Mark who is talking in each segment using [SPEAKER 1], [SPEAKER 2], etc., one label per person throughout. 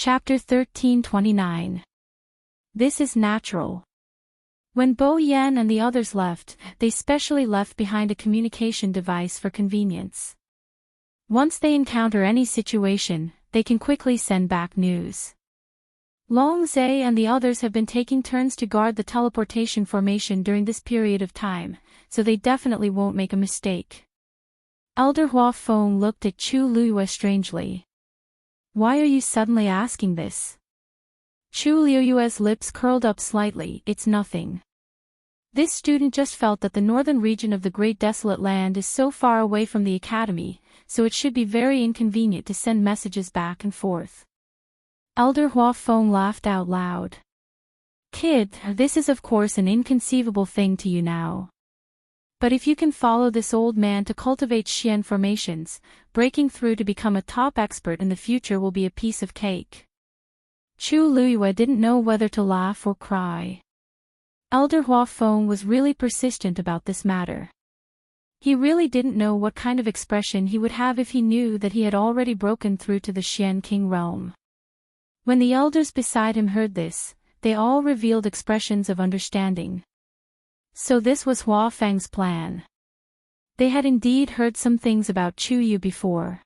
[SPEAKER 1] Chapter 1329. This is natural. When Bo Yan and the others left, they specially left behind a communication device for convenience. Once they encounter any situation, they can quickly send back news. Long Zhe and the others have been taking turns to guard the teleportation formation during this period of time, so they definitely won't make a mistake. Elder Hua Feng looked at Chu Liyue strangely. Why are you suddenly asking this? Chu Liyue's lips curled up slightly. It's nothing. This student just felt that the northern region of the Great Desolate Land is so far away from the academy, so it should be very inconvenient to send messages back and forth. Elder Hua Feng laughed out loud. Kid, this is of course an inconceivable thing to you now. But if you can follow this old man to cultivate Xian formations, breaking through to become a top expert in the future will be a piece of cake. Chu Liyue didn't know whether to laugh or cry. Elder Hua Feng was really persistent about this matter. He really didn't know what kind of expression he would have if he knew that he had already broken through to the Xian King realm. When the elders beside him heard this, they all revealed expressions of understanding. So this was Hua Feng's plan. They had indeed heard some things about Chu Yu before.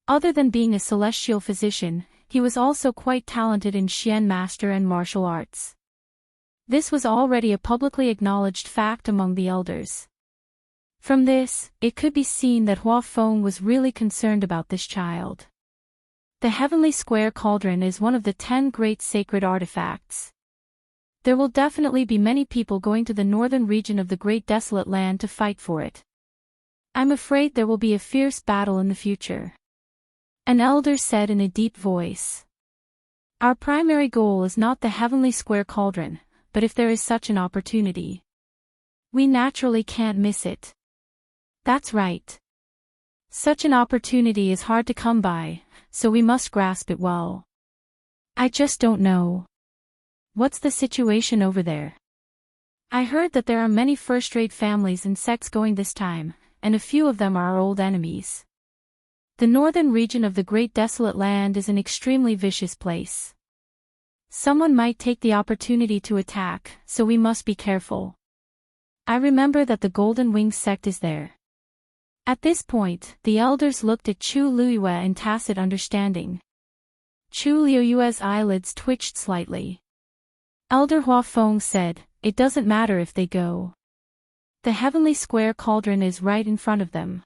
[SPEAKER 1] Other than being a celestial physician, he was also quite talented in Xian master and martial arts. This was already a publicly acknowledged fact among the elders. From this, it could be seen that Hua Feng was really concerned about this child. The Heavenly Square Cauldron is one of the 10 great sacred artifacts. There will definitely be many people going to the northern region of the Great Desolate Land to fight for it. I'm afraid there will be a fierce battle in the future. An elder said in a deep voice. Our primary goal is not the Heavenly Square Cauldron, but if there is such an opportunity, we naturally can't miss it. That's right. Such an opportunity is hard to come by, so we must grasp it well. I just don't know. What's the situation over there? I heard that there are many first-rate families and sects going this time, and a few of them are our old enemies. The northern region of the Great Desolate Land is an extremely vicious place. Someone might take the opportunity to attack, so we must be careful. I remember that the Golden Wing sect is there. At this point, the elders looked at Chu Liyue in tacit understanding. Chu Liyue's eyelids twitched slightly. Elder Hua Feng said, it doesn't matter if they go. The Heavenly Square Cauldron is right in front of them.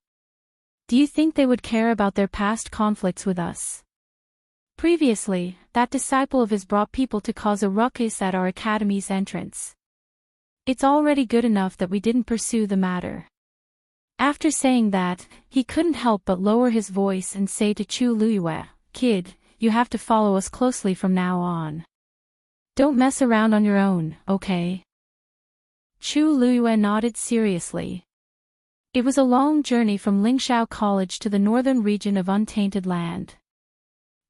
[SPEAKER 1] Do you think they would care about their past conflicts with us? Previously, that disciple of his brought people to cause a ruckus at our academy's entrance. It's already good enough that we didn't pursue the matter. After saying that, he couldn't help but lower his voice and say to Chu Liyue, Kid, you have to follow us closely from now on. Don't mess around on your own, okay? Chu Liyue nodded seriously. It was a long journey from Lingxiao College to the northern region of Untainted Land.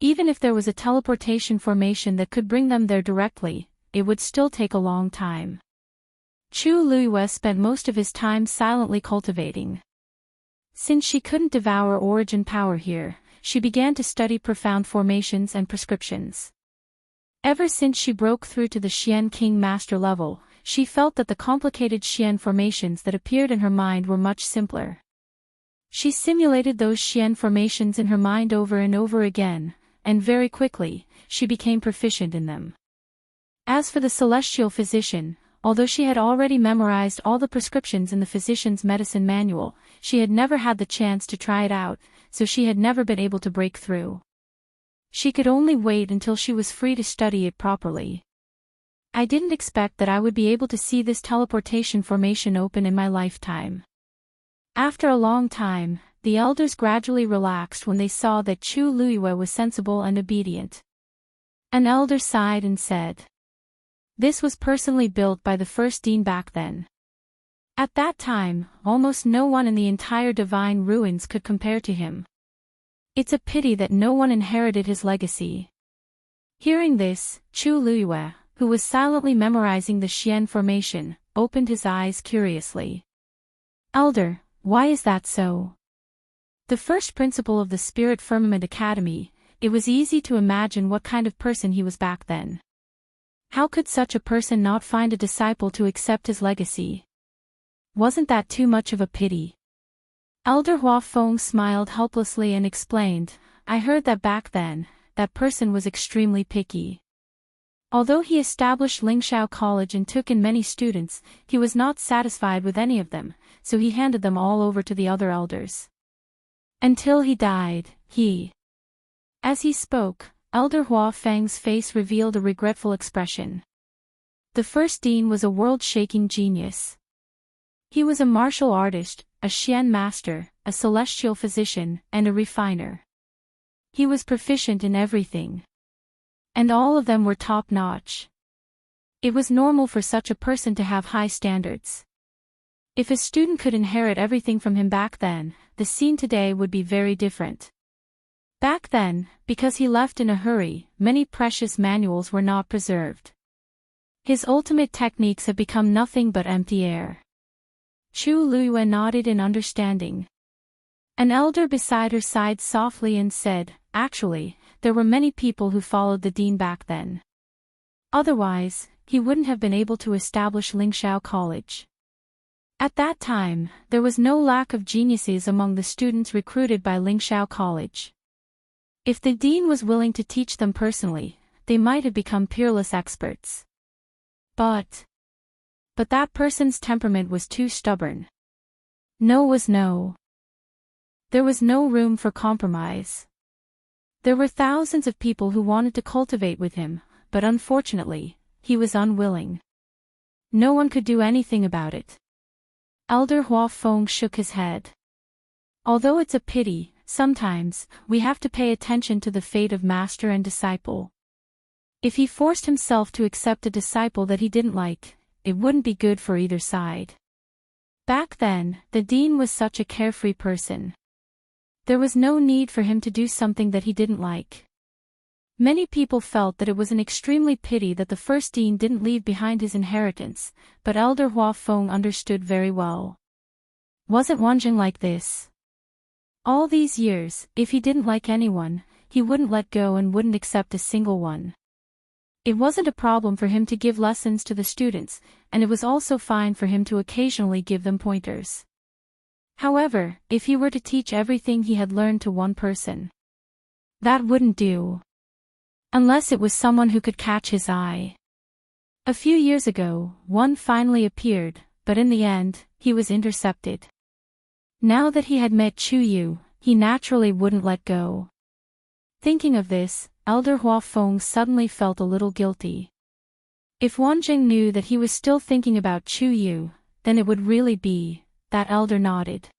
[SPEAKER 1] Even if there was a teleportation formation that could bring them there directly, it would still take a long time. Chu Liyue spent most of his time silently cultivating. Since she couldn't devour origin power here, she began to study profound formations and prescriptions. Ever since she broke through to the Xian King Master level, she felt that the complicated Xian formations that appeared in her mind were much simpler. She simulated those Xian formations in her mind over and over again, and very quickly, she became proficient in them. As for the celestial physician, although she had already memorized all the prescriptions in the physician's medicine manual, she had never had the chance to try it out, so she had never been able to break through. She could only wait until she was free to study it properly. I didn't expect that I would be able to see this teleportation formation open in my lifetime. After a long time, the elders gradually relaxed when they saw that Chu Liyue was sensible and obedient. An elder sighed and said, This was personally built by the first dean back then. At that time, almost no one in the entire Divine Ruins could compare to him. It's a pity that no one inherited his legacy. Hearing this, Chu Liyue, who was silently memorizing the Xian formation, opened his eyes curiously. Elder, why is that so? The first principle of the Spirit Firmament Academy it was easy to imagine what kind of person he was back then. How could such a person not find a disciple to accept his legacy? Wasn't that too much of a pity? Elder Huafeng smiled helplessly and explained, I heard that back then, that person was extremely picky. Although he established Lingxiao College and took in many students, he was not satisfied with any of them, so he handed them all over to the other elders. Until he died, As he spoke, Elder Huafeng's face revealed a regretful expression. The first dean was a world-shaking genius. He was a martial artist, a Xian master, a celestial physician, and a refiner. He was proficient in everything. And all of them were top-notch. It was normal for such a person to have high standards. If a student could inherit everything from him back then, the scene today would be very different. Back then, because he left in a hurry, many precious manuals were not preserved. His ultimate techniques have become nothing but empty air. Chu Luiyue nodded in understanding. An elder beside her sighed softly and said, actually, there were many people who followed the dean back then. Otherwise, he wouldn't have been able to establish Lingxiao College. At that time, there was no lack of geniuses among the students recruited by Lingxiao College. If the dean was willing to teach them personally, they might have become peerless experts. But that person's temperament was too stubborn. No was no. There was no room for compromise. There were thousands of people who wanted to cultivate with him, but unfortunately, he was unwilling. No one could do anything about it. Elder Huafeng shook his head. Although it's a pity, sometimes, we have to pay attention to the fate of master and disciple. If he forced himself to accept a disciple that he didn't like, it wouldn't be good for either side. Back then, the dean was such a carefree person. There was no need for him to do something that he didn't like. Many people felt that it was an extremely pity that the first dean didn't leave behind his inheritance, but Elder Huafeng understood very well. Wasn't Wanjing like this? All these years, if he didn't like anyone, he wouldn't let go and wouldn't accept a single one. It wasn't a problem for him to give lessons to the students, and it was also fine for him to occasionally give them pointers. However, if he were to teach everything he had learned to one person, that wouldn't do. Unless it was someone who could catch his eye. A few years ago, one finally appeared, but in the end, he was intercepted. Now that he had met Chu Yu, he naturally wouldn't let go. Thinking of this, Elder Huafeng suddenly felt a little guilty. If Wanjing knew that he was still thinking about Chu Yu, then it would really be. That elder nodded.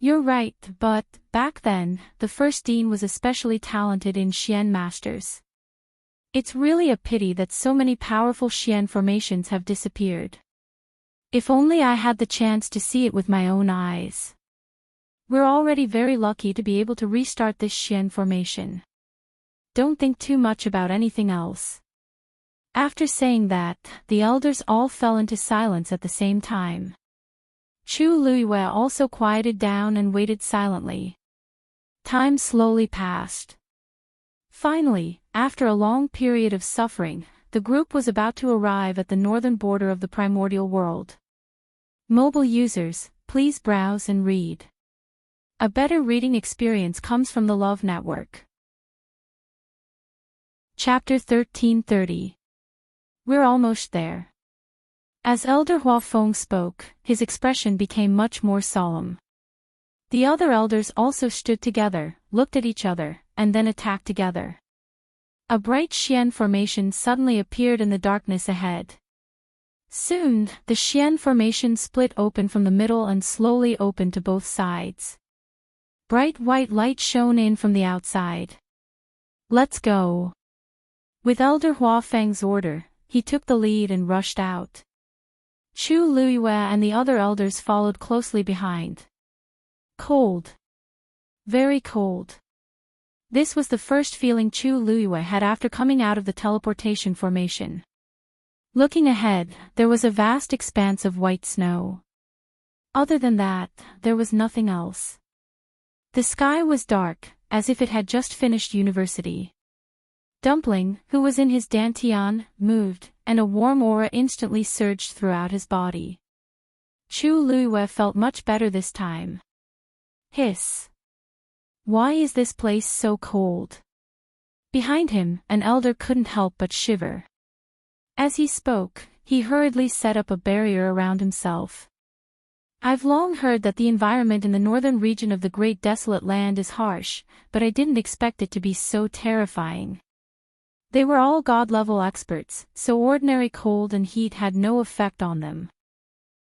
[SPEAKER 1] You're right, but, back then, the first dean was especially talented in Xian masters. It's really a pity that so many powerful Xian formations have disappeared. If only I had the chance to see it with my own eyes. We're already very lucky to be able to restart this Xian formation. Don't think too much about anything else. After saying that, the elders all fell into silence at the same time. Chu Luiyue also quieted down and waited silently. Time slowly passed. Finally, after a long period of suffering, the group was about to arrive at the northern border of the primordial world. Mobile users, please browse and read. A better reading experience comes from the Love Network. Chapter 1330. We're almost there. As Elder Huafeng spoke, his expression became much more solemn. The other elders also stood together, looked at each other, and then attacked together. A bright Xian formation suddenly appeared in the darkness ahead. Soon, the Xian formation split open from the middle and slowly opened to both sides. Bright white light shone in from the outside. Let's go. With Elder Huafeng's order, he took the lead and rushed out. Chu Luiyue and the other elders followed closely behind. Cold. Very cold. This was the first feeling Chu Luiyue had after coming out of the teleportation formation. Looking ahead, there was a vast expanse of white snow. Other than that, there was nothing else. The sky was dark, as if it had just finished university. Dumpling, who was in his dantian, moved, and a warm aura instantly surged throughout his body. Chu Luiyue felt much better this time. Hiss. Why is this place so cold? Behind him, an elder couldn't help but shiver. As he spoke, he hurriedly set up a barrier around himself. I've long heard that the environment in the northern region of the Great Desolate Land is harsh, but I didn't expect it to be so terrifying. They were all god-level experts, so ordinary cold and heat had no effect on them.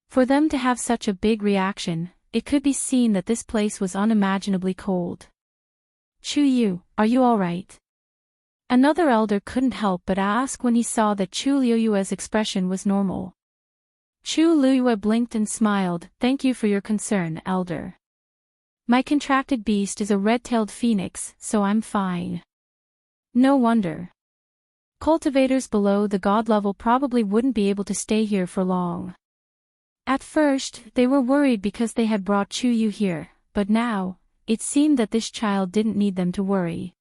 [SPEAKER 1] For them to have such a big reaction, it could be seen that this place was unimaginably cold. Chu Yu, are you all right? Another elder couldn't help but ask when he saw that Chu Luiyue's expression was normal. Chu Luiyue blinked and smiled. Thank you for your concern, elder. My contracted beast is a red-tailed phoenix, so I'm fine. No wonder. Cultivators below the god level probably wouldn't be able to stay here for long. At first, they were worried because they had brought Chu Yu here, but now, it seemed that this child didn't need them to worry.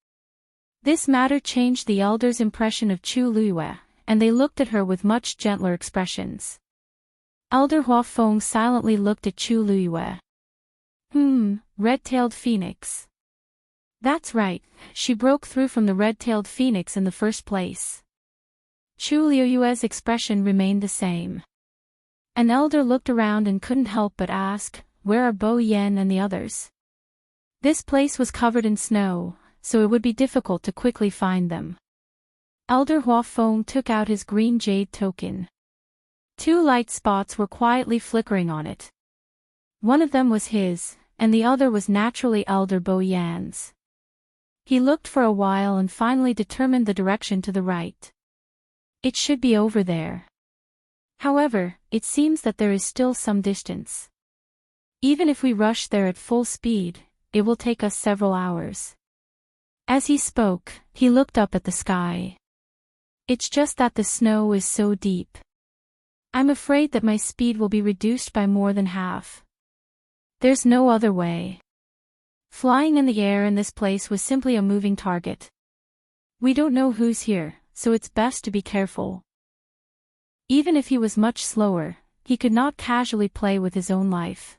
[SPEAKER 1] This matter changed the elders' impression of Chu Luiyue, and they looked at her with much gentler expressions. Elder Huafeng silently looked at Chu Luiyue. Red-tailed phoenix. That's right, she broke through from the red-tailed phoenix in the first place. Chu Luiyue's expression remained the same. An elder looked around and couldn't help but ask, where are Bo Yan and the others? This place was covered in snow, so it would be difficult to quickly find them. Elder Huafeng took out his green jade token. 2 light spots were quietly flickering on it. One of them was his, and the other was naturally Elder Bo Yan's. He looked for a while and finally determined the direction to the right. It should be over there. However, it seems that there is still some distance. Even if we rush there at full speed, it will take us several hours. As he spoke, he looked up at the sky. It's just that the snow is so deep. I'm afraid that my speed will be reduced by more than half. There's no other way. Flying in the air in this place was simply a moving target. We don't know who's here, so it's best to be careful. Even if he was much slower, he could not casually play with his own life.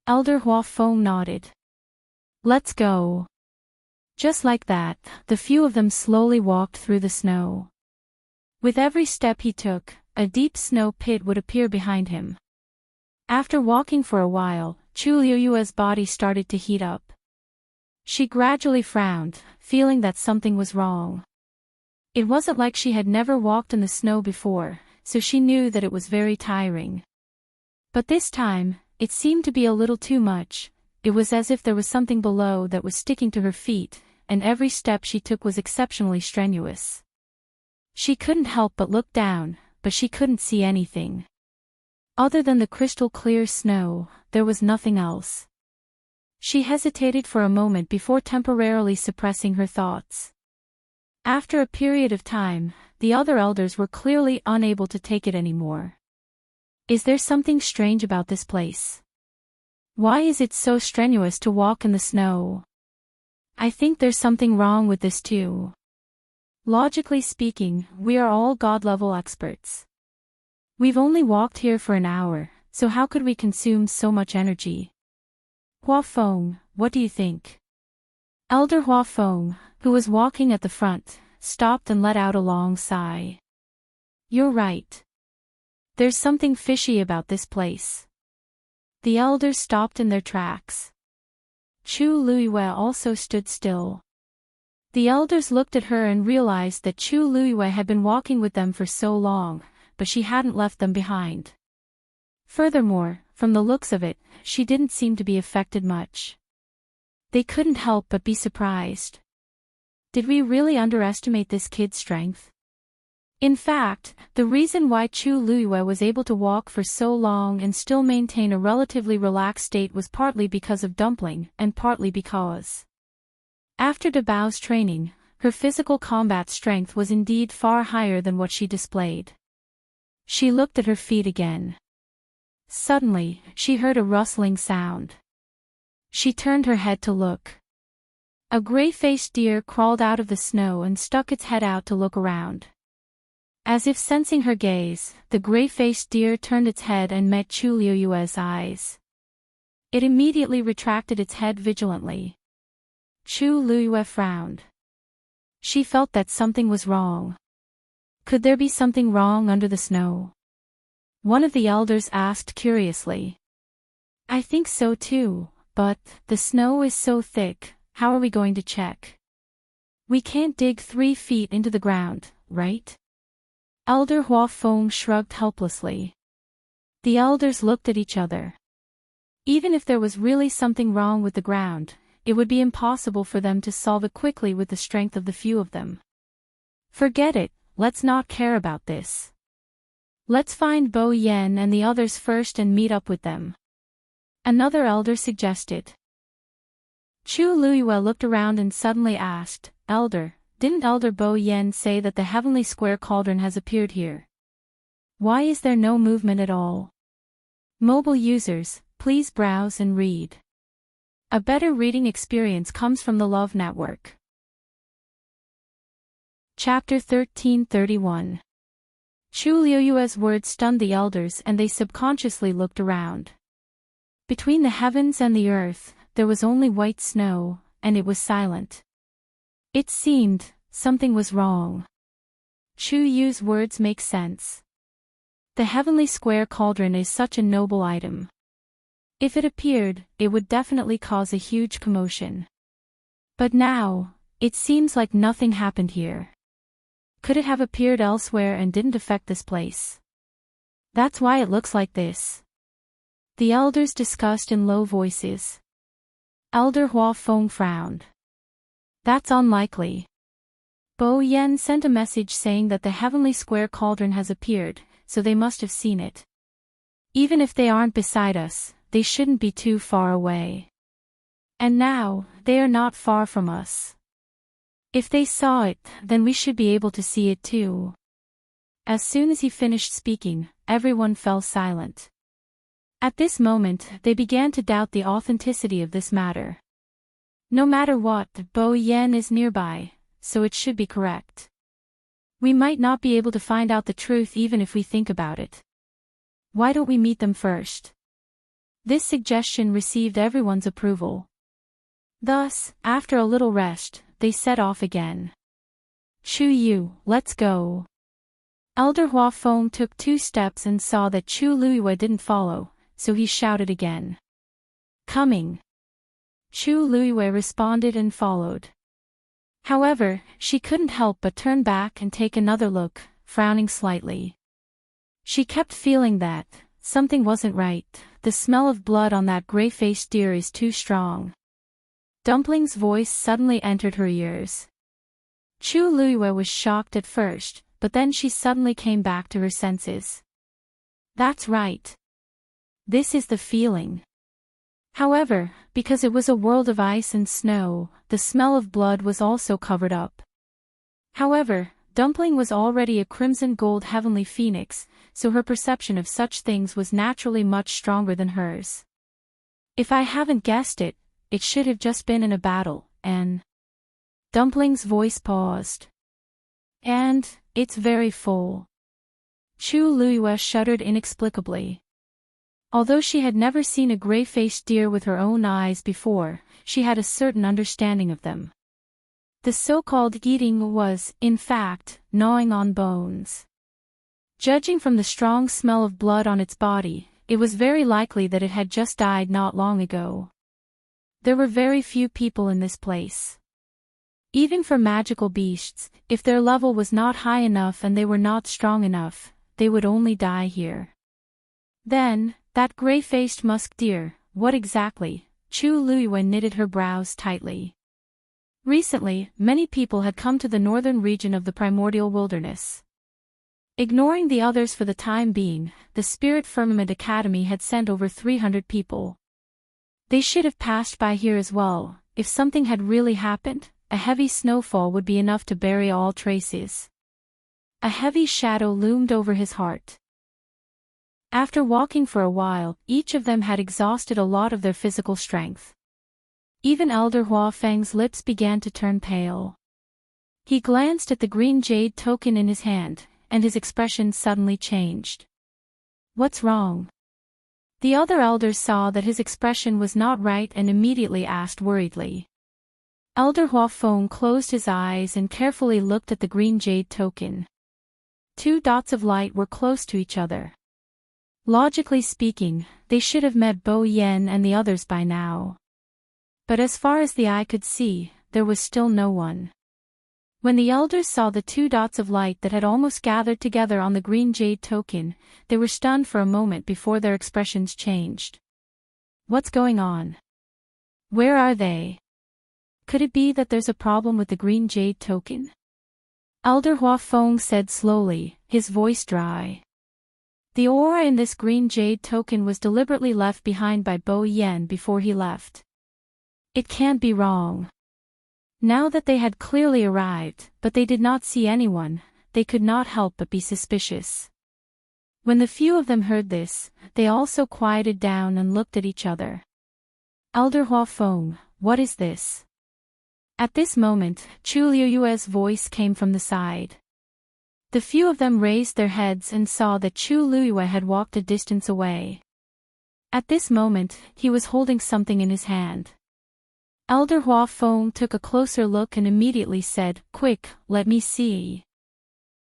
[SPEAKER 1] Elder Huafeng nodded. Let's go. Just like that, the few of them slowly walked through the snow. With every step he took, a deep snow pit would appear behind him. After walking for a while, Chu Luiyue's body started to heat up. She gradually frowned, feeling that something was wrong. It wasn't like she had never walked in the snow before, so she knew that it was very tiring. But this time, it seemed to be a little too much. It was as if there was something below that was sticking to her feet, and every step she took was exceptionally strenuous. She couldn't help but look down, but she couldn't see anything. Other than the crystal-clear snow, there was nothing else. She hesitated for a moment before temporarily suppressing her thoughts. After a period of time, the other elders were clearly unable to take it anymore. Is there something strange about this place? Why is it so strenuous to walk in the snow? I think there's something wrong with this too. Logically speaking, we are all god-level experts. We've only walked here for an hour, so how could we consume so much energy? Huafeng, what do you think? Elder Huafeng, who was walking at the front, stopped and let out a long sigh. You're right. There's something fishy about this place. The elders stopped in their tracks. Chu Luiyue also stood still. The elders looked at her and realized that Chu Luiyue had been walking with them for so long, but she hadn't left them behind. Furthermore, from the looks of it, she didn't seem to be affected much. They couldn't help but be surprised. Did we really underestimate this kid's strength? In fact, the reason why Chu Luiyue was able to walk for so long and still maintain a relatively relaxed state was partly because of Dumpling, and partly because after De Bao's training, her physical combat strength was indeed far higher than what she displayed. She looked at her feet again. Suddenly, she heard a rustling sound. She turned her head to look. A gray-faced deer crawled out of the snow and stuck its head out to look around. As if sensing her gaze, the gray-faced deer turned its head and met Chu Liuyue's eyes. It immediately retracted its head vigilantly. Chu Liyue frowned. She felt that something was wrong. Could there be something wrong under the snow? One of the elders asked curiously. I think so too, but the snow is so thick, how are we going to check? We can't dig 3 feet into the ground, right? Elder Hua Feng shrugged helplessly. The elders looked at each other. Even if there was really something wrong with the ground, it would be impossible for them to solve it quickly with the strength of the few of them. Forget it, let's not care about this. Let's find Bo Yan and the others first and meet up with them. Another elder suggested. Chu Liyue looked around and suddenly asked, Elder, didn't Elder Bo Yan say that the heavenly square cauldron has appeared here? Why is there no movement at all? Mobile users, please browse and read. A better reading experience comes from the Love Network. Chapter 1331. Chu Liyue's words stunned the elders and they subconsciously looked around. Between the heavens and the earth, there was only white snow, and it was silent. It seemed, something was wrong. Chu Yu's words make sense. The heavenly square cauldron is such a noble item. If it appeared, it would definitely cause a huge commotion. But now, it seems like nothing happened here. Could it have appeared elsewhere and didn't affect this place? That's why it looks like this. The elders discussed in low voices. Elder Hua Feng frowned. That's unlikely. Bo Yan sent a message saying that the heavenly square cauldron has appeared, so they must have seen it. Even if they aren't beside us, they shouldn't be too far away. And now, they are not far from us. If they saw it, then we should be able to see it too. As soon as he finished speaking, everyone fell silent. At this moment, they began to doubt the authenticity of this matter. No matter what, Bo Yan is nearby, so it should be correct. We might not be able to find out the truth even if we think about it. Why don't we meet them first? This suggestion received everyone's approval. Thus, after a little rest, they set off again. Chu Yu, let's go. Elder Hua Feng took 2 steps and saw that Chu Liyue didn't follow, so he shouted again. Coming. Chu Liyue responded and followed. However, she couldn't help but turn back and take another look, frowning slightly. She kept feeling that something wasn't right. The smell of blood on that gray-faced deer is too strong. Dumpling's voice suddenly entered her ears. Chu Liyue was shocked at first, but then she suddenly came back to her senses. That's right. This is the feeling. However, because it was a world of ice and snow, the smell of blood was also covered up. However, Dumpling was already a crimson gold heavenly phoenix, so her perception of such things was naturally much stronger than hers. If I haven't guessed it, it should have just been in a battle, and... Dumpling's voice paused. And, it's very full. Chu Liyue shuddered inexplicably. Although she had never seen a gray-faced deer with her own eyes before, she had a certain understanding of them. The so-called eating was, in fact, gnawing on bones. Judging from the strong smell of blood on its body, it was very likely that it had just died not long ago. There were very few people in this place. Even for magical beasts, if their level was not high enough and they were not strong enough, they would only die here. Then, that gray-faced musk deer, what exactly? Chu Liyue knitted her brows tightly. Recently, many people had come to the northern region of the primordial wilderness. Ignoring the others for the time being, the Spirit Firmament Academy had sent over 300 people. They should have passed by here as well. If something had really happened, a heavy snowfall would be enough to bury all traces. A heavy shadow loomed over his heart. After walking for a while, each of them had exhausted a lot of their physical strength. Even Elder Huafeng's lips began to turn pale. He glanced at the green jade token in his hand, and his expression suddenly changed. "What's wrong?" The other elders saw that his expression was not right and immediately asked worriedly. Elder Huafeng closed his eyes and carefully looked at the green jade token. 2 dots of light were close to each other. Logically speaking, they should have met Bo Yen and the others by now. But as far as the eye could see, there was still no one. When the elders saw the 2 dots of light that had almost gathered together on the green jade token, they were stunned for a moment before their expressions changed. What's going on? Where are they? Could it be that there's a problem with the green jade token? Elder Huafeng said slowly, his voice dry. The aura in this green jade token was deliberately left behind by Bo Yen before he left. It can't be wrong. Now that they had clearly arrived, but they did not see anyone, they could not help but be suspicious. When the few of them heard this, they also quieted down and looked at each other. Elder Huafeng, what is this? At this moment, Chu Liuyue's voice came from the side. The few of them raised their heads and saw that Chu Liuyue had walked a distance away. At this moment, he was holding something in his hand. Elder Huafeng took a closer look and immediately said, "Quick, let me see."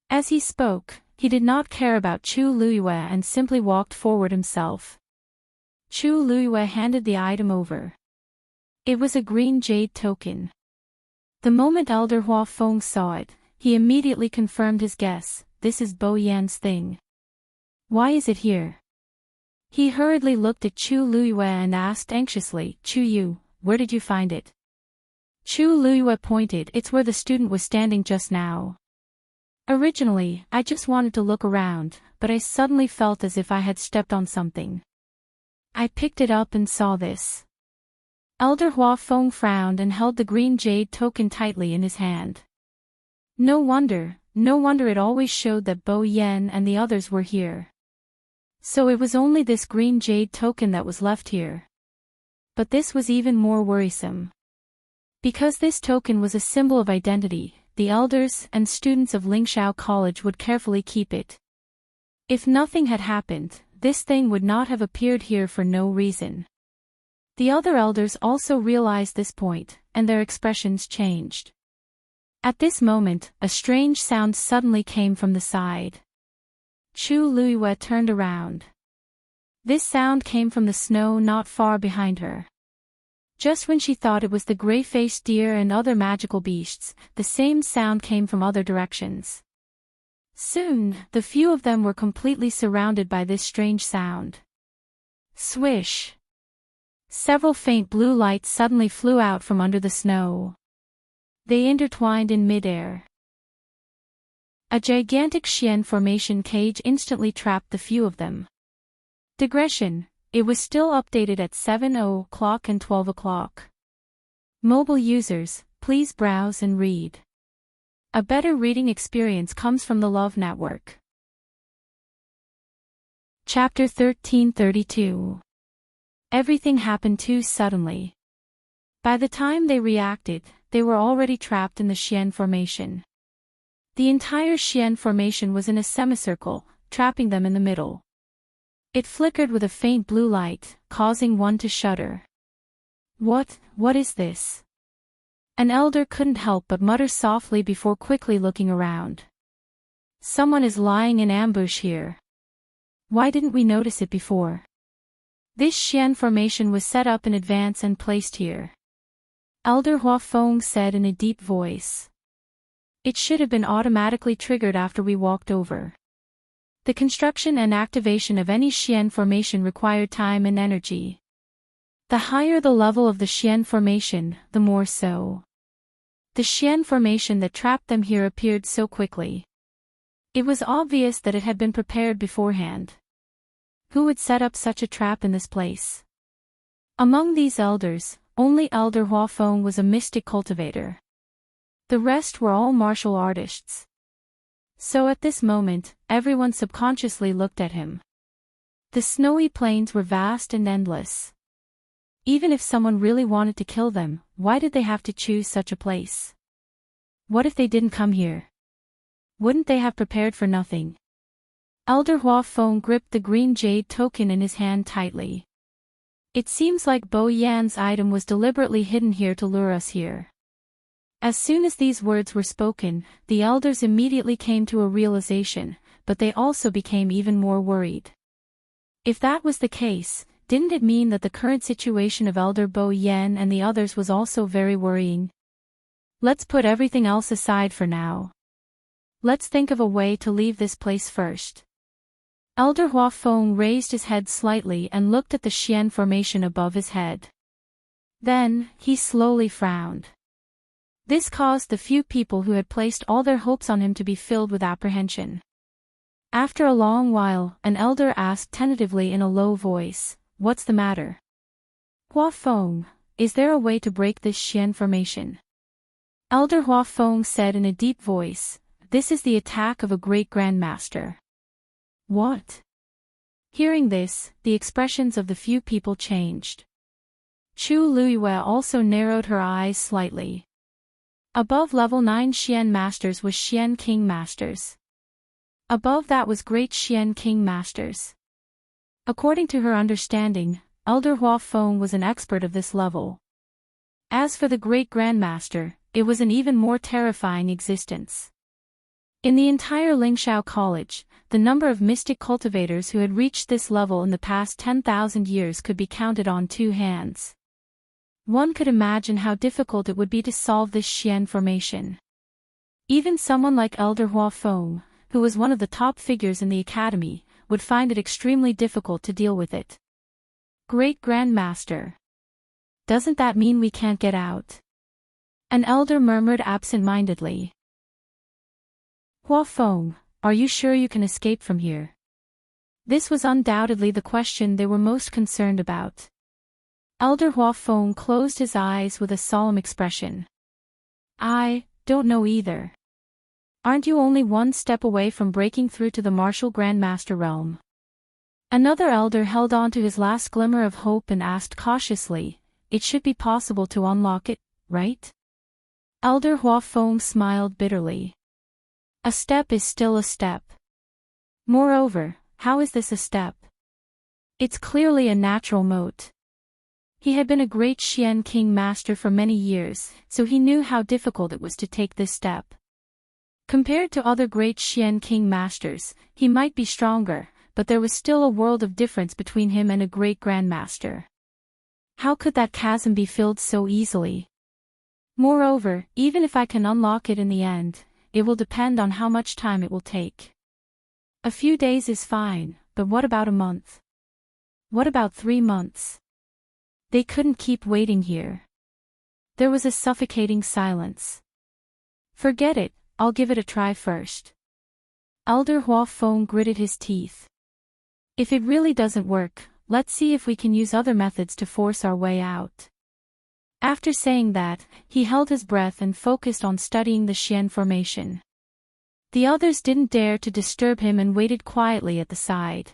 [SPEAKER 1] As he spoke, he did not care about Chu Liuyue and simply walked forward himself. Chu Liuyue handed the item over. It was a green jade token. The moment Elder Huafeng saw it, he immediately confirmed his guess, this is Bo Yan's thing. Why is it here? He hurriedly looked at Chu Liuyue and asked anxiously, "Chu Yu, where did you find it?" Chu Liuyue pointed, "It's where the student was standing just now. Originally, I just wanted to look around, but I suddenly felt as if I had stepped on something. I picked it up and saw this." Elder Huafeng frowned and held the green jade token tightly in his hand. No wonder it always showed that Bo Yen and the others were here. So it was only this green jade token that was left here. But this was even more worrisome. Because this token was a symbol of identity, the elders and students of Lingxiao College would carefully keep it. If nothing had happened, this thing would not have appeared here for no reason. The other elders also realized this point, and their expressions changed. At this moment, a strange sound suddenly came from the side. Chu Liuyue turned around. This sound came from the snow not far behind her. Just when she thought it was the gray-faced deer and other magical beasts, the same sound came from other directions. Soon, the few of them were completely surrounded by this strange sound. Swish! Several faint blue lights suddenly flew out from under the snow. They intertwined in midair. A gigantic Xian formation cage instantly trapped the few of them. Digression, it was still updated at 7:00 and 12:00. Mobile users, please browse and read. A better reading experience comes from the Love Network. Chapter 1332. Everything happened too suddenly. By the time they reacted, they were already trapped in the Xian formation. The entire Xian formation was in a semicircle, trapping them in the middle. It flickered with a faint blue light, causing one to shudder. What is this? An elder couldn't help but mutter softly before quickly looking around. Someone is lying in ambush here. Why didn't we notice it before? This Xian formation was set up in advance and placed here. Elder Huafeng said in a deep voice. It should have been automatically triggered after we walked over. The construction and activation of any Xian formation required time and energy. The higher the level of the Xian formation, the more so. The Xian formation that trapped them here appeared so quickly. It was obvious that it had been prepared beforehand. Who would set up such a trap in this place? Among these elders, only Elder Huafeng was a mystic cultivator. The rest were all martial artists. So at this moment, everyone subconsciously looked at him. The snowy plains were vast and endless. Even if someone really wanted to kill them, why did they have to choose such a place? What if they didn't come here? Wouldn't they have prepared for nothing? Elder Hua Feng gripped the green jade token in his hand tightly. It seems like Bo Yan's item was deliberately hidden here to lure us here. As soon as these words were spoken, the elders immediately came to a realization, but they also became even more worried. If that was the case, didn't it mean that the current situation of Elder Bo Yan and the others was also very worrying? Let's put everything else aside for now. Let's think of a way to leave this place first. Elder Hua Feng raised his head slightly and looked at the Xian formation above his head. Then, he slowly frowned. This caused the few people who had placed all their hopes on him to be filled with apprehension. After a long while, an elder asked tentatively in a low voice, "What's the matter?" "Hua Feng, is there a way to break this Xian formation?" Elder Hua Feng said in a deep voice, "This is the attack of a great grandmaster." "What?" Hearing this, the expressions of the few people changed. Chu Luiyue also narrowed her eyes slightly. Above level 9 Xian Masters was Xian King Masters. Above that was Great Xian King Masters. According to her understanding, Elder Hua Feng was an expert of this level. As for the Great Grandmaster, it was an even more terrifying existence. In the entire Lingshao College, the number of mystic cultivators who had reached this level in the past 10,000 years could be counted on two hands. One could imagine how difficult it would be to solve this Xian formation. Even someone like Elder Hua Feng, who was one of the top figures in the academy, would find it extremely difficult to deal with it. Great Grandmaster. Doesn't that mean we can't get out? An elder murmured absent-mindedly. Hua Feng, are you sure you can escape from here? This was undoubtedly the question they were most concerned about. Elder Hua Feng closed his eyes with a solemn expression. "I don't know either. Aren't you only one step away from breaking through to the martial Grandmaster realm?" Another elder held on to his last glimmer of hope and asked cautiously, "It should be possible to unlock it, right?" Elder Hua Feng smiled bitterly. "A step is still a step. Moreover, how is this a step? It's clearly a natural moat." He had been a great Xian King Master for many years, so he knew how difficult it was to take this step. Compared to other great Xian King Masters, he might be stronger, but there was still a world of difference between him and a great Grandmaster. How could that chasm be filled so easily? Moreover, even if I can unlock it in the end, it will depend on how much time it will take. A few days is fine, but what about a month? What about 3 months? They couldn't keep waiting here. There was a suffocating silence. "Forget it, I'll give it a try first." Elder Hua Feng gritted his teeth. "If it really doesn't work, let's see if we can use other methods to force our way out." After saying that, he held his breath and focused on studying the Xian formation. The others didn't dare to disturb him and waited quietly at the side.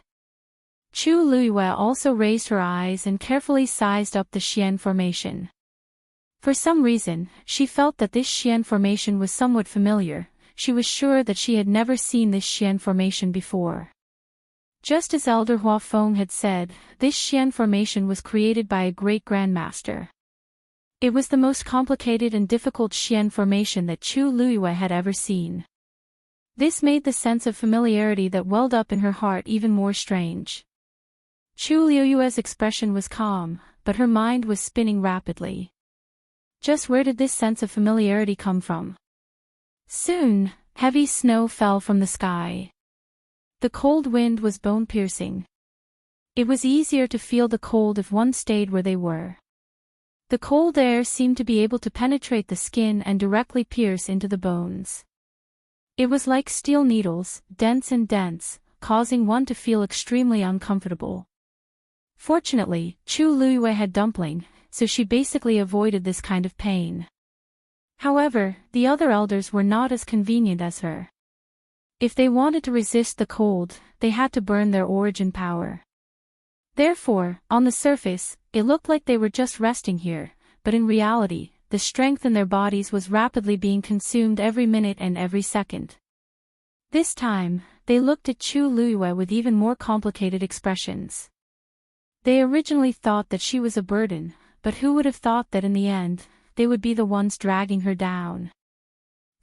[SPEAKER 1] Chu Luiyue also raised her eyes and carefully sized up the Xian formation. For some reason, she felt that this Xian formation was somewhat familiar. She was sure that she had never seen this Xian formation before. Just as Elder Hua Feng had said, this Xian formation was created by a great Grandmaster. It was the most complicated and difficult Xian formation that Chu Luiyue had ever seen. This made the sense of familiarity that welled up in her heart even more strange. Chu Luiyue's expression was calm, but her mind was spinning rapidly. Just where did this sense of familiarity come from? Soon, heavy snow fell from the sky. The cold wind was bone-piercing. It was easier to feel the cold if one stayed where they were. The cold air seemed to be able to penetrate the skin and directly pierce into the bones. It was like steel needles, dense and dense, causing one to feel extremely uncomfortable. Fortunately, Chu Luiyue had dumpling, so she basically avoided this kind of pain. However, the other elders were not as convenient as her. If they wanted to resist the cold, they had to burn their origin power. Therefore, on the surface, it looked like they were just resting here, but in reality, the strength in their bodies was rapidly being consumed every minute and every second. This time, they looked at Chu Luiyue with even more complicated expressions. They originally thought that she was a burden, but who would have thought that in the end, they would be the ones dragging her down?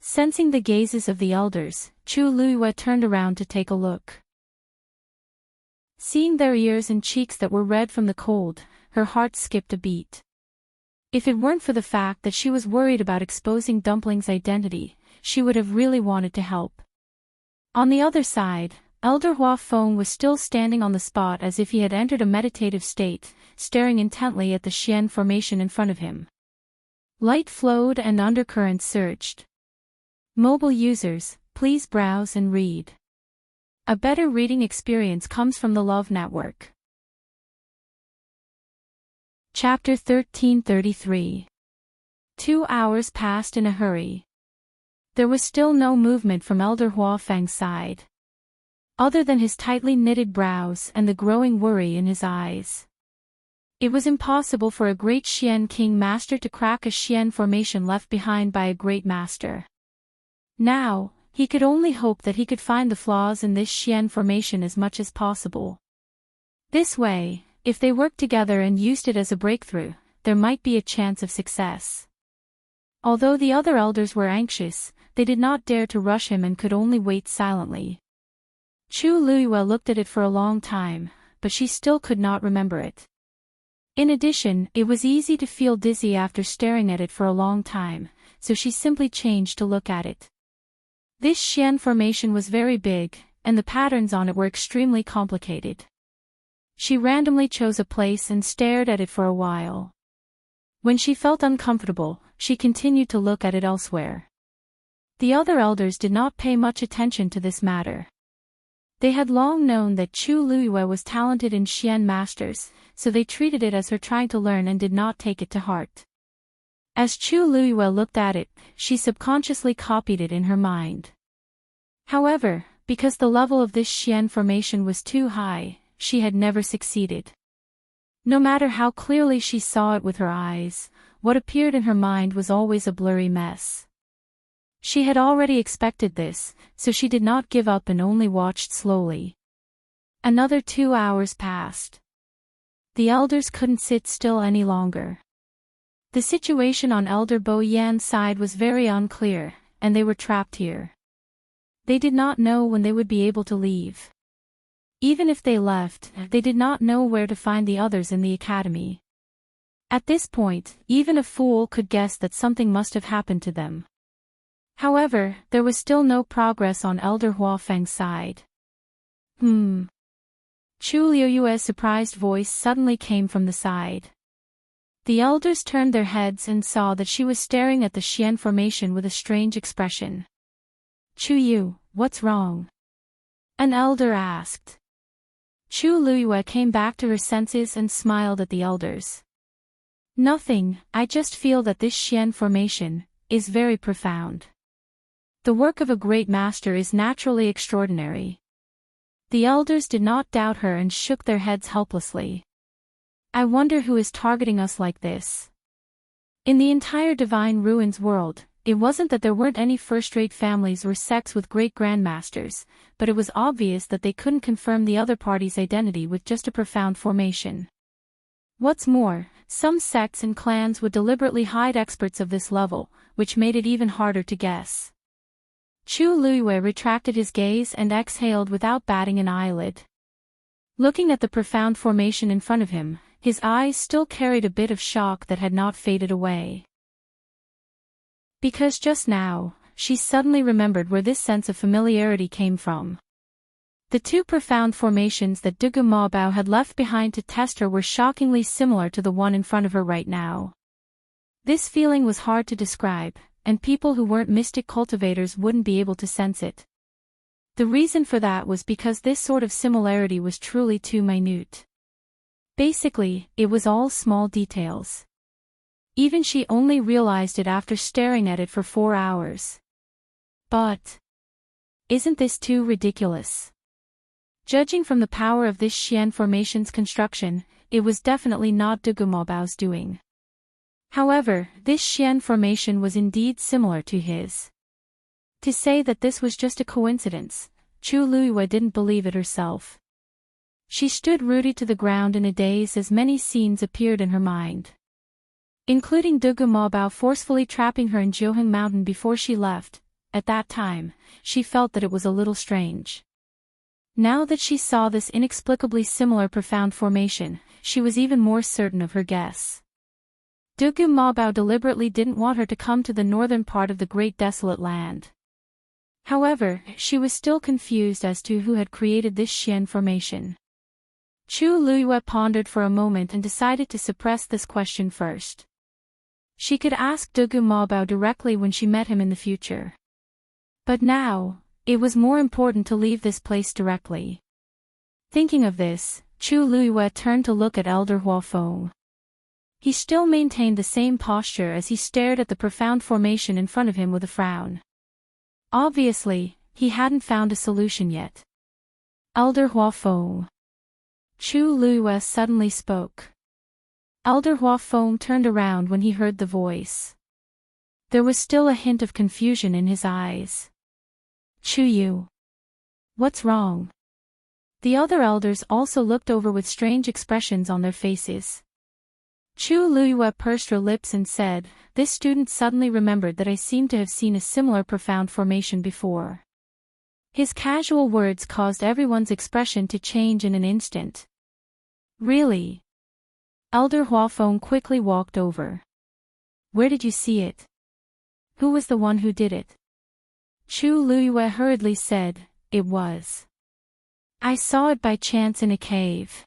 [SPEAKER 1] Sensing the gazes of the elders, Chu Luiyue turned around to take a look. Seeing their ears and cheeks that were red from the cold, her heart skipped a beat. If it weren't for the fact that she was worried about exposing Dumpling's identity, she would have really wanted to help. On the other side, Elder Hua Feng was still standing on the spot as if he had entered a meditative state, staring intently at the Xian formation in front of him. Light flowed and undercurrents surged. Mobile users, please browse and read. A better reading experience comes from the Love Network. Chapter 1333. 2 hours passed in a hurry. There was still no movement from Elder Hua Feng's side, other than his tightly knitted brows and the growing worry in his eyes. It was impossible for a great Xian King Master to crack a Xian formation left behind by a great master. Now, he could only hope that he could find the flaws in this Xian formation as much as possible. This way, if they worked together and used it as a breakthrough, there might be a chance of success. Although the other elders were anxious, they did not dare to rush him and could only wait silently. Chu Luiyue looked at it for a long time, but she still could not remember it. In addition, it was easy to feel dizzy after staring at it for a long time, so she simply changed to look at it. This Xian formation was very big, and the patterns on it were extremely complicated. She randomly chose a place and stared at it for a while. When she felt uncomfortable, she continued to look at it elsewhere. The other elders did not pay much attention to this matter. They had long known that Chu Luiyue was talented in Xian masters, so they treated it as her trying to learn and did not take it to heart. As Chu Luiyue looked at it, she subconsciously copied it in her mind. However, because the level of this Xian formation was too high, she had never succeeded. No matter how clearly she saw it with her eyes, what appeared in her mind was always a blurry mess. She had already expected this, so she did not give up and only watched slowly. Another 2 hours passed. The elders couldn't sit still any longer. The situation on Elder Bo Yan's side was very unclear, and they were trapped here. They did not know when they would be able to leave. Even if they left, they did not know where to find the others in the academy. At this point, even a fool could guess that something must have happened to them. However, there was still no progress on Elder Hua Feng's side. Chu Luiyue's surprised voice suddenly came from the side. The elders turned their heads and saw that she was staring at the Xian formation with a strange expression. Chu Yu, what's wrong? An elder asked. Chu Luiyue came back to her senses and smiled at the elders. Nothing, I just feel that this Xian formation is very profound. The work of a great master is naturally extraordinary. The elders did not doubt her and shook their heads helplessly. I wonder who is targeting us like this. In the entire Divine Ruins world, it wasn't that there weren't any first-rate families or sects with great grandmasters, but it was obvious that they couldn't confirm the other party's identity with just a profound formation. What's more, some sects and clans would deliberately hide experts of this level, which made it even harder to guess. Chu Luiyue retracted his gaze and exhaled without batting an eyelid. Looking at the profound formation in front of him, his eyes still carried a bit of shock that had not faded away. Because just now, she suddenly remembered where this sense of familiarity came from. The two profound formations that Dugu Maobao had left behind to test her were shockingly similar to the one in front of her right now. This feeling was hard to describe, and people who weren't mystic cultivators wouldn't be able to sense it. The reason for that was because this sort of similarity was truly too minute. Basically, it was all small details. Even she only realized it after staring at it for 4 hours. But isn't this too ridiculous? Judging from the power of this Xian formation's construction, it was definitely not Dugu Maobao's doing. However, this Xian formation was indeed similar to his. To say that this was just a coincidence, Chu Luiyue didn't believe it herself. She stood rooted to the ground in a daze as many scenes appeared in her mind, including Dugu Maobao forcefully trapping her in Jiuheng Mountain before she left. At that time, she felt that it was a little strange. Now that she saw this inexplicably similar profound formation, she was even more certain of her guess. Dugu Maobao deliberately didn't want her to come to the northern part of the Great Desolate Land. However, she was still confused as to who had created this Xian formation. Chu Luiyue pondered for a moment and decided to suppress this question first. She could ask Dugu Maobao directly when she met him in the future. But now, it was more important to leave this place directly. Thinking of this, Chu Luiyue turned to look at Elder Huafeng. He still maintained the same posture as he stared at the profound formation in front of him with a frown. Obviously, he hadn't found a solution yet. Elder Huafeng. Chu Luiyue suddenly spoke. Elder Huafeng turned around when he heard the voice. There was still a hint of confusion in his eyes. Chu Yu. What's wrong? The other elders also looked over with strange expressions on their faces. Chu Luiyue pursed her lips and said, "This student suddenly remembered that I seem to have seen a similar profound formation before." His casual words caused everyone's expression to change in an instant. Really? Elder Huafeng quickly walked over. Where did you see it? Who was the one who did it? Chu Luiyue hurriedly said, "It was. I saw it by chance in a cave.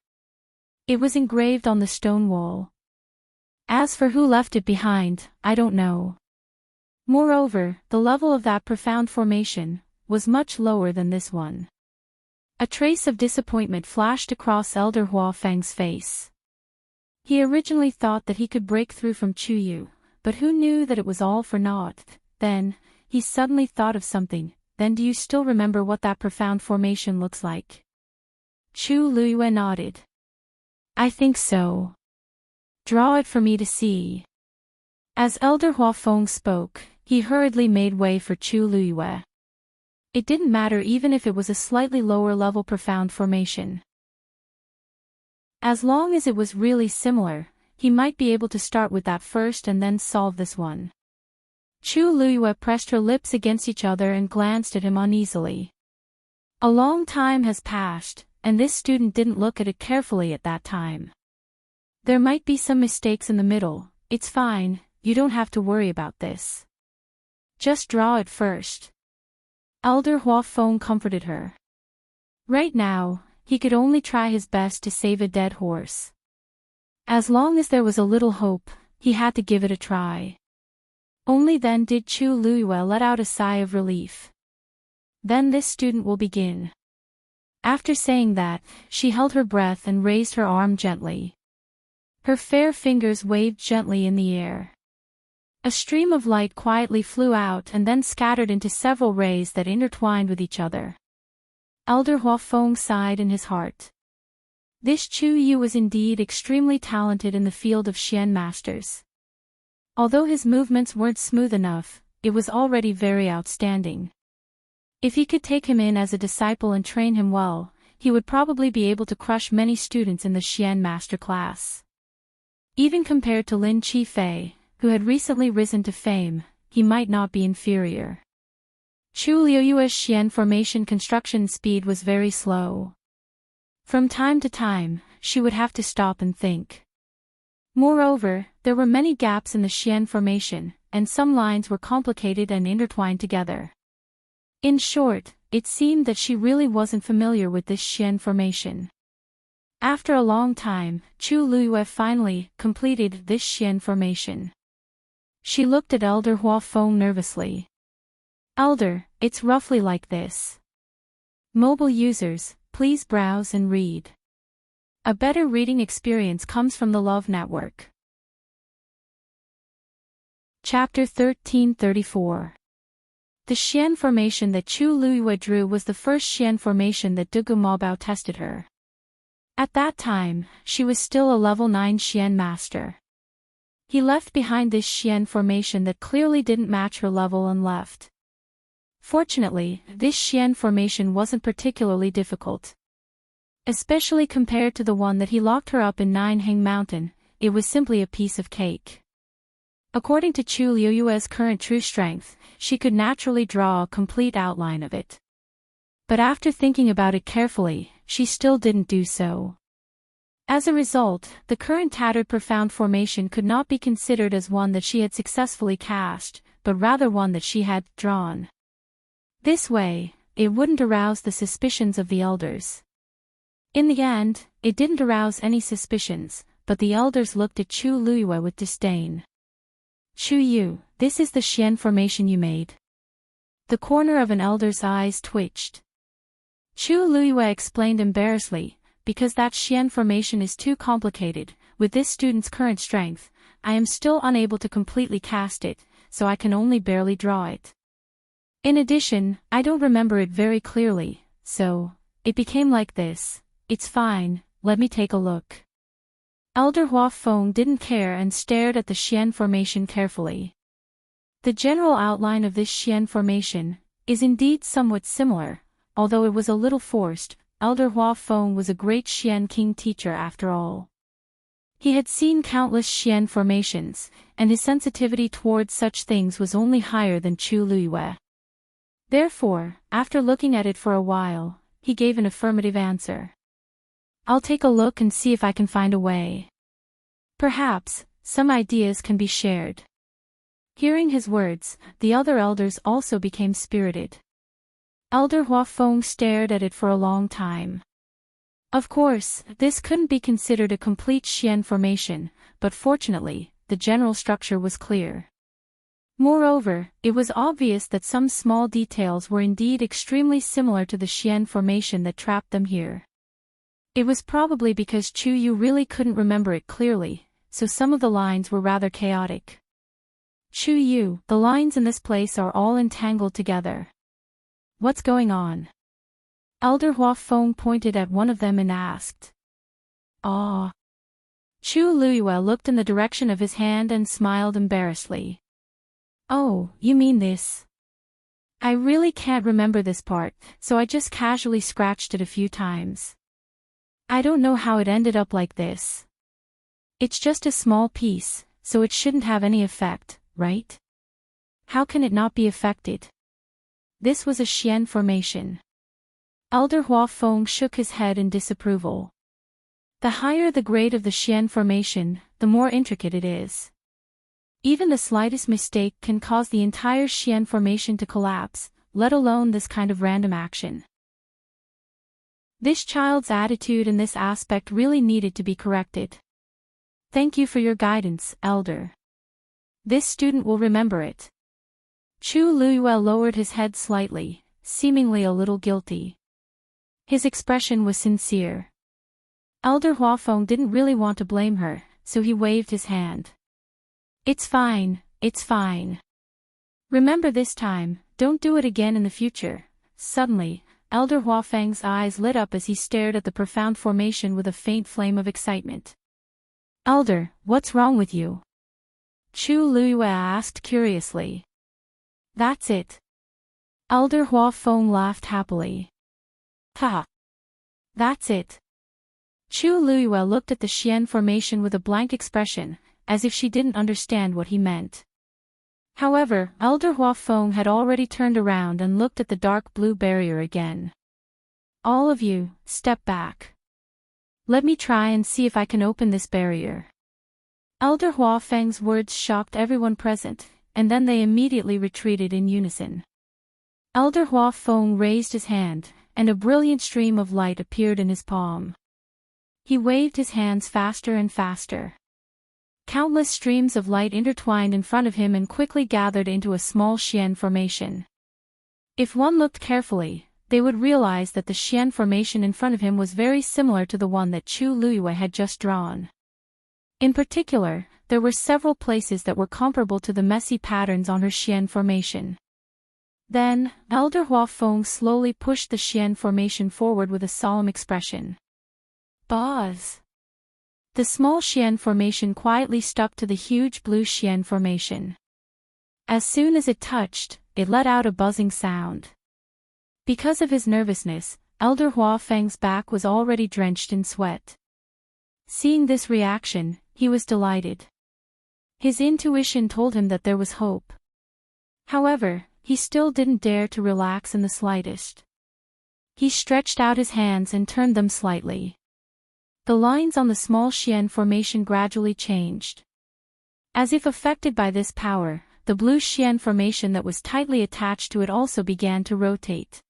[SPEAKER 1] It was engraved on the stone wall. As for who left it behind, I don't know. Moreover, the level of that profound formation was much lower than this one." A trace of disappointment flashed across Elder Huafeng's face. He originally thought that he could break through from Chu Yu, but who knew that it was all for naught. Then, he suddenly thought of something. "Then do you still remember what that profound formation looks like?" Chu Luiyue nodded. "I think so. Draw it for me to see." As Elder Huafeng spoke, he hurriedly made way for Chu Luiyue. It didn't matter even if it was a slightly lower level profound formation. As long as it was really similar, he might be able to start with that first and then solve this one. Chu Luiyue pressed her lips against each other and glanced at him uneasily. A long time has passed, and this student didn't look at it carefully at that time. There might be some mistakes in the middle. It's fine, you don't have to worry about this. Just draw it first. Elder Huafeng comforted her. Right now, he could only try his best to save a dead horse. As long as there was a little hope, he had to give it a try. Only then did Chu Luiyue let out a sigh of relief. Then this student will begin. After saying that, she held her breath and raised her arm gently. Her fair fingers waved gently in the air. A stream of light quietly flew out and then scattered into several rays that intertwined with each other. Elder Huafeng sighed in his heart. This Chu Yu was indeed extremely talented in the field of Xian masters. Although his movements weren't smooth enough, it was already very outstanding. If he could take him in as a disciple and train him well, he would probably be able to crush many students in the Xian master class. Even compared to Lin Qifei, who had recently risen to fame, he might not be inferior. Chu Luiyue's Xian formation construction speed was very slow. From time to time, she would have to stop and think. Moreover, there were many gaps in the Xian formation, and some lines were complicated and intertwined together. In short, it seemed that she really wasn't familiar with this Xian formation. After a long time, Chu Luiyue finally completed this Xian formation. She looked at Elder Huafeng nervously. "Elder, it's roughly like this. Mobile users, please browse and read. A better reading experience comes from the Love Network." Chapter 1334. The Xian formation that Chu Luiyue drew was the first Xian formation that Dugu Maobao tested her. At that time, she was still a level 9 Xian master. He left behind this Xian formation that clearly didn't match her level and left. Fortunately, this Xian formation wasn't particularly difficult. Especially compared to the one that he locked her up in Nineheng Mountain, it was simply a piece of cake. According to Chu Liuyue's current true strength, she could naturally draw a complete outline of it. But after thinking about it carefully, she still didn't do so. As a result, the current tattered profound formation could not be considered as one that she had successfully cast, but rather one that she had drawn. This way, it wouldn't arouse the suspicions of the elders. In the end, it didn't arouse any suspicions, but the elders looked at Chu Liyue with disdain. Chu Yu, this is the Xian formation you made. The corner of an elder's eyes twitched. Chu Liyue explained embarrassedly, because that Xian formation is too complicated. With this student's current strength, I am still unable to completely cast it, so I can only barely draw it. In addition, I don't remember it very clearly, so it became like this. It's fine, let me take a look. Elder Hua Feng didn't care and stared at the Xian formation carefully. The general outline of this Xian formation is indeed somewhat similar, although it was a little forced. Elder Hua Feng was a great Xian King teacher after all. He had seen countless Xian formations, and his sensitivity towards such things was only higher than Chu Liyue. Therefore, after looking at it for a while, he gave an affirmative answer. I'll take a look and see if I can find a way. Perhaps, some ideas can be shared. Hearing his words, the other elders also became spirited. Elder Hua Feng stared at it for a long time. Of course, this couldn't be considered a complete Xian formation, but fortunately, the general structure was clear. Moreover, it was obvious that some small details were indeed extremely similar to the Xian formation that trapped them here. It was probably because Chu Yu really couldn't remember it clearly, so some of the lines were rather chaotic. Chu Yu, the lines in this place are all entangled together. What's going on? Elder Hua Feng pointed at one of them and asked. Ah. Chu Liyue looked in the direction of his hand and smiled embarrassedly. Oh, you mean this? I really can't remember this part, so I just casually scratched it a few times. I don't know how it ended up like this. It's just a small piece, so it shouldn't have any effect, right? How can it not be affected? This was a Xian formation. Elder Hua Feng shook his head in disapproval. The higher the grade of the Xian formation, the more intricate it is. Even the slightest mistake can cause the entire Xian formation to collapse, let alone this kind of random action. This child's attitude in this aspect really needed to be corrected. Thank you for your guidance, Elder. This student will remember it. Chu Liyue lowered his head slightly, seemingly a little guilty. His expression was sincere. Elder Hua Feng didn't really want to blame her, so he waved his hand. It's fine, it's fine. Remember this time, don't do it again in the future. Suddenly, Elder Hua Feng's eyes lit up as he stared at the profound formation with a faint flame of excitement. Elder, what's wrong with you? Chu Liyue asked curiously. That's it. Elder Hua Feng laughed happily. Ha! That's it. Chu Liyue looked at the Xian formation with a blank expression, as if she didn't understand what he meant. However, Elder Hua Feng had already turned around and looked at the dark blue barrier again. All of you, step back. Let me try and see if I can open this barrier. Elder Hua Feng's words shocked everyone present, and then they immediately retreated in unison. Elder Hua Feng raised his hand, and a brilliant stream of light appeared in his palm. He waved his hands faster and faster. Countless streams of light intertwined in front of him and quickly gathered into a small Xian formation. If one looked carefully, they would realize that the Xian formation in front of him was very similar to the one that Chu Liyue had just drawn. In particular, there were several places that were comparable to the messy patterns on her Xian formation. Then, Elder Hua Feng slowly pushed the Xian formation forward with a solemn expression. Buzz. The small Xian formation quietly stuck to the huge blue Xian formation. As soon as it touched, it let out a buzzing sound. Because of his nervousness, Elder Huafeng's back was already drenched in sweat. Seeing this reaction, he was delighted. His intuition told him that there was hope. However, he still didn't dare to relax in the slightest. He stretched out his hands and turned them slightly. The lines on the small Xian formation gradually changed. As if affected by this power, the blue Xian formation that was tightly attached to it also began to rotate.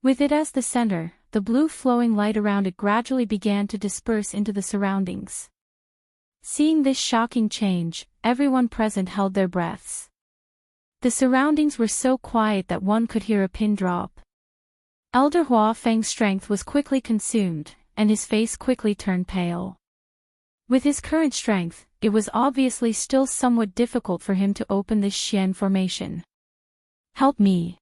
[SPEAKER 1] With it as the center, the blue flowing light around it gradually began to disperse into the surroundings. Seeing this shocking change, everyone present held their breaths. The surroundings were so quiet that one could hear a pin drop. Elder Huafeng's strength was quickly consumed, and his face quickly turned pale. With his current strength, it was obviously still somewhat difficult for him to open this Xian formation. "Help me!"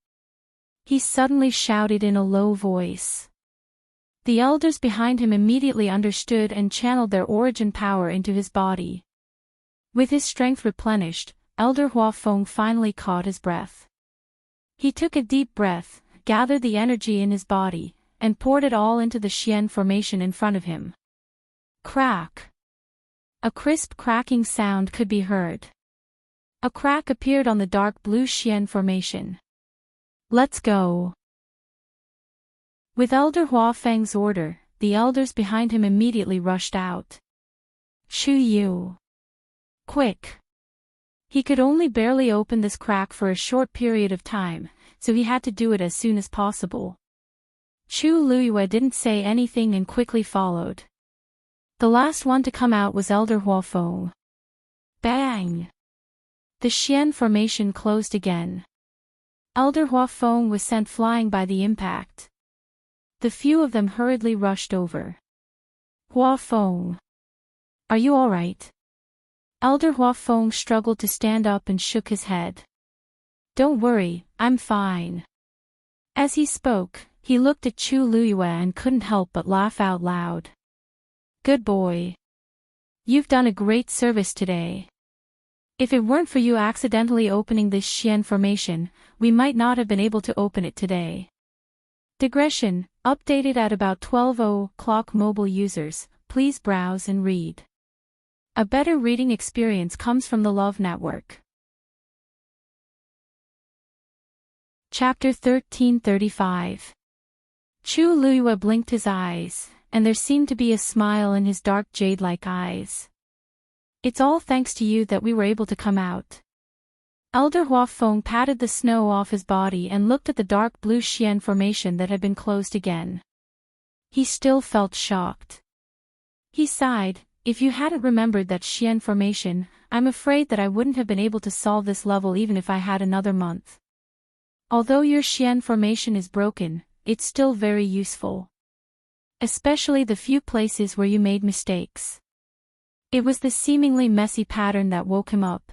[SPEAKER 1] he suddenly shouted in a low voice. The elders behind him immediately understood and channeled their origin power into his body. With his strength replenished, Elder Huafeng finally caught his breath. He took a deep breath, gathered the energy in his body, and poured it all into the Xian formation in front of him. Crack! A crisp cracking sound could be heard. A crack appeared on the dark blue Xian formation. "Let's go!" With Elder Huafeng's order, the elders behind him immediately rushed out. "Chu Yu! Quick!" He could only barely open this crack for a short period of time, so he had to do it as soon as possible. Chu Luyue didn't say anything and quickly followed. The last one to come out was Elder Huafeng. Bang! The Xian formation closed again. Elder Huafeng was sent flying by the impact. The few of them hurriedly rushed over. "Huafeng! Are you all right?" Elder Huafeng struggled to stand up and shook his head. "Don't worry, I'm fine." As he spoke, he looked at Chu Luyue and couldn't help but laugh out loud. "Good boy. You've done a great service today. If it weren't for you accidentally opening this Xian formation, we might not have been able to open it today." Digression, updated at about 12:00 mobile users, please browse and read. A better reading experience comes from the Love Network. Chapter 1335. Chu Luyue blinked his eyes, and there seemed to be a smile in his dark jade-like eyes. "It's all thanks to you that we were able to come out." Elder Huafeng patted the snow off his body and looked at the dark blue Xian formation that had been closed again. He still felt shocked. He sighed, "If you hadn't remembered that Xian formation, I'm afraid that I wouldn't have been able to solve this level even if I had another month. Although your Xian formation is broken, it's still very useful. Especially the few places where you made mistakes." It was the seemingly messy pattern that woke him up.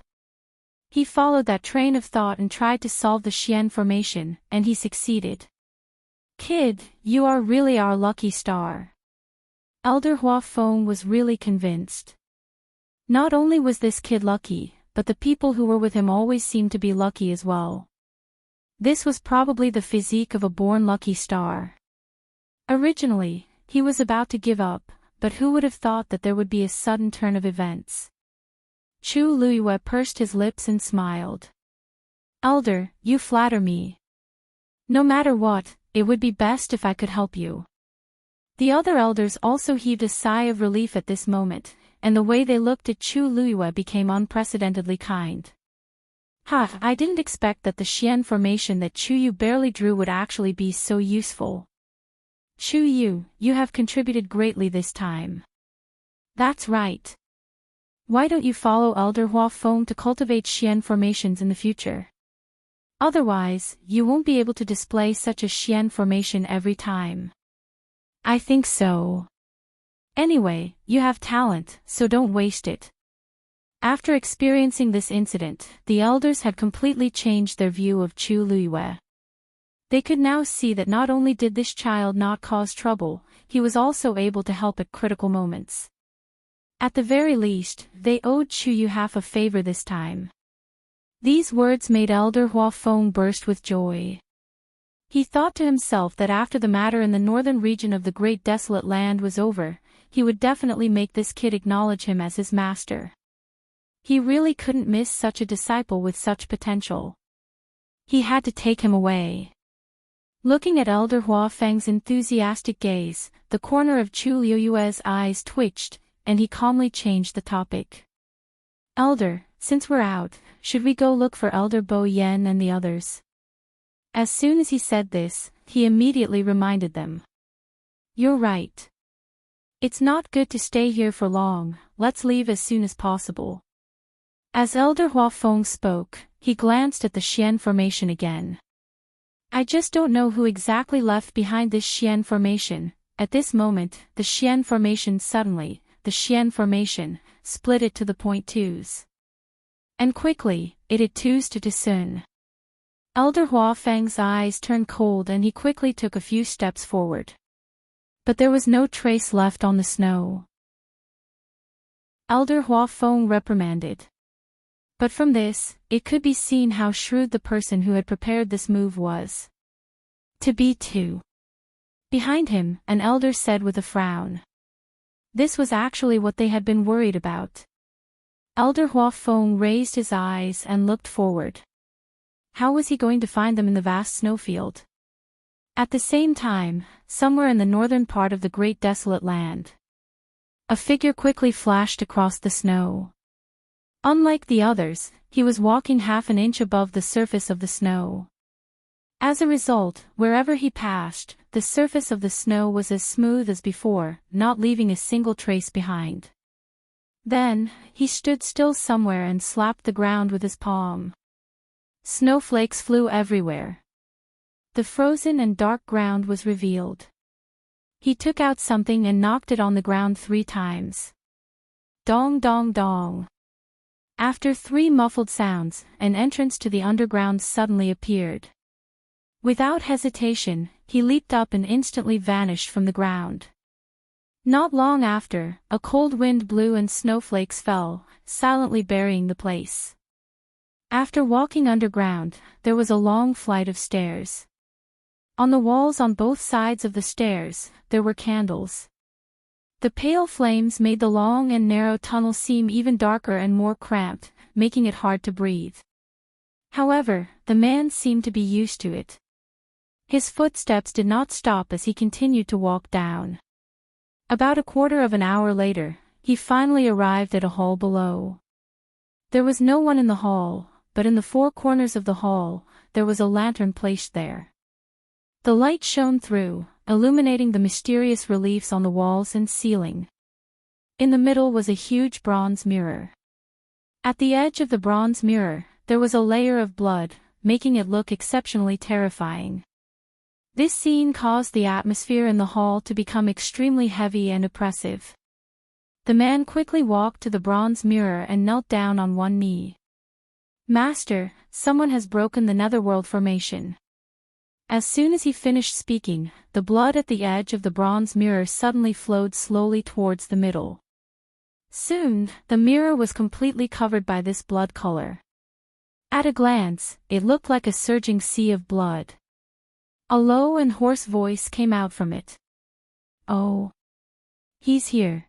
[SPEAKER 1] He followed that train of thought and tried to solve the Xian formation, and he succeeded. "Kid, you are really our lucky star." Elder Huafeng was really convinced. Not only was this kid lucky, but the people who were with him always seemed to be lucky as well. This was probably the physique of a born lucky star. Originally, he was about to give up, but who would have thought that there would be a sudden turn of events? Chu Luyue pursed his lips and smiled. "Elder, you flatter me. No matter what, it would be best if I could help you." The other elders also heaved a sigh of relief at this moment, and the way they looked at Chu Luyue became unprecedentedly kind. "Ha, I didn't expect that the Xian formation that Chu Yu barely drew would actually be so useful. Chu Yu, you have contributed greatly this time." "That's right. Why don't you follow Elder Huafeng to cultivate Xian formations in the future? Otherwise, you won't be able to display such a Xian formation every time." "I think so. Anyway, you have talent, so don't waste it." After experiencing this incident, the elders had completely changed their view of Chu Luyue. They could now see that not only did this child not cause trouble, he was also able to help at critical moments. At the very least, they owed Chuyu half a favor this time. These words made Elder Huafeng burst with joy. He thought to himself that after the matter in the northern region of the Great Desolate Land was over, he would definitely make this kid acknowledge him as his master. He really couldn't miss such a disciple with such potential. He had to take him away. Looking at Elder Huafeng's enthusiastic gaze, the corner of Chu Liuyue's eyes twitched, and he calmly changed the topic. Elder, since we're out, should we go look for Elder Bo Yen and the others? As soon as he said this, he immediately reminded them. You're right. It's not good to stay here for long, let's leave as soon as possible. As Elder Huafeng spoke, he glanced at the Xian formation again. I just don't know who exactly left behind this Xian formation. At this moment, the Xian formation split it to the point twos. And quickly, it hit twos to Tisun. Elder Huafeng's eyes turned cold and he quickly took a few steps forward. But there was no trace left on the snow. Elder Huafeng reprimanded. But from this, it could be seen how shrewd the person who had prepared this move was. To be two. Behind him, an elder said with a frown. This was actually what they had been worried about. Elder Huafeng raised his eyes and looked forward. How was he going to find them in the vast snowfield? At the same time, somewhere in the northern part of the Great Desolate Land, a figure quickly flashed across the snow. Unlike the others, he was walking half an inch above the surface of the snow. As a result, wherever he passed, the surface of the snow was as smooth as before, not leaving a single trace behind. Then, he stood still somewhere and slapped the ground with his palm. Snowflakes flew everywhere. The frozen and dark ground was revealed. He took out something and knocked it on the ground 3 times. Dong dong dong. After 3 muffled sounds, an entrance to the underground suddenly appeared. Without hesitation, he leaped up and instantly vanished from the ground. Not long after, a cold wind blew and snowflakes fell, silently burying the place. After walking underground, there was a long flight of stairs. On the walls on both sides of the stairs, there were candles. The pale flames made the long and narrow tunnel seem even darker and more cramped, making it hard to breathe. However, the man seemed to be used to it. His footsteps did not stop as he continued to walk down. About a quarter of an hour later, he finally arrived at a hall below. There was no one in the hall, but in the 4 corners of the hall, there was a lantern placed there. The light shone through, illuminating the mysterious reliefs on the walls and ceiling. In the middle was a huge bronze mirror. At the edge of the bronze mirror, there was a layer of blood, making it look exceptionally terrifying. This scene caused the atmosphere in the hall to become extremely heavy and oppressive. The man quickly walked to the bronze mirror and knelt down on one knee. Master, someone has broken the netherworld formation. As soon as he finished speaking, the blood at the edge of the bronze mirror suddenly flowed slowly towards the middle. Soon, the mirror was completely covered by this blood color. At a glance, it looked like a surging sea of blood. A low and hoarse voice came out from it. Oh. He's here.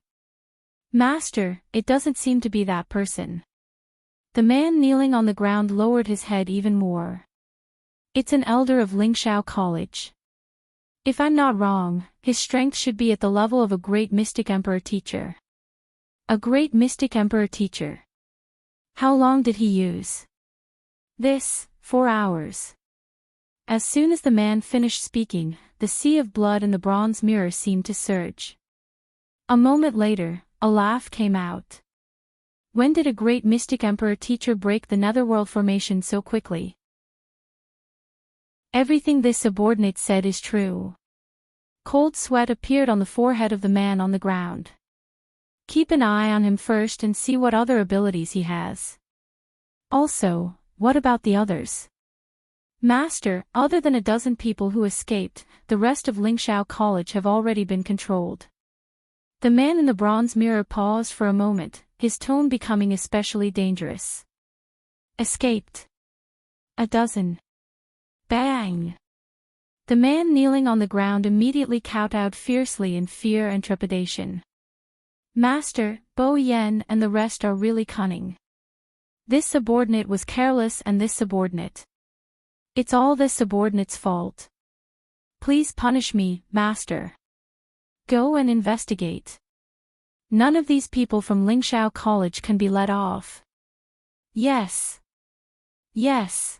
[SPEAKER 1] Master, it doesn't seem to be that person. The man kneeling on the ground lowered his head even more. It's an elder of Lingxiao College. If I'm not wrong, his strength should be at the level of a great mystic emperor teacher. A great mystic emperor teacher. How long did he use? This, 4 hours. As soon as the man finished speaking, the sea of blood in the bronze mirror seemed to surge. A moment later, a laugh came out. When did a great mystic emperor teacher break the netherworld formation so quickly? Everything this subordinate said is true. Cold sweat appeared on the forehead of the man on the ground. Keep an eye on him first and see what other abilities he has. Also, what about the others? Master, other than a dozen people who escaped, the rest of Lingxiao College have already been controlled. The man in the bronze mirror paused for a moment, his tone becoming especially dangerous. Escaped. A dozen. Bang! The man kneeling on the ground immediately kowtowed fiercely in fear and trepidation. Master, Bo Yen and the rest are really cunning. This subordinate was careless and this subordinate. It's all this subordinate's fault. Please punish me, Master. Go and investigate. None of these people from Lingxiao College can be let off. Yes. Yes.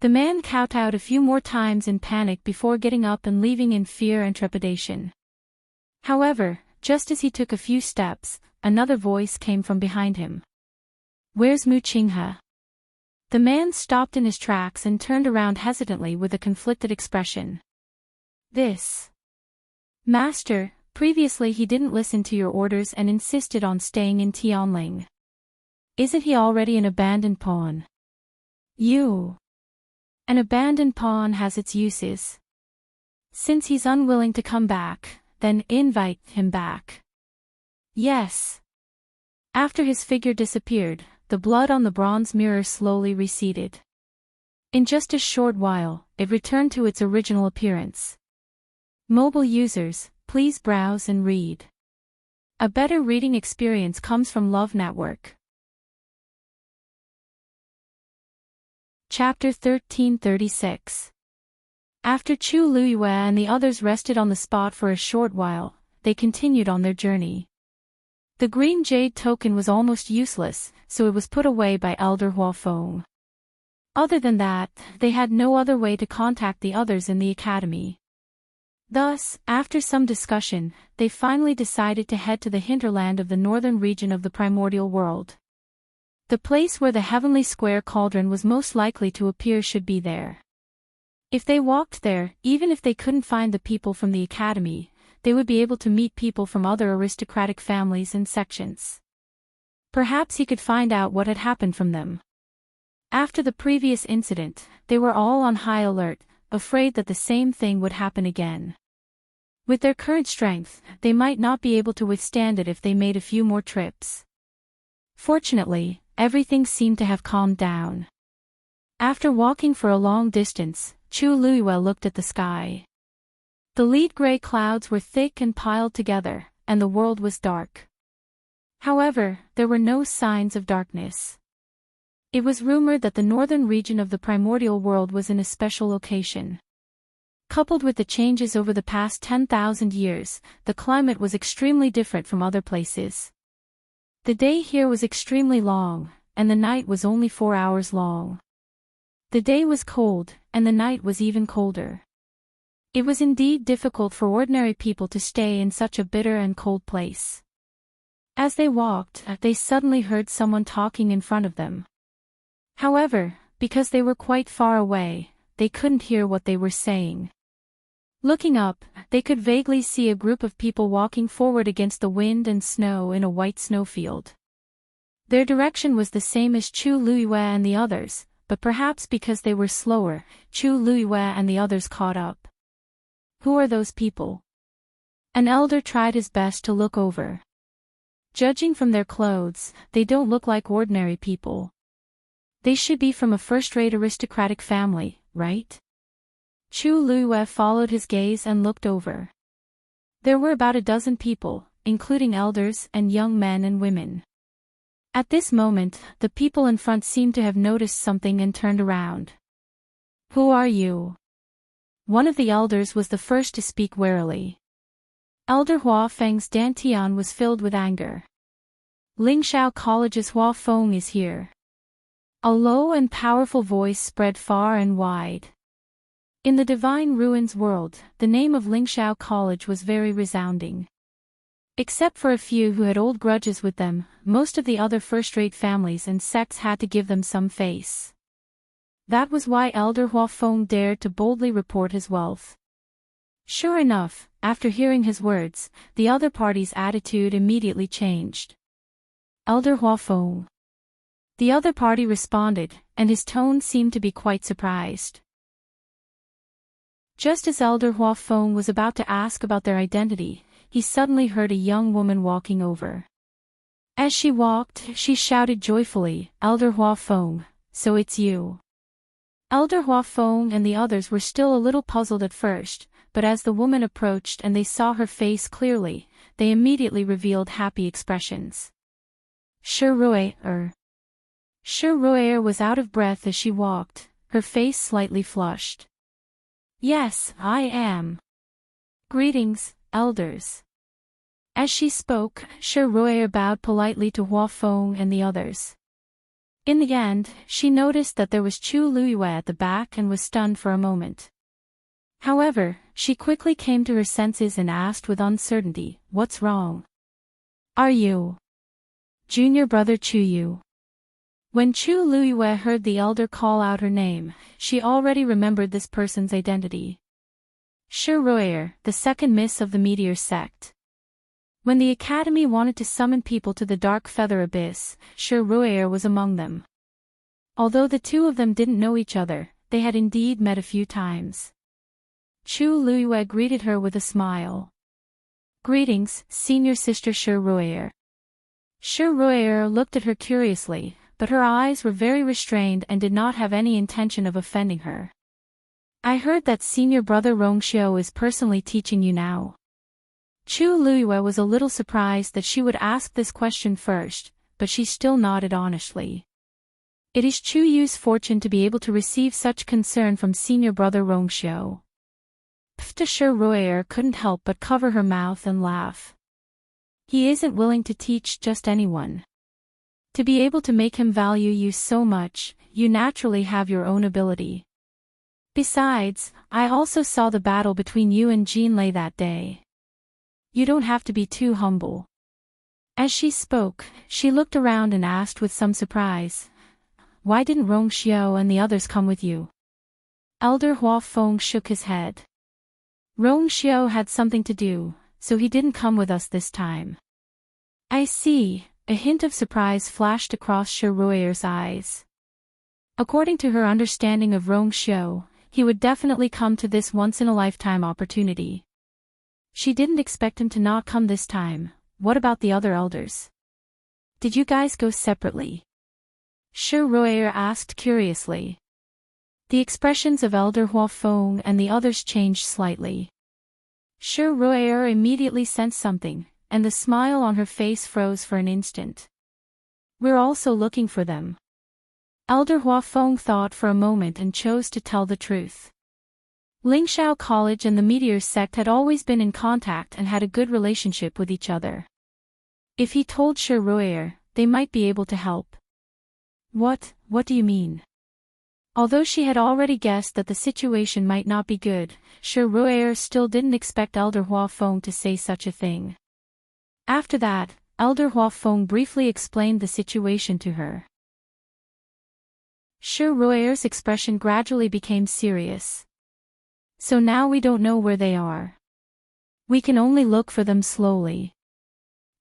[SPEAKER 1] The man kowtowed a few more times in panic before getting up and leaving in fear and trepidation. However, just as he took a few steps, another voice came from behind him. Where's Mu Qinghe? The man stopped in his tracks and turned around hesitantly with a conflicted expression. This. Master, previously he didn't listen to your orders and insisted on staying in Tianling. Isn't he already an abandoned pawn? You. An abandoned pawn has its uses. Since he's unwilling to come back, then invite him back. Yes. After his figure disappeared, the blood on the bronze mirror slowly receded. In just a short while, it returned to its original appearance. Mobile users, please browse and read. A better reading experience comes from Love Network. Chapter 1336. After Chu Luyue and the others rested on the spot for a short while, they continued on their journey. The green jade token was almost useless, so it was put away by Elder Huafeng. Other than that, they had no other way to contact the others in the academy. Thus, after some discussion, they finally decided to head to the hinterland of the northern region of the primordial world. The place where the heavenly square cauldron was most likely to appear should be there. If they walked there, even if they couldn't find the people from the academy, they would be able to meet people from other aristocratic families and sections. Perhaps he could find out what had happened from them. After the previous incident, they were all on high alert, afraid that the same thing would happen again. With their current strength, they might not be able to withstand it if they made a few more trips. Fortunately, everything seemed to have calmed down. After walking for a long distance, Chu Luyue looked at the sky. The lead gray clouds were thick and piled together, and the world was dark. However, there were no signs of darkness. It was rumored that the northern region of the primordial world was in a special location. Coupled with the changes over the past 10,000 years, the climate was extremely different from other places. The day here was extremely long, and the night was only 4 hours long. The day was cold, and the night was even colder. It was indeed difficult for ordinary people to stay in such a bitter and cold place. As they walked, they suddenly heard someone talking in front of them. However, because they were quite far away, they couldn't hear what they were saying. Looking up, they could vaguely see a group of people walking forward against the wind and snow in a white snowfield. Their direction was the same as Chu Luyue and the others, but perhaps because they were slower, Chu Luyue and the others caught up. Who are those people? An elder tried his best to look over. Judging from their clothes, they don't look like ordinary people. They should be from a first-rate aristocratic family, right? Chu Luyue followed his gaze and looked over. There were about a dozen people, including elders and young men and women. At this moment, the people in front seemed to have noticed something and turned around. Who are you? One of the elders was the first to speak warily. Elder Huafeng's dantian was filled with anger. Lingxiao College's Huafeng is here. A low and powerful voice spread far and wide. In the Divine Ruins world, the name of Lingxiao College was very resounding. Except for a few who had old grudges with them, most of the other first-rate families and sects had to give them some face. That was why Elder Huafeng dared to boldly report his wealth. Sure enough, after hearing his words, the other party's attitude immediately changed. Elder Huafeng. The other party responded, and his tone seemed to be quite surprised. Just as Elder Huafeng was about to ask about their identity, he suddenly heard a young woman walking over. As she walked, she shouted joyfully, "Elder Huafeng, so it's you." Elder Huafeng and the others were still a little puzzled at first, but as the woman approached and they saw her face clearly, they immediately revealed happy expressions. Shi Rui'er was out of breath as she walked, her face slightly flushed. "Yes, I am. Greetings, elders." As she spoke, Shi Rui'er bowed politely to Huafeng and the others. In the end, she noticed that there was Chu Luiyue at the back and was stunned for a moment. However, she quickly came to her senses and asked with uncertainty, "What's wrong? Are you junior brother Chuyu?" When Chu Luiyue heard the elder call out her name, she already remembered this person's identity. Shi Rui'er, the second miss of the Meteor sect. When the academy wanted to summon people to the Dark Feather Abyss, Shi Rui'er was among them. Although the two of them didn't know each other, they had indeed met a few times. Chu Luiyue greeted her with a smile. "Greetings, senior sister Shi Rui'er." Shi Rui'er looked at her curiously, but her eyes were very restrained and did not have any intention of offending her. "I heard that senior brother Rongxiu is personally teaching you now." Chu Luiyue was a little surprised that she would ask this question first, but she still nodded honestly. It is Chu Yu's fortune to be able to receive such concern from senior brother Rongxiu. Pfta Shi Rui'er couldn't help but cover her mouth and laugh. He isn't willing to teach just anyone. To be able to make him value you so much, you naturally have your own ability. Besides, I also saw the battle between you and Jinlei that day. You don't have to be too humble. As she spoke, she looked around and asked with some surprise, "Why didn't Rongxiu and the others come with you?" Elder Huafeng shook his head. "Rongxiu had something to do, so he didn't come with us this time." "I see." A hint of surprise flashed across Shi Rui'er's eyes. According to her understanding of Rongxiu, he would definitely come to this once-in-a-lifetime opportunity. She didn't expect him to not come this time. What about the other elders? Did you guys go separately? Shi Rui'er asked curiously. The expressions of Elder Huafeng and the others changed slightly. Shi Rui'er immediately sensed something, and the smile on her face froze for an instant. "We're also looking for them." Elder Huafeng thought for a moment and chose to tell the truth. Lingxiao College and the Meteor sect had always been in contact and had a good relationship with each other. If he told Shi Rui'er, they might be able to help. What do you mean?" Although she had already guessed that the situation might not be good, Shi Rui'er still didn't expect Elder Huafeng to say such a thing. After that, Elder Huafeng briefly explained the situation to her. Shi Rui'er's expression gradually became serious. "So now we don't know where they are. We can only look for them slowly."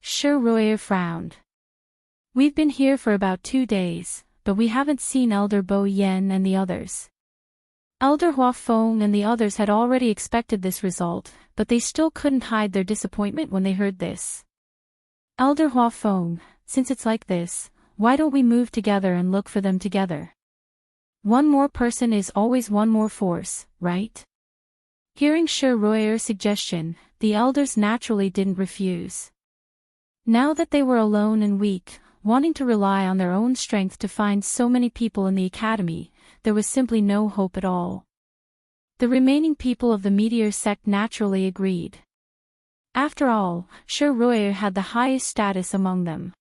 [SPEAKER 1] Shi Rui'er frowned. "We've been here for about 2 days, but we haven't seen Elder Bo Yen and the others." Elder Huafeng and the others had already expected this result, but they still couldn't hide their disappointment when they heard this. "Elder Huafeng, since it's like this, why don't we move together and look for them together? One more person is always one more force, right?" Hearing Shi Rui'er's suggestion, the elders naturally didn't refuse. Now that they were alone and weak, wanting to rely on their own strength to find so many people in the academy, there was simply no hope at all. The remaining people of the Meteor sect naturally agreed. After all, Shi Rui'er had the highest status among them.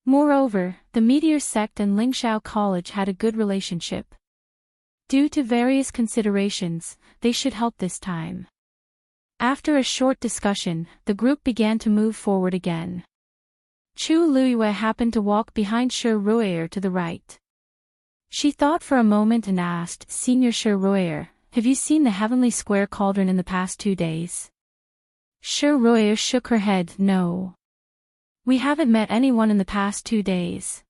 [SPEAKER 1] Moreover, the Meteor sect and Lingxiao College had a good relationship. Due to various considerations, they should help this time. After a short discussion, the group began to move forward again. Chu Luiyue happened to walk behind Shi Rui'er to the right. She thought for a moment and asked, "Senior Shi Rui'er, have you seen the Heavenly Square Cauldron in the past 2 days?" Shi Rui'er shook her head, "No. We haven't met anyone in the past 2 days."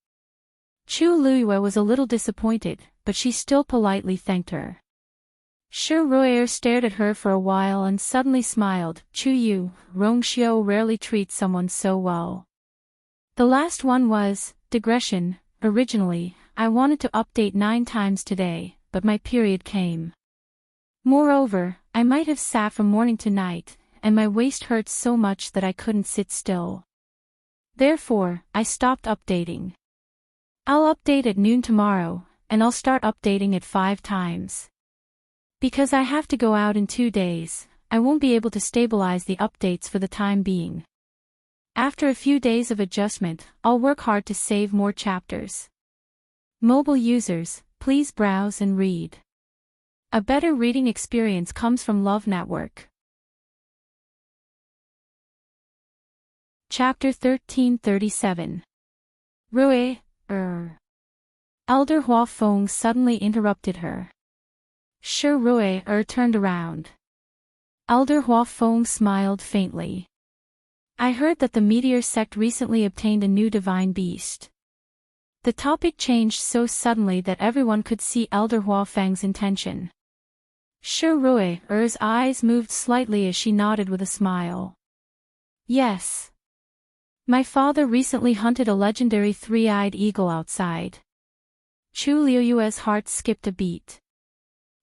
[SPEAKER 1] Chu Luiyue was a little disappointed, but she still politely thanked her. Shi Ruier stared at her for a while and suddenly smiled. Chu Yu, Rongxiu rarely treats someone so well. The last one was, digression. Originally, I wanted to update 9 times today, but my period came. Moreover, I might have sat from morning to night, and my waist hurts so much that I couldn't sit still. Therefore, I stopped updating. I'll update at noon tomorrow, and I'll start updating at 5 times. Because I have to go out in 2 days, I won't be able to stabilize the updates for the time being. After a few days of adjustment, I'll work hard to save more chapters. Mobile users, please browse and read. A better reading experience comes from Love Network. Chapter 1337. Rui, Elder Hua Feng suddenly interrupted her. Shi Rui turned around. Elder Hua Feng smiled faintly. I heard that the meteor sect recently obtained a new divine beast. The topic changed so suddenly that everyone could see Elder Hua Feng's intention. Shi Rui's eyes moved slightly as she nodded with a smile. Yes. My father recently hunted a legendary 3-eyed eagle outside. Chu Liuyue's heart skipped a beat.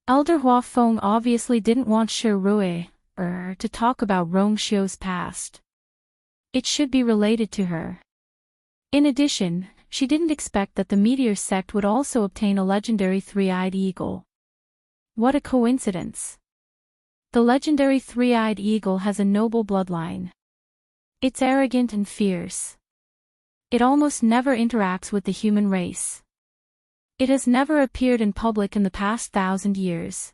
[SPEAKER 1] Elder Hua Feng obviously didn't want Shi Rui to talk about Rongxiu's past. It should be related to her. In addition, she didn't expect that the meteor sect would also obtain a legendary 3-eyed eagle. What a coincidence. The legendary 3-eyed eagle has a noble bloodline. It's arrogant and fierce. It almost never interacts with the human race. It has never appeared in public in the past 1,000 years.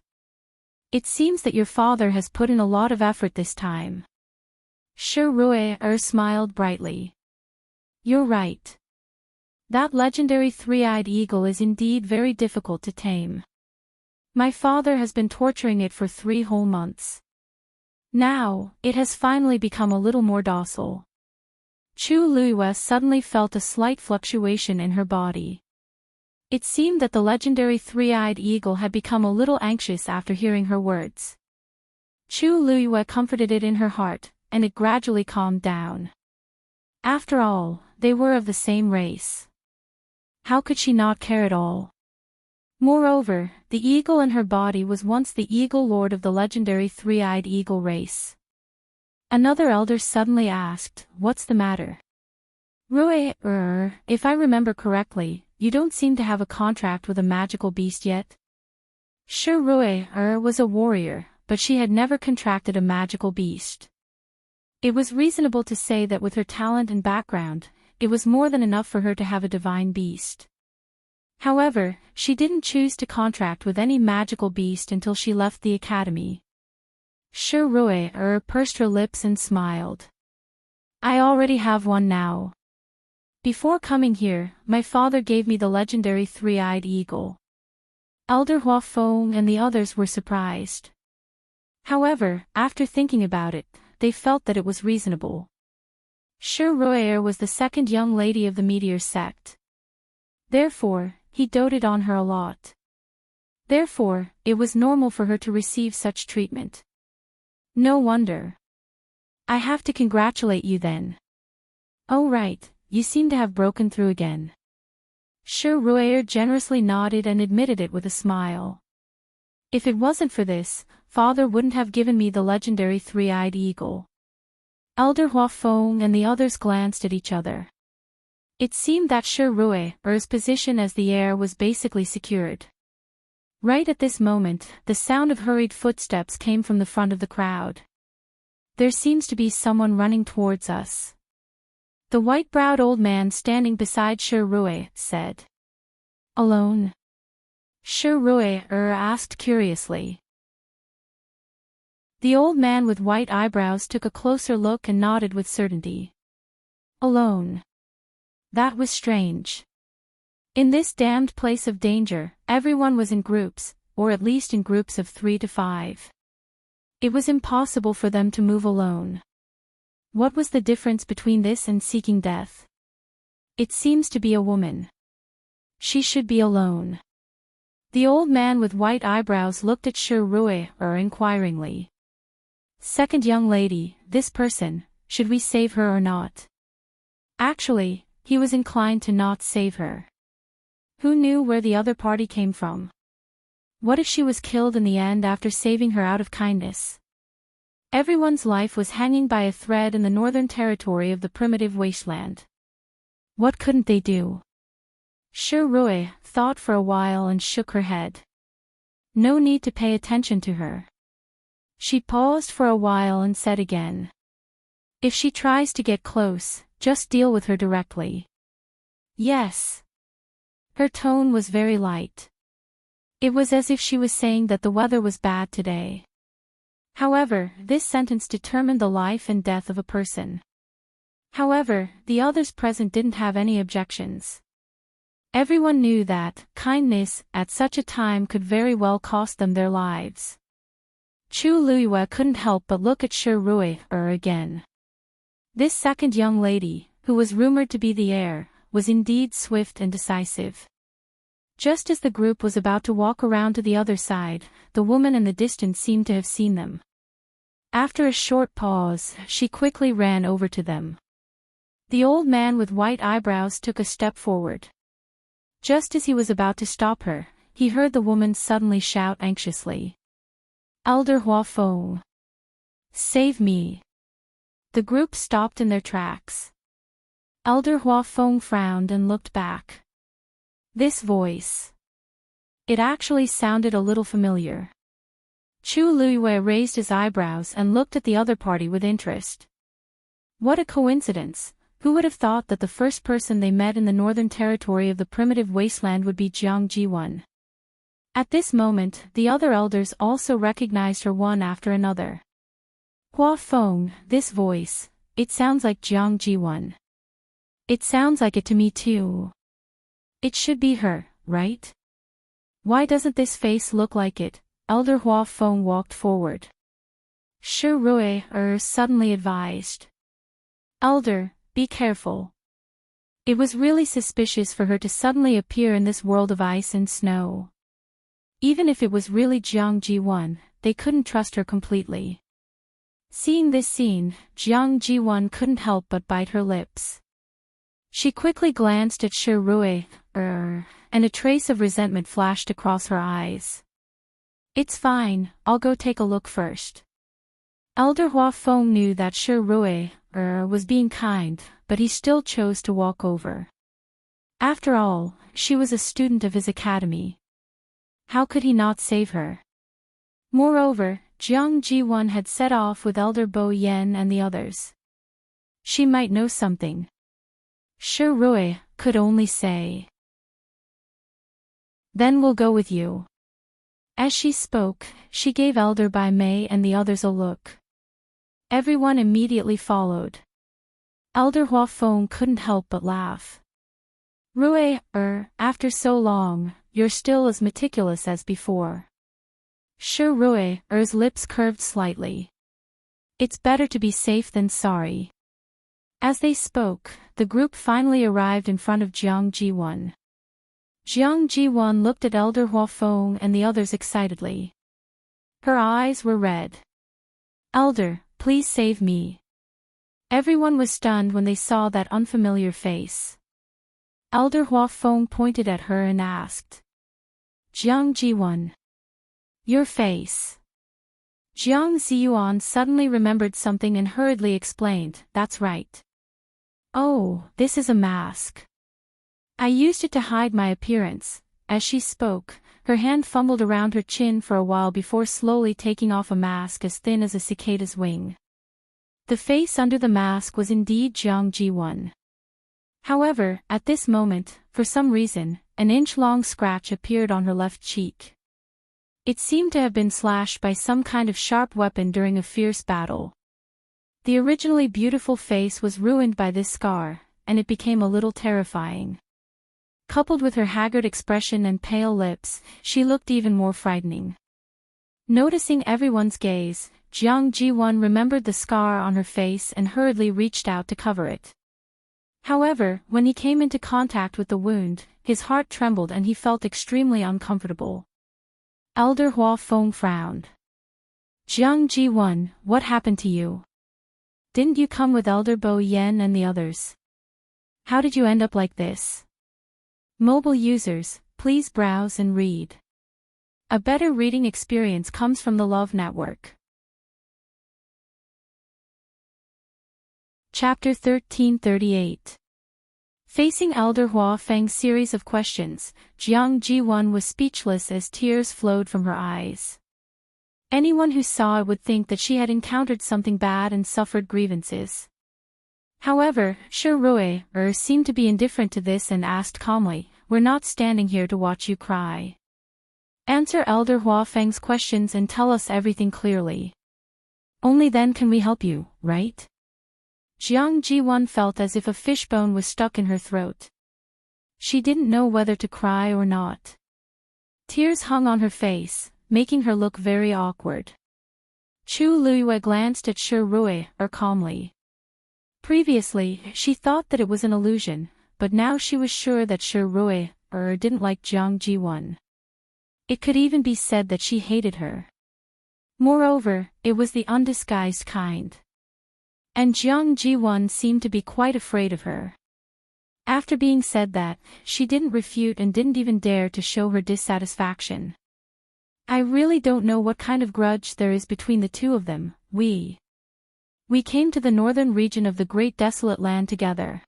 [SPEAKER 1] It seems that your father has put in a lot of effort this time. Shi Rui smiled brightly. You're right. That legendary 3-eyed eagle is indeed very difficult to tame. My father has been torturing it for 3 whole months. Now, it has finally become a little more docile. Chu Luiyue suddenly felt a slight fluctuation in her body. It seemed that the legendary 3-eyed eagle had become a little anxious after hearing her words. Chu Luiyue comforted it in her heart, and it gradually calmed down. After all, they were of the same race. How could she not care at all? Moreover, the eagle in her body was once the eagle lord of the legendary 3-eyed eagle race. Another elder suddenly asked, "What's the matter?" Rui, if I remember correctly, you don't seem to have a contract with a magical beast yet? Shi Rui was a warrior, but she had never contracted a magical beast. It was reasonable to say that with her talent and background, it was more than enough for her to have a divine beast. However, she didn't choose to contract with any magical beast until she left the academy. Shi Rui pursed her lips and smiled. I already have one now. Before coming here, my father gave me the legendary 3-eyed eagle. Elder Hua Feng and the others were surprised. However, after thinking about it, they felt that it was reasonable. Shi Rui was the second young lady of the meteor sect. Therefore, he doted on her a lot. Therefore, it was normal for her to receive such treatment. No wonder. I have to congratulate you then. Oh right, you seem to have broken through again. Shi Rui generously nodded and admitted it with a smile. If it wasn't for this, father wouldn't have given me the legendary 3-eyed eagle. Elder Hua Feng and the others glanced at each other. It seemed that Shi Rui's position as the heir was basically secured. Right at this moment, the sound of hurried footsteps came from the front of the crowd. There seems to be someone running towards us. The white-browed old man standing beside Shi Rui said. Alone? Shi Rui asked curiously. The old man with white eyebrows took a closer look and nodded with certainty. Alone. That was strange. In this damned place of danger, everyone was in groups, or at least in groups of 3 to 5. It was impossible for them to move alone. What was the difference between this and seeking death? It seems to be a woman. She should be alone. The old man with white eyebrows looked at Shi Rui inquiringly. Second young lady, this person, should we save her or not? Actually, he was inclined to not save her. Who knew where the other party came from? What if she was killed in the end after saving her out of kindness? Everyone's life was hanging by a thread in the northern territory of the primitive wasteland. What couldn't they do? Shi Rui thought for a while and shook her head. No need to pay attention to her. She paused for a while and said again. If she tries to get close, just deal with her directly. Yes. Her tone was very light. It was as if she was saying that the weather was bad today. However, this sentence determined the life and death of a person. However, the others present didn't have any objections. Everyone knew that kindness at such a time could very well cost them their lives. Chu Luiyue couldn't help but look at Shi Rui again. This second young lady, who was rumored to be the heir, was indeed swift and decisive. Just as the group was about to walk around to the other side, the woman in the distance seemed to have seen them. After a short pause, she quickly ran over to them. The old man with white eyebrows took a step forward. Just as he was about to stop her, he heard the woman suddenly shout anxiously. Elder Hua Feng! Save me! The group stopped in their tracks. Elder Hua Feng frowned and looked back. This voice. It actually sounded a little familiar. Chu Luiyue raised his eyebrows and looked at the other party with interest. What a coincidence! Who would have thought that the first person they met in the northern territory of the primitive wasteland would be Jiang Jiwan? At this moment, the other elders also recognized her one after another. Hua Feng, this voice, it sounds like Jiang Jiwan. It sounds like it to me too. It should be her, right? Why doesn't this face look like it? Elder Hua Feng walked forward. Shi Rui suddenly advised. Elder, be careful. It was really suspicious for her to suddenly appear in this world of ice and snow. Even if it was really Jiang Jiwan, they couldn't trust her completely. Seeing this scene, Jiang Jiwan couldn't help but bite her lips. She quickly glanced at Shi Rui, and a trace of resentment flashed across her eyes. It's fine, I'll go take a look first. Elder Hua Feng knew that Shi Rui was being kind, but he still chose to walk over. After all, she was a student of his academy. How could he not save her? Moreover, Jiang Jiwan had set off with Elder Bo Yan and the others. She might know something. Shi Rui could only say. Then we'll go with you. As she spoke, she gave Elder Bai Mei and the others a look. Everyone immediately followed. Elder Hua Feng couldn't help but laugh. Rui, after so long, you're still as meticulous as before. Shi Rui's lips curved slightly. It's better to be safe than sorry. As they spoke, the group finally arrived in front of Jiang Jiwan. Jiang Jiwan looked at Elder Hua Feng and the others excitedly. Her eyes were red. Elder, please save me. Everyone was stunned when they saw that unfamiliar face. Elder Hua Feng pointed at her and asked. Jiang Jiwan. Your face. Jiang Ziyuan suddenly remembered something and hurriedly explained, that's right. Oh, this is a mask. I used it to hide my appearance. As she spoke, her hand fumbled around her chin for a while before slowly taking off a mask as thin as a cicada's wing. The face under the mask was indeed Jiang Jiwan. However, at this moment, for some reason, an inch-long scratch appeared on her left cheek. It seemed to have been slashed by some kind of sharp weapon during a fierce battle. The originally beautiful face was ruined by this scar, and it became a little terrifying. Coupled with her haggard expression and pale lips, she looked even more frightening. Noticing everyone's gaze, Jiang Jiwan remembered the scar on her face and hurriedly reached out to cover it. However, when he came into contact with the wound, his heart trembled and he felt extremely uncomfortable. Elder Hua Feng frowned. Jiang Ji-won, what happened to you? Didn't you come with Elder Bo Yen and the others? How did you end up like this? Mobile users, please browse and read. A better reading experience comes from the Love Network. Chapter 1338. Facing Elder Hua Feng's series of questions, Jiang Ji-won was speechless as tears flowed from her eyes. Anyone who saw it would think that she had encountered something bad and suffered grievances. However, Shi Rui seemed to be indifferent to this and asked calmly, "We're not standing here to watch you cry. Answer Elder Hua Feng's questions and tell us everything clearly. Only then can we help you, right?" Jiang Ji-won felt as if a fishbone was stuck in her throat. She didn't know whether to cry or not. Tears hung on her face, making her look very awkward. Chu Luyue glanced at Shi Rui calmly. Previously, she thought that it was an illusion, but now she was sure that Shi Rui didn't like Jiang Ji-won. It could even be said that she hated her. Moreover, it was the undisguised kind. And Jiang Ji-won seemed to be quite afraid of her. After being said that, she didn't refute and didn't even dare to show her dissatisfaction. I really don't know what kind of grudge there is between the two of them. We came to the northern region of the Great Desolate Land together.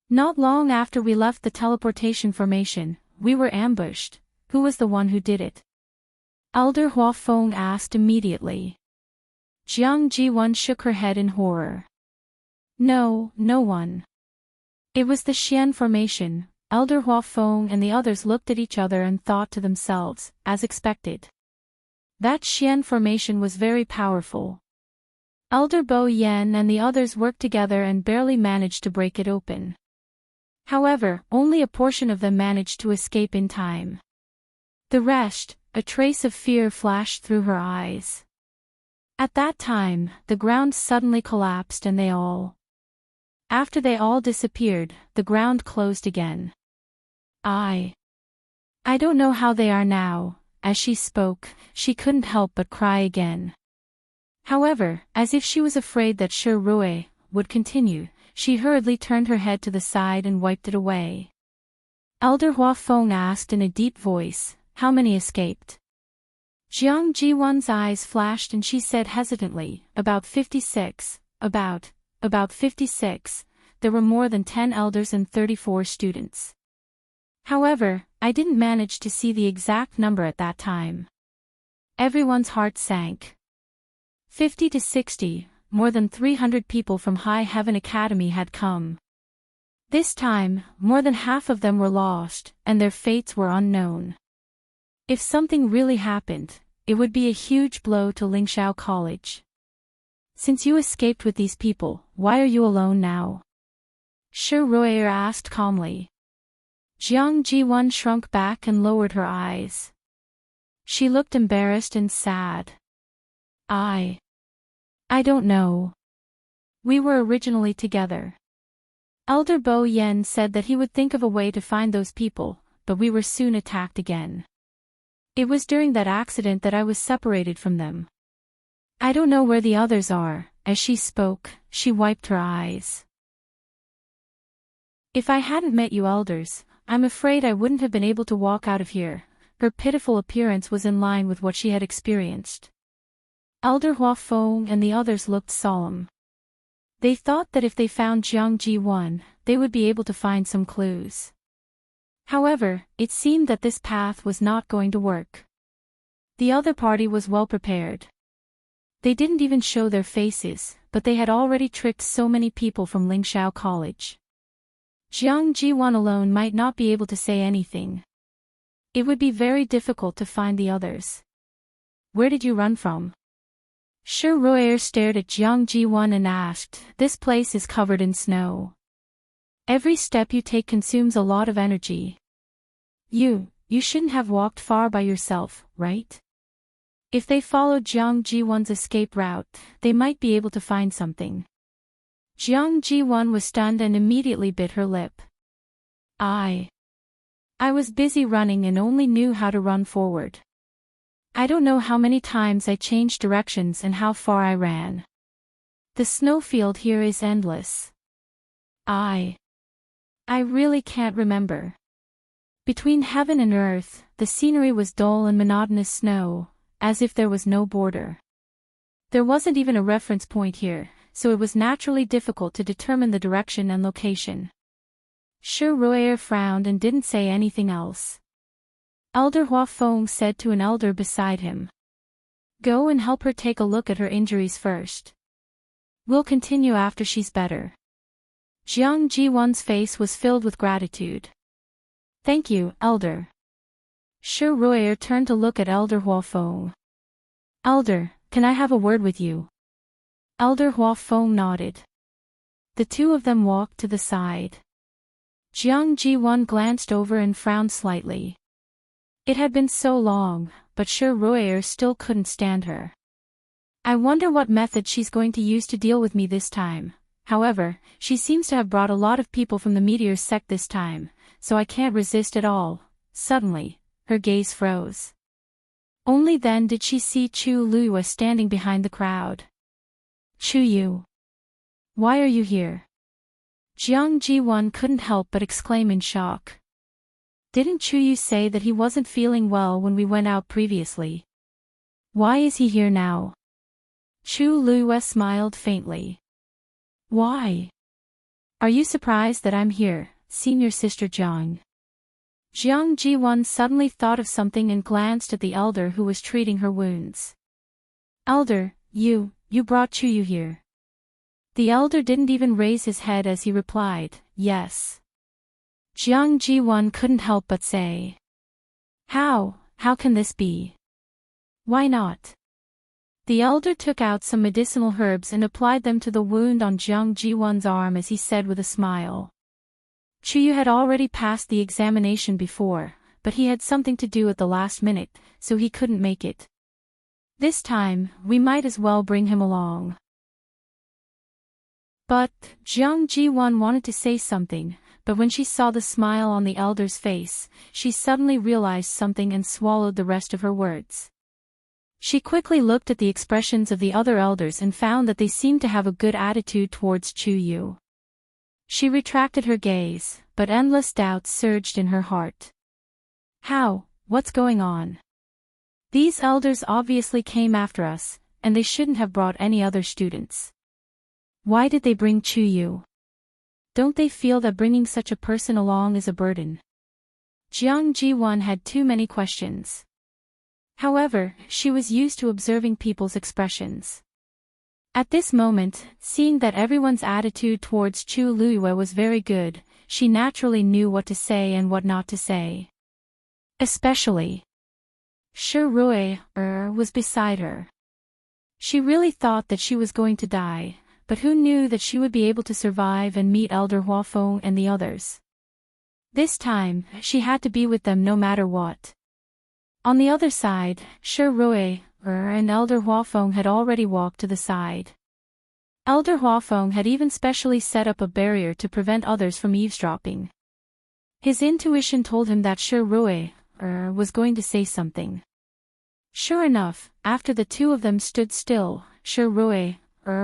[SPEAKER 1] Not long after we left the teleportation formation, we were ambushed. Who was the one who did it? Elder Hua Feng asked immediately. Jiang Ji-won shook her head in horror. No one. It was the Xian formation. Elder Hua Feng and the others looked at each other and thought to themselves, as expected. That Xian formation was very powerful. Elder Bo Yen and the others worked together and barely managed to break it open. However, only a portion of them managed to escape in time. The rest, a trace of fear flashed through her eyes. At that time, the ground suddenly collapsed and after they all disappeared, the ground closed again. I don't know how they are now. As she spoke, she couldn't help but cry again. However, as if she was afraid that Shi Rui would continue, she hurriedly turned her head to the side and wiped it away. Elder Hua Feng asked in a deep voice, "How many escaped?" Jiang Ji-won's eyes flashed and she said hesitantly, "About 56, about 56, there were more than 10 elders and 34 students. However, I didn't manage to see the exact number at that time." Everyone's heart sank. 50 to 60, more than 300 people from High Heaven Academy had come. This time, more than half of them were lost, and their fates were unknown. If something really happened, it would be a huge blow to Lingxiao College. Since you escaped with these people, why are you alone now? Shi Rui asked calmly. Jiang Ji-won shrunk back and lowered her eyes. She looked embarrassed and sad. I don't know. We were originally together. Elder Bo Yen said that he would think of a way to find those people, but we were soon attacked again. It was during that accident that I was separated from them. I don't know where the others are." As she spoke, she wiped her eyes. "If I hadn't met you elders, I'm afraid I wouldn't have been able to walk out of here." Her pitiful appearance was in line with what she had experienced. Elder Hua Feng and the others looked solemn. They thought that if they found Jiang Ji-won, they would be able to find some clues. However, it seemed that this path was not going to work. The other party was well prepared. They didn't even show their faces, but they had already tricked so many people from Lingxiao College. Jiang Ji-won alone might not be able to say anything. It would be very difficult to find the others. "Where did you run from?" Shi Rui stared at Jiang Ji-won and asked, "This place is covered in snow. Every step you take consumes a lot of energy. You shouldn't have walked far by yourself, right?" If they followed Jiang Ji-won's escape route, they might be able to find something. Jiang Ji-won was stunned and immediately bit her lip. I was busy running and only knew how to run forward. I don't know how many times I changed directions and how far I ran. The snowfield here is endless. I really can't remember. Between heaven and earth, the scenery was dull and monotonous snow, as if there was no border. There wasn't even a reference point here, so it was naturally difficult to determine the direction and location. Shi Ruier frowned and didn't say anything else. Elder Hua Feng said to an elder beside him. Go and help her take a look at her injuries first. We'll continue after she's better. Jiang Ji-won's face was filled with gratitude. Thank you, elder. Shi Ruier turned to look at Elder Hua Feng. Elder, can I have a word with you? Elder Hua Feng nodded. The two of them walked to the side. Jiang Ji-won glanced over and frowned slightly. It had been so long, but Shi Ruier still couldn't stand her. I wonder what method she's going to use to deal with me this time. However, she seems to have brought a lot of people from the meteor sect this time, so I can't resist at all. Suddenly, her gaze froze. Only then did she see Chu Luyue standing behind the crowd. Chu Yu. Why are you here? Jiang Ji-won couldn't help but exclaim in shock. Didn't Chu Yu say that he wasn't feeling well when we went out previously? Why is he here now? Chu Luyue smiled faintly. Why? Are you surprised that I'm here, senior sister Jiang? Jiang Ji-won suddenly thought of something and glanced at the elder who was treating her wounds. Elder, you brought Chu Yu here. The elder didn't even raise his head as he replied, yes. Jiang Ji-won couldn't help but say. How can this be? Why not? The elder took out some medicinal herbs and applied them to the wound on Jiang Ji-won's arm as he said with a smile. Chu Yu had already passed the examination before, but he had something to do at the last minute, so he couldn't make it. This time, we might as well bring him along. But, Jiang Ji-won wanted to say something, but when she saw the smile on the elder's face, she suddenly realized something and swallowed the rest of her words. She quickly looked at the expressions of the other elders and found that they seemed to have a good attitude towards Chu Yu. She retracted her gaze, but endless doubts surged in her heart. What's going on? These elders obviously came after us, and they shouldn't have brought any other students. Why did they bring Chu Yu? Don't they feel that bringing such a person along is a burden? Jiang Ji-won had too many questions. However, she was used to observing people's expressions. At this moment, seeing that everyone's attitude towards Chu Luyue was very good, she naturally knew what to say and what not to say. Especially, Shi Ruier was beside her. She really thought that she was going to die, but who knew that she would be able to survive and meet Elder Hua Feng and the others. This time, she had to be with them no matter what. On the other side, Shi Ruier and Elder Hua Feng had already walked to the side. Elder Hua Feng had even specially set up a barrier to prevent others from eavesdropping. His intuition told him that Shi Ruier was going to say something. Sure enough, after the two of them stood still, Shi Ruier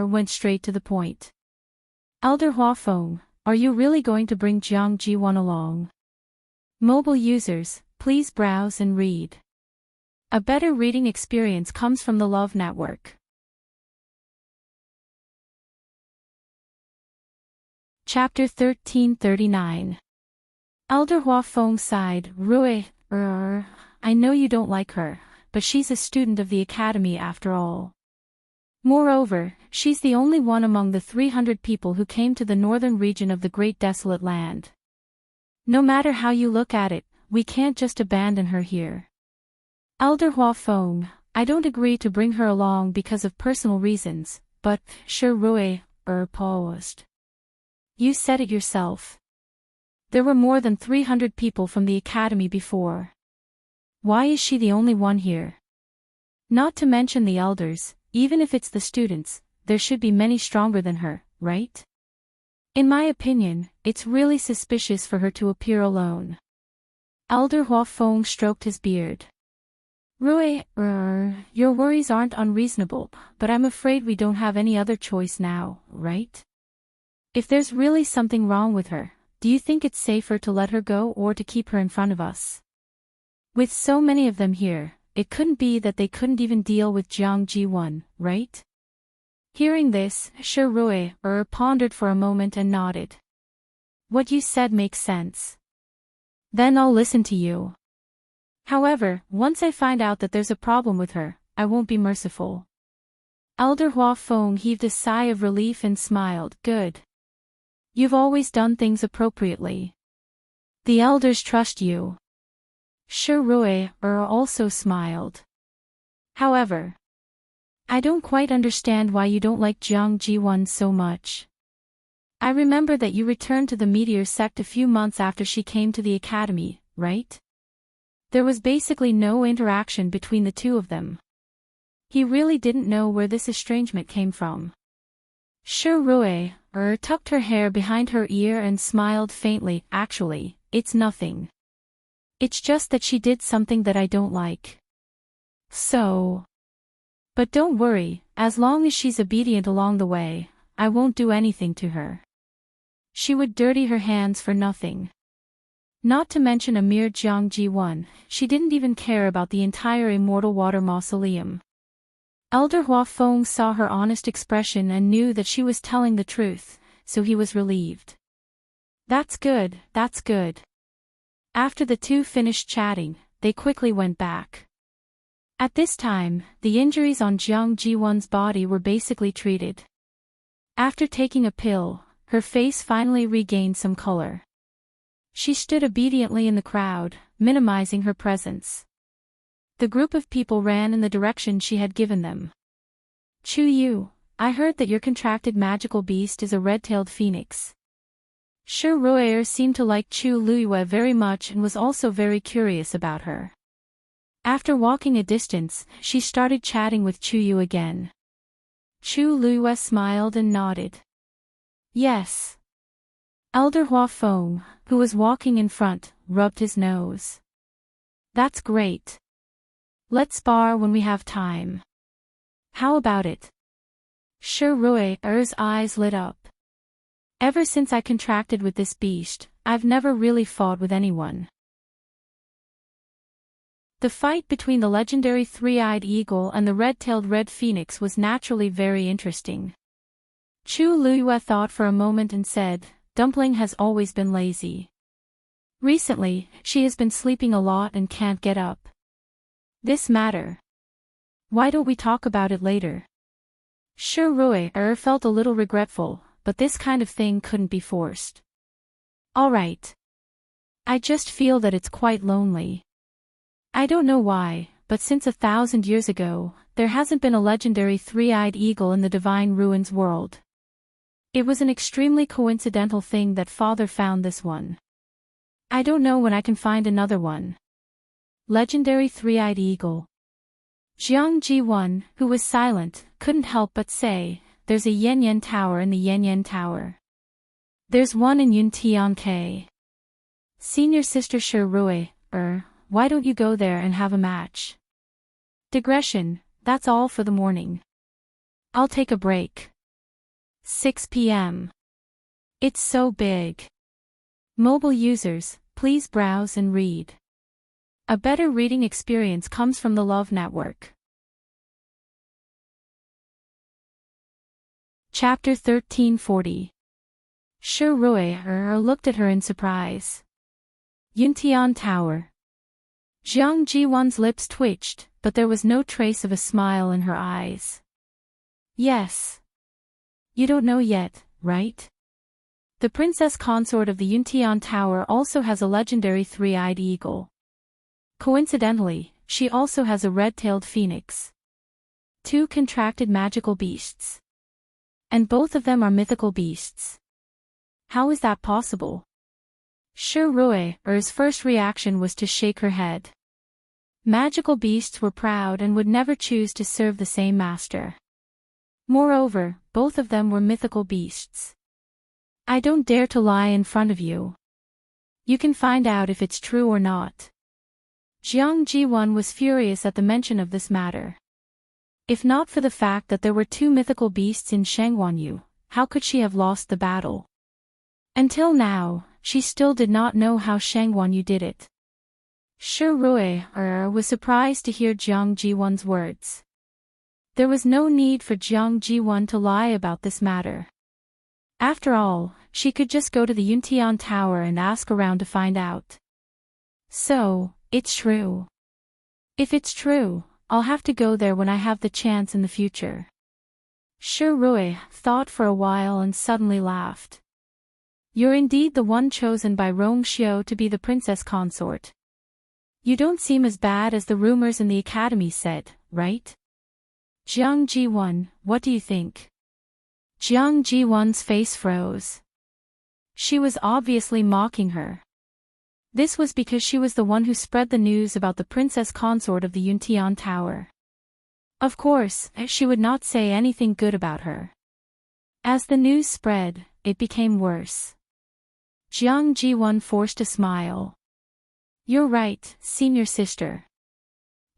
[SPEAKER 1] went straight to the point. Elder Hua Feng, are you really going to bring Jiang Ji-won along? Mobile users, please browse and read. A better reading experience comes from the Love Network. Chapter 1339. Elder Hua Feng sighed. Ruier, I know you don't like her, but she's a student of the academy after all. Moreover, she's the only one among the 300 people who came to the northern region of the Great Desolate Land. No matter how you look at it, we can't just abandon her here. Elder Hua Feng, I don't agree to bring her along because of personal reasons, but, Shi Ruier paused. You said it yourself. There were more than 300 people from the academy before. Why is she the only one here? Not to mention the elders, even if it's the students, there should be many stronger than her, right? In my opinion, it's really suspicious for her to appear alone. Elder Huafeng stroked his beard. Rui, your worries aren't unreasonable, but I'm afraid we don't have any other choice now, right? If there's really something wrong with her, do you think it's safer to let her go or to keep her in front of us? With so many of them here, it couldn't be that they couldn't even deal with Jiang Ji1, right? Hearing this, Shi Rui pondered for a moment and nodded. What you said makes sense. Then I'll listen to you. However, once I find out that there's a problem with her, I won't be merciful. Elder Huafeng heaved a sigh of relief and smiled. Good. You've always done things appropriately. The elders trust you. Shi Rui also smiled. However, I don't quite understand why you don't like Jiang Ji1 so much. I remember that you returned to the meteor sect a few months after she came to the academy, right? There was basically no interaction between the two of them. He really didn't know where this estrangement came from. Shi Rui tucked her hair behind her ear and smiled faintly. Actually, it's nothing. It's just that she did something that I don't like. So. But don't worry, as long as she's obedient along the way, I won't do anything to her. She would dirty her hands for nothing. Not to mention a mere Jiang Ji1, she didn't even care about the entire Immortal Water Mausoleum. Elder Huafeng saw her honest expression and knew that she was telling the truth, so he was relieved. That's good, that's good. After the two finished chatting, they quickly went back. At this time, the injuries on Jiang Ji1's body were basically treated. After taking a pill, her face finally regained some color. She stood obediently in the crowd, minimizing her presence. The group of people ran in the direction she had given them. Chu Yu, I heard that your contracted magical beast is a red-tailed phoenix. Shi Rui seemed to like Chu Luyue very much and was also very curious about her. After walking a distance, she started chatting with Chu Yu again. Chu Luyue smiled and nodded. Yes. Elder Huafeng, who was walking in front, rubbed his nose. That's great. Let's spar when we have time. How about it? Shi Rui's eyes lit up. Ever since I contracted with this beast, I've never really fought with anyone. The fight between the legendary three-eyed eagle and the red-tailed red phoenix was naturally very interesting. Chu Luyue thought for a moment and said, Dumpling has always been lazy. Recently, she has been sleeping a lot and can't get up. This matter. Why don't we talk about it later? Shi Rui felt a little regretful, but this kind of thing couldn't be forced. Alright. I just feel that it's quite lonely. I don't know why, but since 1,000 years ago, there hasn't been a legendary three-eyed eagle in the Divine Ruins world. It was an extremely coincidental thing that Father found this one. I don't know when I can find another one. Legendary three-eyed eagle. Jiang Ji1, who was silent, couldn't help but say, there's a Yan Tower in the Yan Tower. There's one in Yuntian. Senior sister Shi Rui, why don't you go there and have a match? Digression, that's all for the morning. I'll take a break. 6 p.m. It's so big. Mobile users, please browse and read. A better reading experience comes from the Love Network. Chapter 1340. Shi Rui looked at her in surprise. Yuntian Tower. Jiang Ji1's lips twitched, but there was no trace of a smile in her eyes. Yes. You don't know yet, right? The princess consort of the Yuntian Tower also has a legendary three-eyed eagle. Coincidentally, she also has a red-tailed phoenix. 2 contracted magical beasts. And both of them are mythical beasts. How is that possible? Shi Rui's first reaction was to shake her head. Magical beasts were proud and would never choose to serve the same master. Moreover, both of them were mythical beasts. I don't dare to lie in front of you. You can find out if it's true or not. Jiang Ji-won was furious at the mention of this matter. If not for the fact that there were two mythical beasts in Shangguanyu, how could she have lost the battle? Until now, she still did not know how Shangguanyu did it. Shi Rui was surprised to hear Jiang Ji-won's words. There was no need for Jiang Ji-won to lie about this matter. After all, she could just go to the Yuntian Tower and ask around to find out. So, it's true. If it's true, I'll have to go there when I have the chance in the future. Shi Rui thought for a while and suddenly laughed. You're indeed the one chosen by Rong Xiu to be the princess consort. You don't seem as bad as the rumors in the academy said, right? Jiang Ji-won, what do you think? Jiang Ji-won's face froze. She was obviously mocking her. This was because she was the one who spread the news about the princess consort of the Yuntian Tower. Of course, she would not say anything good about her. As the news spread, it became worse. Jiang Ji-won forced a smile. You're right, senior sister.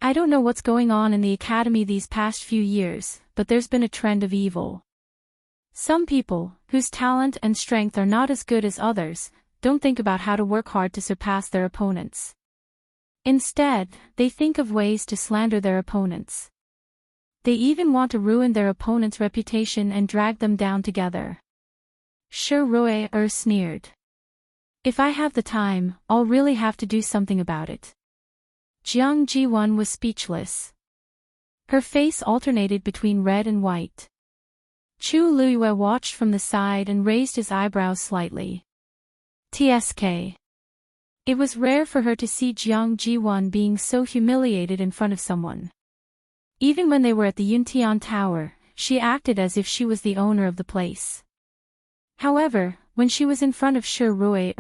[SPEAKER 1] I don't know what's going on in the academy these past few years, but there's been a trend of evil. Some people, whose talent and strength are not as good as others, don't think about how to work hard to surpass their opponents. Instead, they think of ways to slander their opponents. They even want to ruin their opponent's reputation and drag them down together. Shi Rui sneered. If I have the time, I'll really have to do something about it. Jiang Ji-won was speechless. Her face alternated between red and white. Chu Luiyue watched from the side and raised his eyebrows slightly. TSK. It was rare for her to see Jiang Ji-won being so humiliated in front of someone. Even when they were at the Yuntian Tower, she acted as if she was the owner of the place. However, when she was in front of Shi Rui,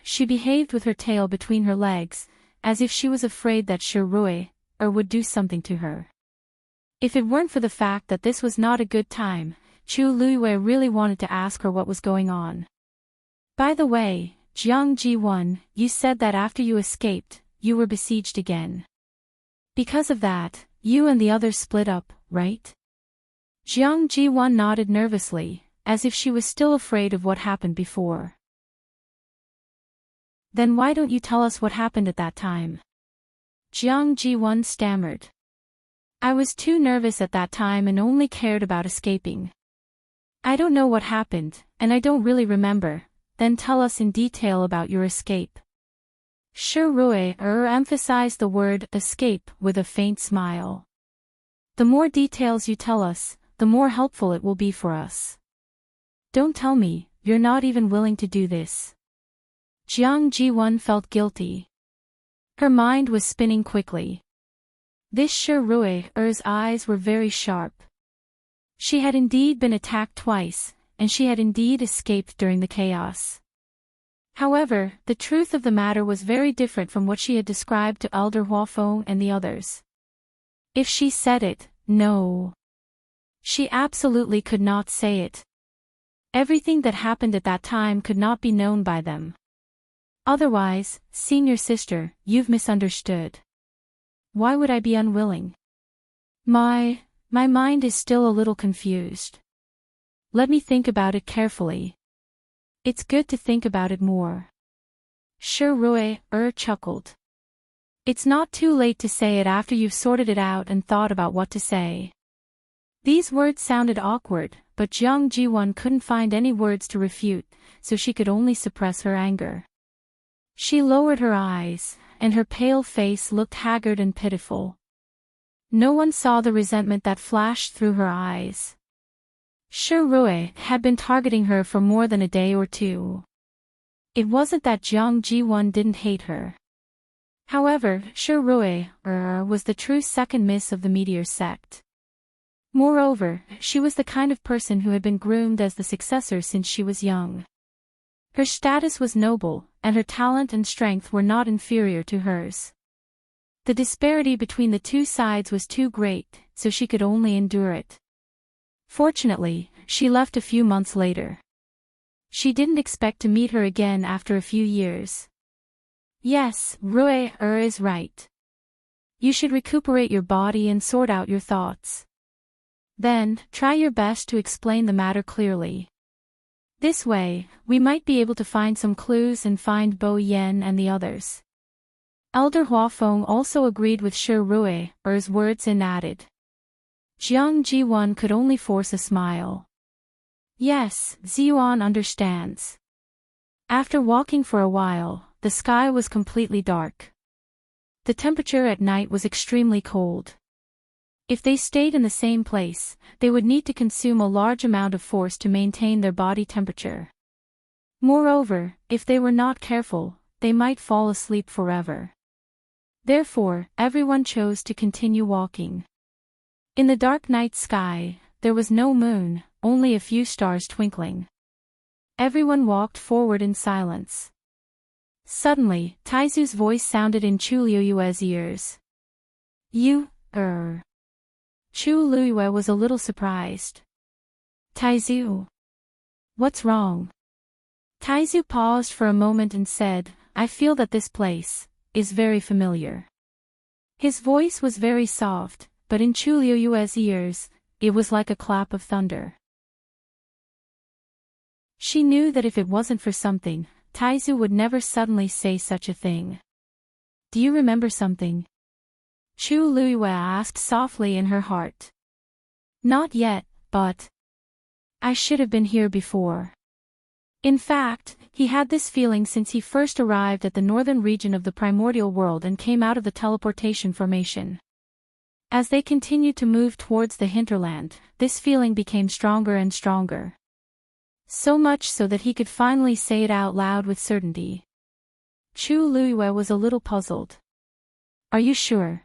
[SPEAKER 1] she behaved with her tail between her legs, as if she was afraid that Shi Rui would do something to her. If it weren't for the fact that this was not a good time, Chu Luiyue really wanted to ask her what was going on. By the way, Jiang Ji-won, you said that after you escaped, you were besieged again. Because of that, you and the others split up, right? Jiang Ji-won nodded nervously, as if she was still afraid of what happened before. Then why don't you tell us what happened at that time? Jiang Ji-won stammered. I was too nervous at that time and only cared about escaping. I don't know what happened, and I don't really remember. Then tell us in detail about your escape. Shi Rui emphasized the word escape with a faint smile. The more details you tell us, the more helpful it will be for us. Don't tell me, you're not even willing to do this. Jiang Ji-won felt guilty. Her mind was spinning quickly. This Shi Rui's eyes were very sharp. She had indeed been attacked twice, and she had indeed escaped during the chaos. However, the truth of the matter was very different from what she had described to Elder Huafeng and the others. If she said it, no. She absolutely could not say it. Everything that happened at that time could not be known by them. Otherwise, senior sister, you've misunderstood. Why would I be unwilling? My mind is still a little confused. Let me think about it carefully. It's good to think about it more. Shi Rui chuckled. It's not too late to say it after you've sorted it out and thought about what to say. These words sounded awkward, but Jiang Ji-won couldn't find any words to refute, so she could only suppress her anger. She lowered her eyes, and her pale face looked haggard and pitiful. No one saw the resentment that flashed through her eyes. Shi Rui had been targeting her for more than a day or two. It wasn't that Jiang Ji-won didn't hate her. However, Shi Rui was the true second miss of the Meteor sect. Moreover, she was the kind of person who had been groomed as the successor since she was young. Her status was noble, and her talent and strength were not inferior to hers. The disparity between the two sides was too great, so she could only endure it. Fortunately, she left a few months later. She didn't expect to meet her again after a few years. Yes, Rue is right. You should recuperate your body and sort out your thoughts. Then, try your best to explain the matter clearly. This way, we might be able to find some clues and find Bo Yen and the others. Elder Huafeng also agreed with Shi Rui's words and added. Jiang Jiwan could only force a smile. Yes, Ziyuan understands. After walking for a while, the sky was completely dark. The temperature at night was extremely cold. If they stayed in the same place, they would need to consume a large amount of force to maintain their body temperature. Moreover, if they were not careful, they might fall asleep forever. Therefore, everyone chose to continue walking. In the dark night sky, there was no moon, only a few stars twinkling. Everyone walked forward in silence. Suddenly, Taizu's voice sounded in Chu Liyue's ears. Chu Liyue was a little surprised. Taizu. What's wrong? Taizu paused for a moment and said, I feel that this place is very familiar. His voice was very soft, but in Chu Liyue's ears, it was like a clap of thunder. She knew that if it wasn't for something, Taizu would never suddenly say such a thing. Do you remember something? Chu Liyue asked softly in her heart. Not yet, but I should have been here before. In fact, he had this feeling since he first arrived at the northern region of the primordial world and came out of the teleportation formation. As they continued to move towards the hinterland, this feeling became stronger and stronger. So much so that he could finally say it out loud with certainty. Chu Liyue was a little puzzled. Are you sure?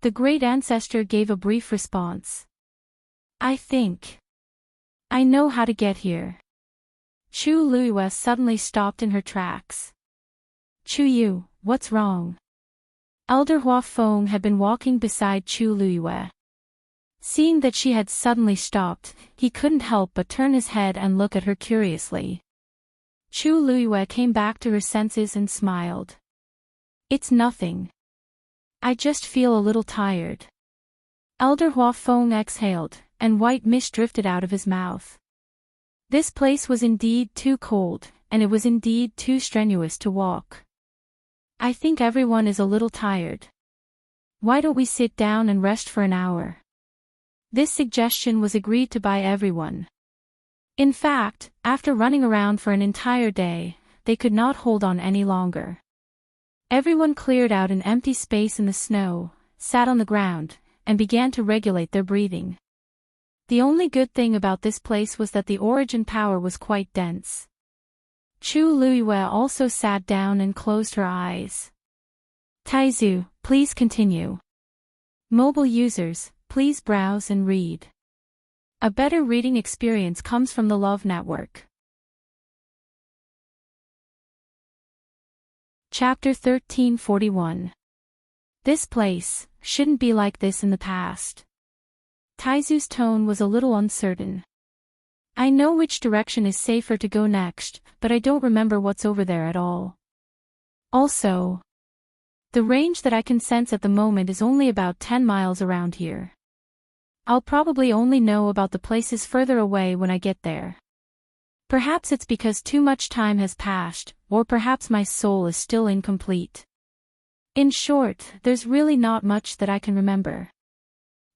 [SPEAKER 1] The great ancestor gave a brief response. I think I know how to get here. Chu Liyue suddenly stopped in her tracks. Chu Yu, what's wrong? Elder Huafeng had been walking beside Chu Liyue. Seeing that she had suddenly stopped, he couldn't help but turn his head and look at her curiously. Chu Liyue came back to her senses and smiled. It's nothing. I just feel a little tired. Elder Huafeng exhaled, and white mist drifted out of his mouth. This place was indeed too cold, and it was indeed too strenuous to walk. I think everyone is a little tired. Why don't we sit down and rest for an hour? This suggestion was agreed to by everyone. In fact, after running around for an entire day, they could not hold on any longer. Everyone cleared out an empty space in the snow, sat on the ground, and began to regulate their breathing. The only good thing about this place was that the origin power was quite dense. Chu Liyue also sat down and closed her eyes. Taizu, please continue. Mobile users, please browse and read. A better reading experience comes from the Love Network. Chapter 1341. This place shouldn't be like this in the past. Taizu's tone was a little uncertain. I know which direction is safer to go next, but I don't remember what's over there at all. Also, the range that I can sense at the moment is only about 10 miles around here. I'll probably only know about the places further away when I get there. Perhaps it's because too much time has passed, or perhaps my soul is still incomplete. In short, there's really not much that I can remember.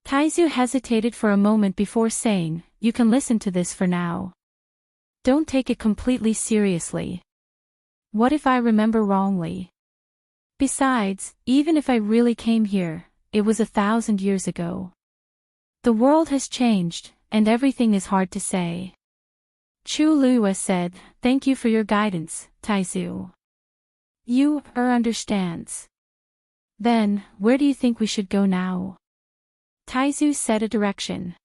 [SPEAKER 1] Taizu hesitated for a moment before saying, you can listen to this for now. Don't take it completely seriously. What if I remember wrongly? Besides, even if I really came here, it was 1,000 years ago. The world has changed, and everything is hard to say. Chu Liyue said, thank you for your guidance, Taizu. You understands. Then, where do you think we should go now? Taizu set a direction.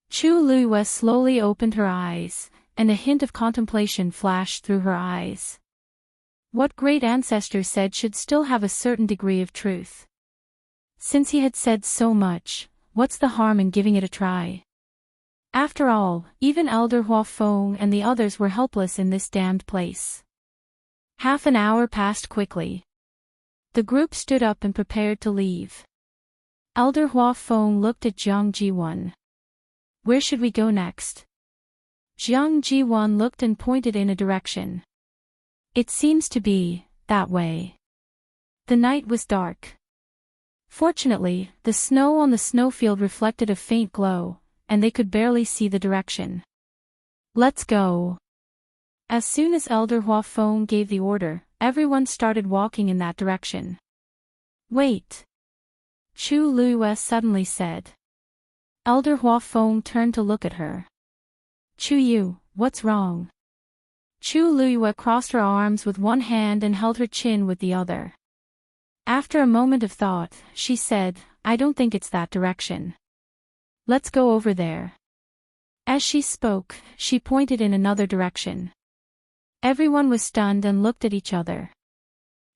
[SPEAKER 1] Chu Liyue slowly opened her eyes, and a hint of contemplation flashed through her eyes. What great ancestor said should still have a certain degree of truth. Since he had said so much, what's the harm in giving it a try? After all, even Elder Huafeng and the others were helpless in this damned place. Half an hour passed quickly. The group stood up and prepared to leave. Elder Huafeng looked at Jiang Jiwan. Where should we go next? Jiang Jiwan looked and pointed in a direction. It seems to be that way. The night was dark. Fortunately, the snow on the snowfield reflected a faint glow, and they could barely see the direction. Let's go. As soon as Elder Huafeng gave the order, everyone started walking in that direction. Wait. Chu Luiyue suddenly said. Elder Huafeng turned to look at her. Chu Yu, what's wrong? Chu Luiyue crossed her arms with one hand and held her chin with the other. After a moment of thought, she said, I don't think it's that direction. Let's go over there. As she spoke, she pointed in another direction. Everyone was stunned and looked at each other.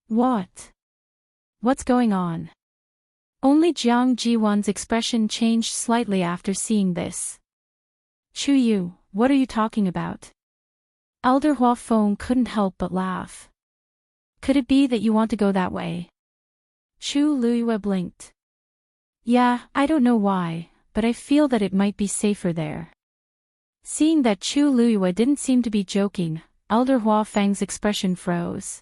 [SPEAKER 1] What? What's going on? Only Jiang Jiwan's expression changed slightly after seeing this. Chu Yu, what are you talking about? Elder Huafeng couldn't help but laugh. Could it be that you want to go that way? Chu Luiyue blinked. Yeah, I don't know why, but I feel that it might be safer there. Seeing that Chu Luiyue didn't seem to be joking, Elder Huafeng's expression froze.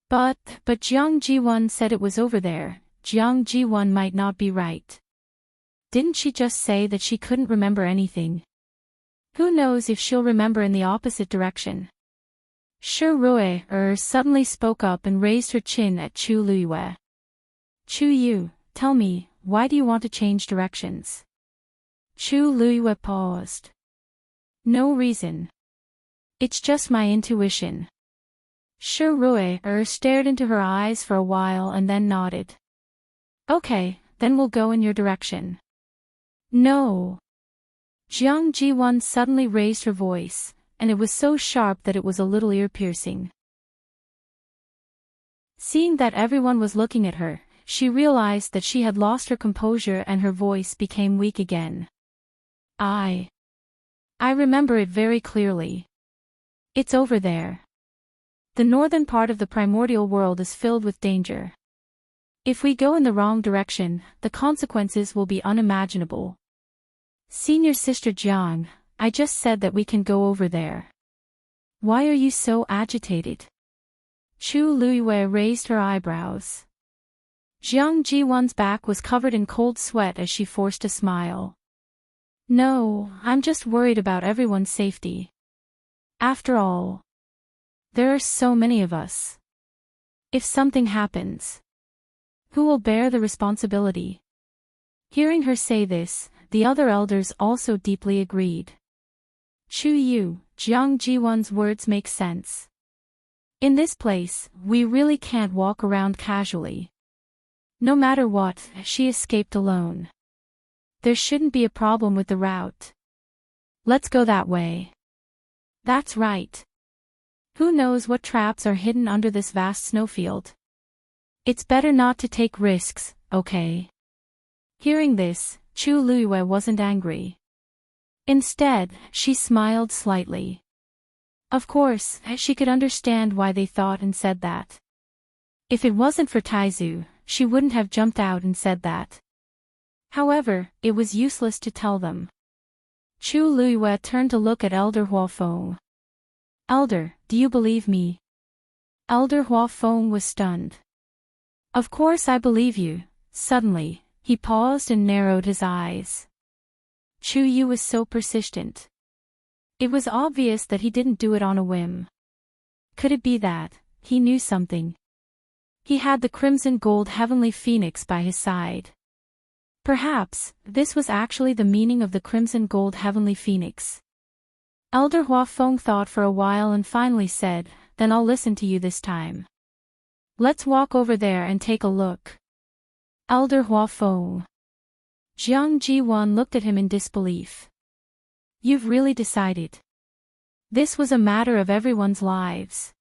[SPEAKER 1] But Jiang Jiwan said it was over there. Jiang Jiwan might not be right. Didn't she just say that she couldn't remember anything? Who knows if she'll remember in the opposite direction? Shi Rui suddenly spoke up and raised her chin at Chu Luiyue. Chu Yu, tell me, why do you want to change directions? Chu Luiyue paused. No reason. It's just my intuition. Shi Rui stared into her eyes for a while and then nodded. Okay, then we'll go in your direction. No. Jiang Jiwan suddenly raised her voice, and it was so sharp that it was a little ear-piercing. Seeing that everyone was looking at her, she realized that she had lost her composure and her voice became weak again. I remember it very clearly. It's over there. The northern part of the primordial world is filled with danger. If we go in the wrong direction, the consequences will be unimaginable. Senior Sister Jiang, I just said that we can go over there. Why are you so agitated? Chu Luiyue raised her eyebrows. Jiang Jiwan's back was covered in cold sweat as she forced a smile. No, I'm just worried about everyone's safety. After all, there are so many of us. If something happens, who will bear the responsibility? Hearing her say this, the other elders also deeply agreed. Chu Yu, Jiang Jiwan's words make sense. In this place, we really can't walk around casually. No matter what, she escaped alone. There shouldn't be a problem with the route. Let's go that way. That's right. Who knows what traps are hidden under this vast snowfield? It's better not to take risks, okay? Hearing this, Chu Luiyue wasn't angry. Instead, she smiled slightly. Of course, she could understand why they thought and said that. If it wasn't for Taizu, she wouldn't have jumped out and said that. However, it was useless to tell them. Chu Luiyue turned to look at Elder Huafeng. Elder, do you believe me? Elder Huafeng was stunned. Of course I believe you. Suddenly, he paused and narrowed his eyes. Chu Yu was so persistent. It was obvious that he didn't do it on a whim. Could it be that he knew something? He had the crimson gold heavenly phoenix by his side. Perhaps, this was actually the meaning of the crimson gold heavenly phoenix. Elder Huafeng thought for a while and finally said, then I'll listen to you this time. Let's walk over there and take a look. Elder Huafeng. Jiang Jiwan looked at him in disbelief. You've really decided? This was a matter of everyone's lives.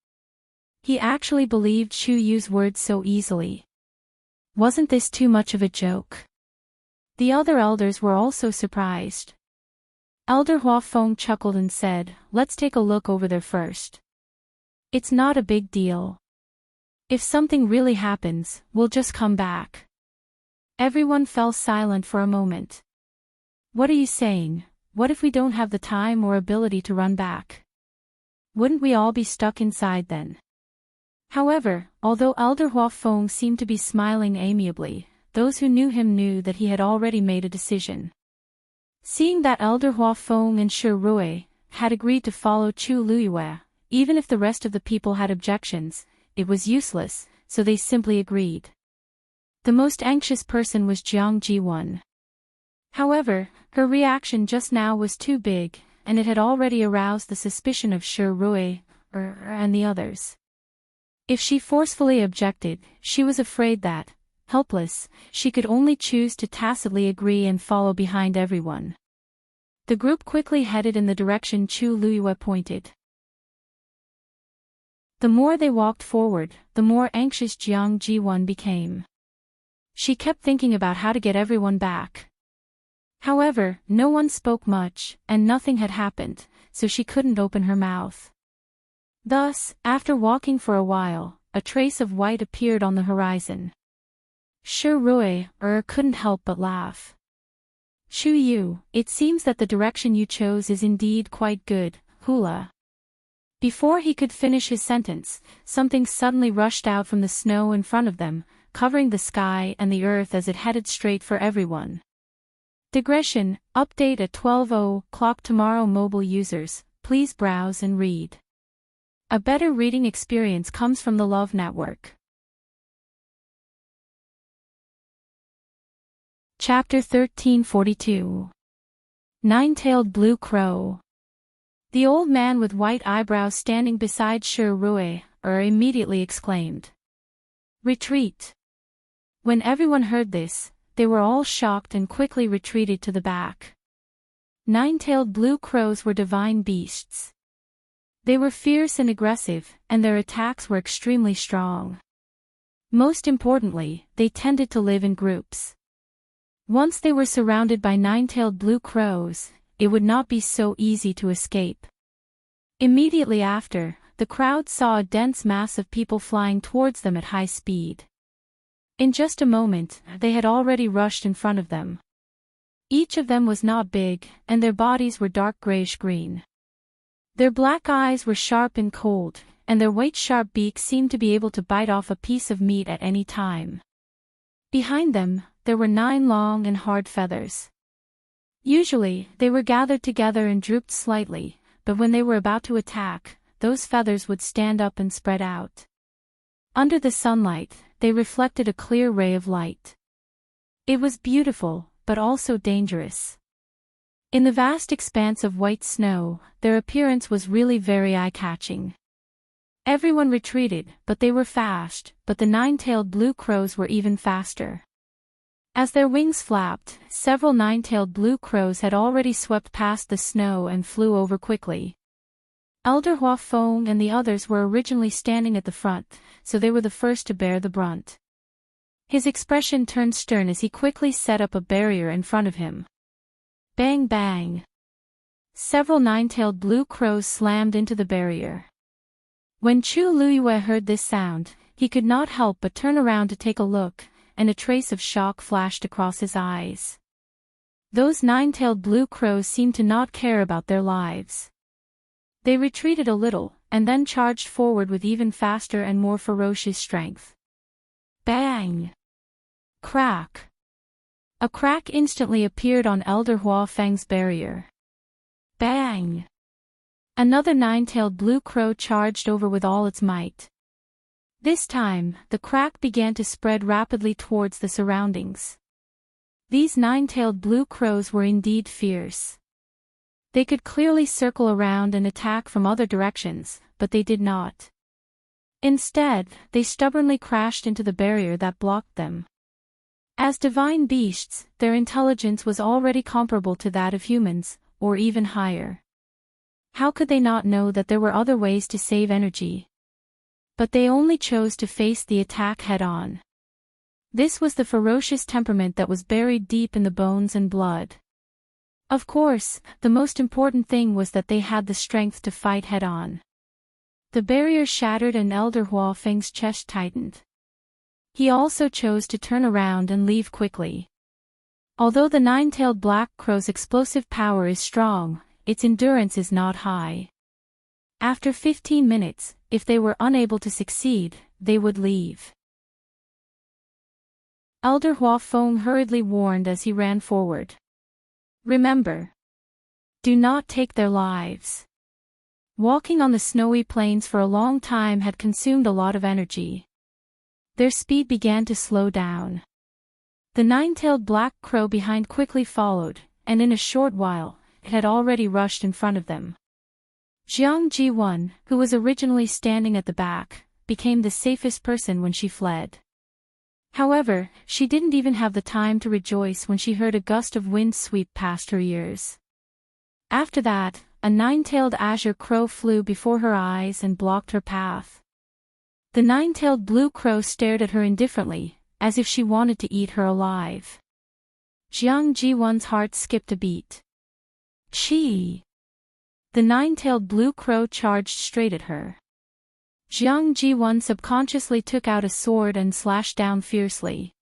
[SPEAKER 1] He actually believed Chu Yu's words so easily. Wasn't this too much of a joke? The other elders were also surprised. Elder Huafeng chuckled and said, "Let's take a look over there first. It's not a big deal. If something really happens, we'll just come back." Everyone fell silent for a moment. "What are you saying? What if we don't have the time or ability to run back? Wouldn't we all be stuck inside then?" However, although Elder Huafeng seemed to be smiling amiably, those who knew him knew that he had already made a decision. Seeing that Elder Huafeng and Shi Rui had agreed to follow Chu Luyue, even if the rest of the people had objections, it was useless, so they simply agreed. The most anxious person was Jiang Jiwon. However, her reaction just now was too big, and it had already aroused the suspicion of Shi Rui and the others. If she forcefully objected, she was afraid that, helpless, she could only choose to tacitly agree and follow behind everyone. The group quickly headed in the direction Chu Luyue pointed. The more they walked forward, the more anxious Jiang Jiwon became. She kept thinking about how to get everyone back. However, no one spoke much, and nothing had happened, so she couldn't open her mouth. Thus, after walking for a while, a trace of white appeared on the horizon. Shi Rui couldn't help but laugh. "Shu Yu, it seems that the direction you chose is indeed quite good, hula." Before he could finish his sentence, something suddenly rushed out from the snow in front of them, covering the sky and the earth as it headed straight for everyone. Digression, update at 12:00 tomorrow. Mobile users, please browse and read. A better reading experience comes from the Love Network. Chapter 1342. Nine-tailed Blue Crow. The old man with white eyebrows standing beside Shi Rui immediately exclaimed, "Retreat!" When everyone heard this, they were all shocked and quickly retreated to the back. Nine-tailed blue crows were divine beasts. They were fierce and aggressive, and their attacks were extremely strong. Most importantly, they tended to live in groups. Once they were surrounded by nine-tailed blue crows, it would not be so easy to escape. Immediately after, the crowd saw a dense mass of people flying towards them at high speed. In just a moment, they had already rushed in front of them. Each of them was not big, and their bodies were dark grayish-green. Their black eyes were sharp and cold, and their white sharp beaks seemed to be able to bite off a piece of meat at any time. Behind them, there were 9 long and hard feathers. Usually, they were gathered together and drooped slightly, but when they were about to attack, those feathers would stand up and spread out. Under the sunlight, they reflected a clear ray of light. It was beautiful, but also dangerous. In the vast expanse of white snow, their appearance was really very eye-catching. Everyone retreated, but they were fast, but the nine-tailed blue crows were even faster. As their wings flapped, several nine-tailed blue crows had already swept past the snow and flew over quickly. Elder Huafeng and the others were originally standing at the front, so they were the first to bear the brunt. His expression turned stern as he quickly set up a barrier in front of him. Bang bang! Several nine-tailed blue crows slammed into the barrier. When Chu Luyue heard this sound, he could not help but turn around to take a look, and a trace of shock flashed across his eyes. Those nine-tailed blue crows seemed to not care about their lives. They retreated a little, and then charged forward with even faster and more ferocious strength. Bang! Crack! A crack instantly appeared on Elder Huafeng's barrier. Bang! Another nine-tailed blue crow charged over with all its might. This time, the crack began to spread rapidly towards the surroundings. These nine-tailed blue crows were indeed fierce. They could clearly circle around and attack from other directions, but they did not. Instead, they stubbornly crashed into the barrier that blocked them. As divine beasts, their intelligence was already comparable to that of humans, or even higher. How could they not know that there were other ways to save energy? But they only chose to face the attack head-on. This was the ferocious temperament that was buried deep in the bones and blood. Of course, the most important thing was that they had the strength to fight head-on. The barrier shattered and Elder Huafeng's chest tightened. He also chose to turn around and leave quickly. Although the nine-tailed black crow's explosive power is strong, its endurance is not high. After 15 minutes, if they were unable to succeed, they would leave. Elder Huafeng hurriedly warned as he ran forward. Remember. Do not take their lives. Walking on the snowy plains for a long time had consumed a lot of energy. Their speed began to slow down. The nine-tailed black crow behind quickly followed, and in a short while, it had already rushed in front of them. Jiang Ji-won, who was originally standing at the back, became the safest person when she fled. However, she didn't even have the time to rejoice when she heard a gust of wind sweep past her ears. After that, a nine-tailed azure crow flew before her eyes and blocked her path. The nine-tailed blue crow stared at her indifferently, as if she wanted to eat her alive. Jiang Ji-won's heart skipped a beat. Chi! The nine-tailed blue crow charged straight at her. Jiang Ji-won subconsciously took out a sword and slashed down fiercely.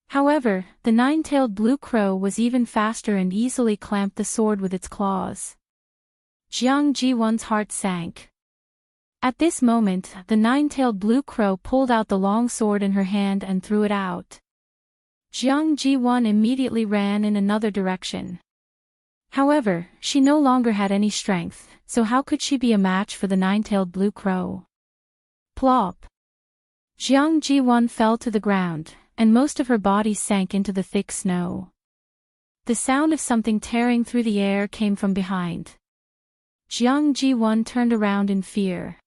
[SPEAKER 1] However, the nine-tailed blue crow was even faster and easily clamped the sword with its claws. Jiang Ji-won's heart sank. At this moment, the nine-tailed blue crow pulled out the long sword in her hand and threw it out. Jiang Ji-won immediately ran in another direction. However, she no longer had any strength, so how could she be a match for the nine-tailed blue crow? Plop! Jiang Ji-won fell to the ground, and most of her body sank into the thick snow. The sound of something tearing through the air came from behind. Jiang Ji-won turned around in fear.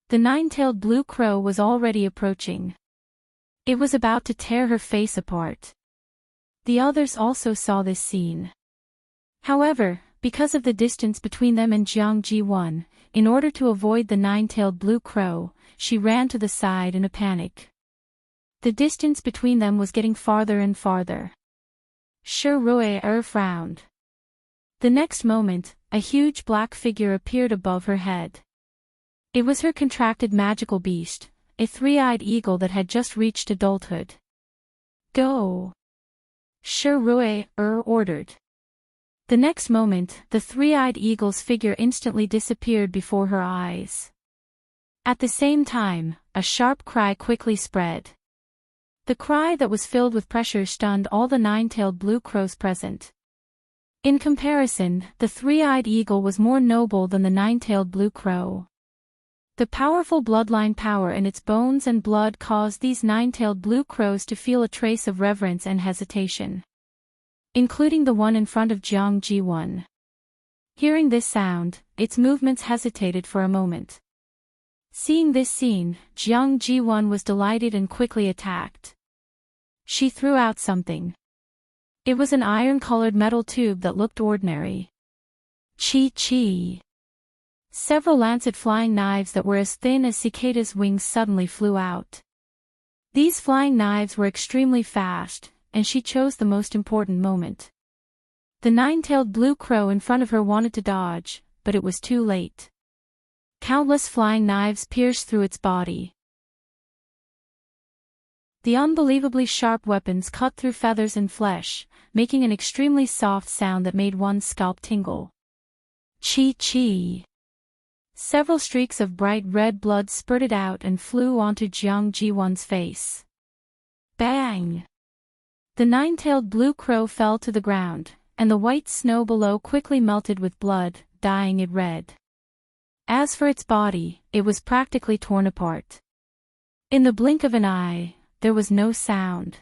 [SPEAKER 1] The nine-tailed blue crow was already approaching. It was about to tear her face apart. The others also saw this scene. However, because of the distance between them and Jiang Ji-won, in order to avoid the nine-tailed blue crow, she ran to the side in a panic. The distance between them was getting farther and farther. Shi Rui frowned. The next moment, a huge black figure appeared above her head. It was her contracted magical beast, a three-eyed eagle that had just reached adulthood. Go! Shi Rui ordered. The next moment, the three-eyed eagle's figure instantly disappeared before her eyes. At the same time, a sharp cry quickly spread. The cry that was filled with pressure stunned all the nine-tailed blue crows present. In comparison, the three-eyed eagle was more noble than the nine-tailed blue crow. The powerful bloodline power in its bones and blood caused these nine-tailed blue crows to feel a trace of reverence and hesitation. Including the one in front of Jiang Ji-won. Hearing this sound, its movements hesitated for a moment. Seeing this scene, Jiang Ji-won was delighted and quickly attacked. She threw out something. It was an iron-colored metal tube that looked ordinary. Chi! Several lancet flying knives that were as thin as cicadas' wings suddenly flew out. These flying knives were extremely fast, and she chose the most important moment. The nine-tailed blue crow in front of her wanted to dodge, but it was too late. Countless flying knives pierced through its body. The unbelievably sharp weapons cut through feathers and flesh, making an extremely soft sound that made one's scalp tingle. Chi! Several streaks of bright red blood spurted out and flew onto Jiang Ji-won's face. Bang! The nine-tailed blue crow fell to the ground, and the white snow below quickly melted with blood, dyeing it red. As for its body, it was practically torn apart. In the blink of an eye, there was no sound.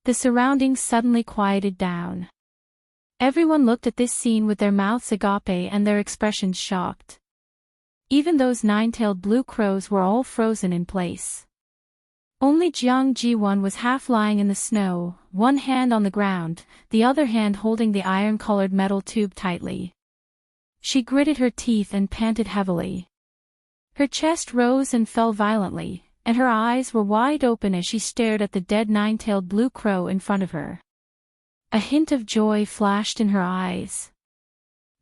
[SPEAKER 1] The surroundings suddenly quieted down. Everyone looked at this scene with their mouths agape and their expressions shocked. Even those nine-tailed blue crows were all frozen in place. Only Jiang Ji-won was half lying in the snow, one hand on the ground, the other hand holding the iron-colored metal tube tightly. She gritted her teeth and panted heavily. Her chest rose and fell violently, and her eyes were wide open as she stared at the dead nine-tailed blue crow in front of her. A hint of joy flashed in her eyes.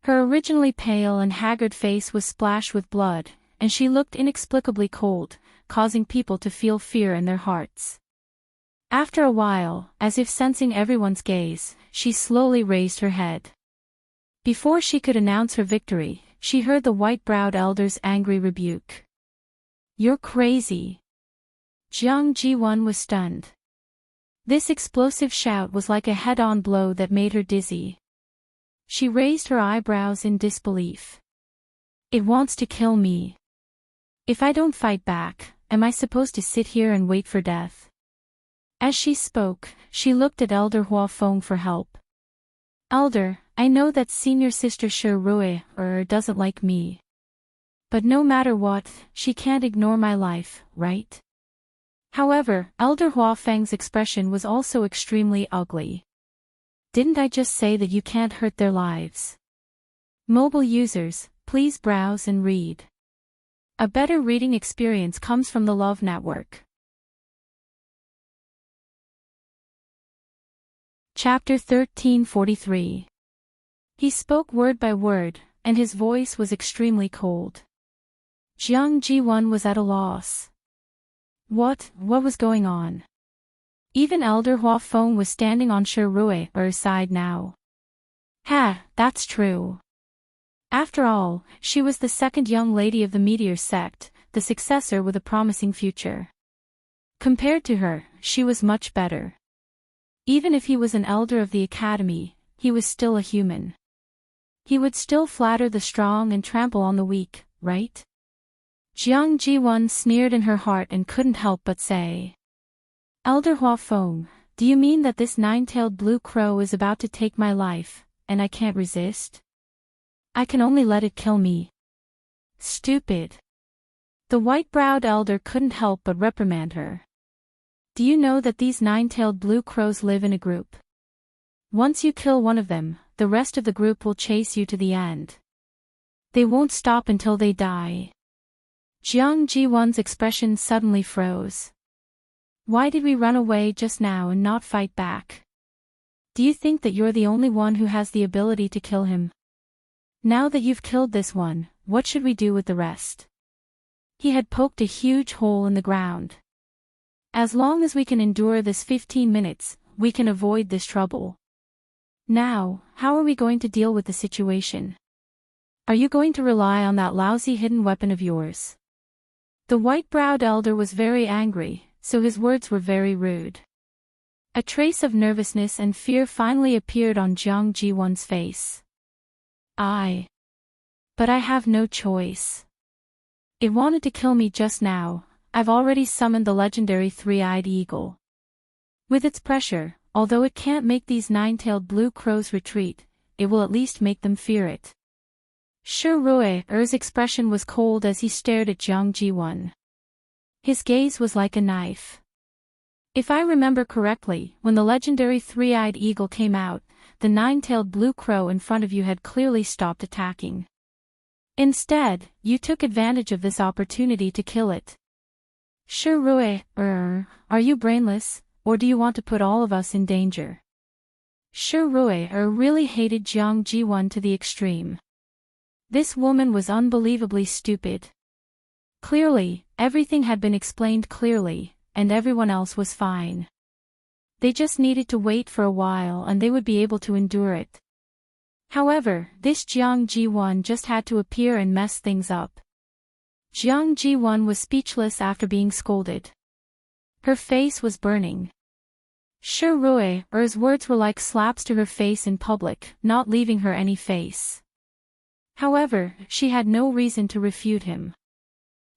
[SPEAKER 1] Her originally pale and haggard face was splashed with blood, and she looked inexplicably cold, causing people to feel fear in their hearts. After a while, as if sensing everyone's gaze, she slowly raised her head. Before she could announce her victory, she heard the white-browed elder's angry rebuke. "You're crazy." Jiang Ji-won was stunned. This explosive shout was like a head-on blow that made her dizzy. She raised her eyebrows in disbelief. "It wants to kill me. If I don't fight back, am I supposed to sit here and wait for death?" As she spoke, she looked at Elder Huafeng for help. "Elder, I know that senior sister Shi Rui doesn't like me. But no matter what, she can't ignore my life, right?" However, Elder Huafeng's expression was also extremely ugly. "Didn't I just say that you can't hurt their lives?" Mobile users, please browse and read. A better reading experience comes from the Love Network. Chapter 1343. He spoke word by word, and his voice was extremely cold. Jiang Ji-won was at a loss. What was going on? Even Elder Huafeng was standing on Shi Rui's side now. That's true. After all, she was the second young lady of the Meteor sect, the successor with a promising future. Compared to her, she was much better. Even if he was an elder of the academy, he was still a human. He would still flatter the strong and trample on the weak, right? Jiang Ji-won sneered in her heart and couldn't help but say, "Elder Huafeng, do you mean that this nine-tailed blue crow is about to take my life, and I can't resist? I can only let it kill me." "Stupid." The white-browed elder couldn't help but reprimand her. "Do you know that these nine-tailed blue crows live in a group? Once you kill one of them, the rest of the group will chase you to the end. They won't stop until they die." Jiang Ji-won's expression suddenly froze. "Why did we run away just now and not fight back? Do you think that you're the only one who has the ability to kill him? Now that you've killed this one, what should we do with the rest?" He had poked a huge hole in the ground. "As long as we can endure this 15 minutes, we can avoid this trouble. Now, how are we going to deal with the situation? Are you going to rely on that lousy hidden weapon of yours?" The white-browed elder was very angry, so his words were very rude. A trace of nervousness and fear finally appeared on Jiang Ji-won's face. But I have no choice. It wanted to kill me just now. I've already summoned the legendary three-eyed eagle. With its pressure, although it can't make these nine-tailed blue crows retreat, it will at least make them fear it." Shi Rui's expression was cold as he stared at Jiang Ji-won. His gaze was like a knife. "If I remember correctly, when the legendary three-eyed eagle came out, the nine-tailed blue crow in front of you had clearly stopped attacking. Instead, you took advantage of this opportunity to kill it. Shi Rui, are you brainless, or do you want to put all of us in danger?" Shi Rui really hated Jiang Ji-won to the extreme. This woman was unbelievably stupid. Clearly, everything had been explained clearly, and everyone else was fine. They just needed to wait for a while and they would be able to endure it. However, this Jiang Ji-won just had to appear and mess things up. Jiang Ji-won was speechless after being scolded. Her face was burning. Shi Rui's words were like slaps to her face in public, not leaving her any face. However, she had no reason to refute him.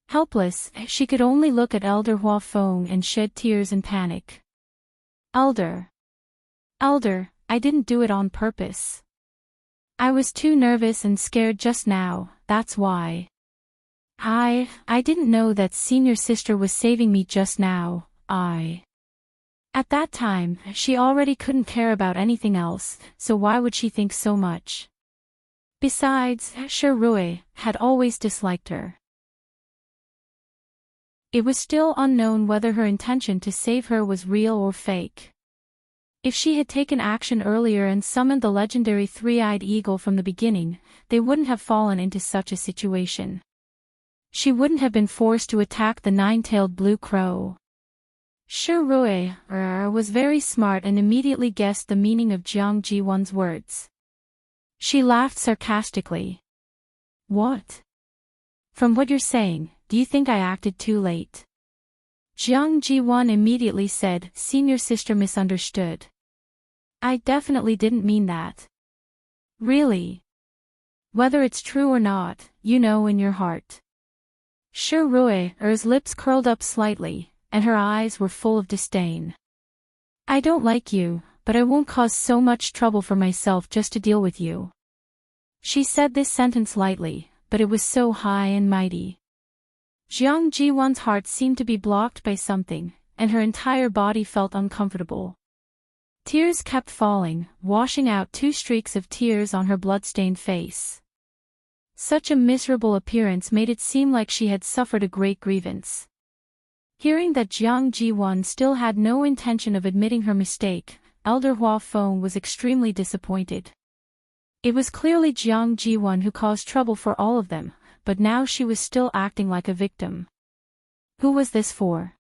[SPEAKER 1] Helpless, she could only look at Elder Huafeng and shed tears in panic. Elder, I didn't do it on purpose. I was too nervous and scared just now, that's why. I didn't know that senior sister was saving me just now, At that time, she already couldn't care about anything else, so why would she think so much? Besides, Shi Rui had always disliked her. It was still unknown whether her intention to save her was real or fake. If she had taken action earlier and summoned the legendary three-eyed eagle from the beginning, they wouldn't have fallen into such a situation. She wouldn't have been forced to attack the nine-tailed blue crow. Shi Rui was very smart and immediately guessed the meaning of Jiang Jiwan's words. She laughed sarcastically. What? From what you're saying, do you think I acted too late? Jiang Jiwan immediately said, "Senior sister misunderstood. I definitely didn't mean that." Really? Whether it's true or not, you know in your heart. Shi Rui's lips curled up slightly, and her eyes were full of disdain. I don't like you, but I won't cause so much trouble for myself just to deal with you. She said this sentence lightly, but it was so high and mighty. Jiang Jiwan's heart seemed to be blocked by something, and her entire body felt uncomfortable. Tears kept falling, washing out 2 streaks of tears on her blood-stained face. Such a miserable appearance made it seem like she had suffered a great grievance. Hearing that Jiang Jiwan still had no intention of admitting her mistake, Elder Hua Feng was extremely disappointed. It was clearly Jiang Jiwan who caused trouble for all of them, but now she was still acting like a victim. Who was this for?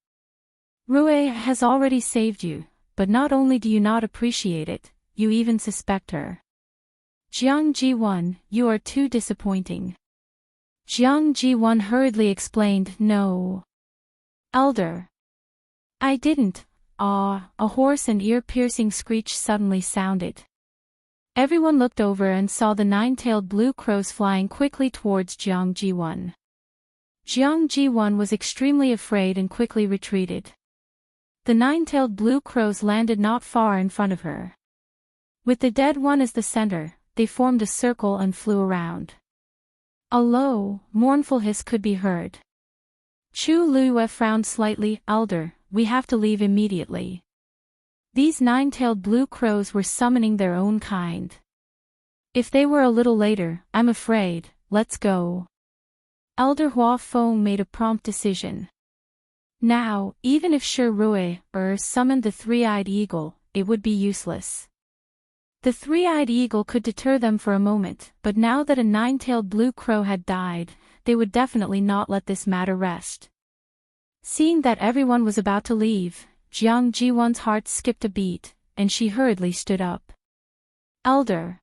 [SPEAKER 1] Rui has already saved you, but not only do you not appreciate it, you even suspect her. Jiang Jiwan, you are too disappointing. Jiang Jiwan hurriedly explained, No. Elder. I didn't. A hoarse and ear-piercing screech suddenly sounded. Everyone looked over and saw the 9-tailed blue crows flying quickly towards Jiang Jiwan. Jiang Jiwan was extremely afraid and quickly retreated. The 9-tailed blue crows landed not far in front of her. With the dead one as the center, they formed a circle and flew around. A low, mournful hiss could be heard. Chu Lue frowned slightly. Elder, we have to leave immediately. These 9-tailed blue crows were summoning their own kind. If they were a little later, I'm afraid, let's go. Elder Hua Feng made a prompt decision. Now, even if Shi Rui summoned the three-eyed eagle, it would be useless. The three-eyed eagle could deter them for a moment, but now that a 9-tailed blue crow had died, they would definitely not let this matter rest. Seeing that everyone was about to leave, Jiang Jiwan's heart skipped a beat, and she hurriedly stood up. Elder.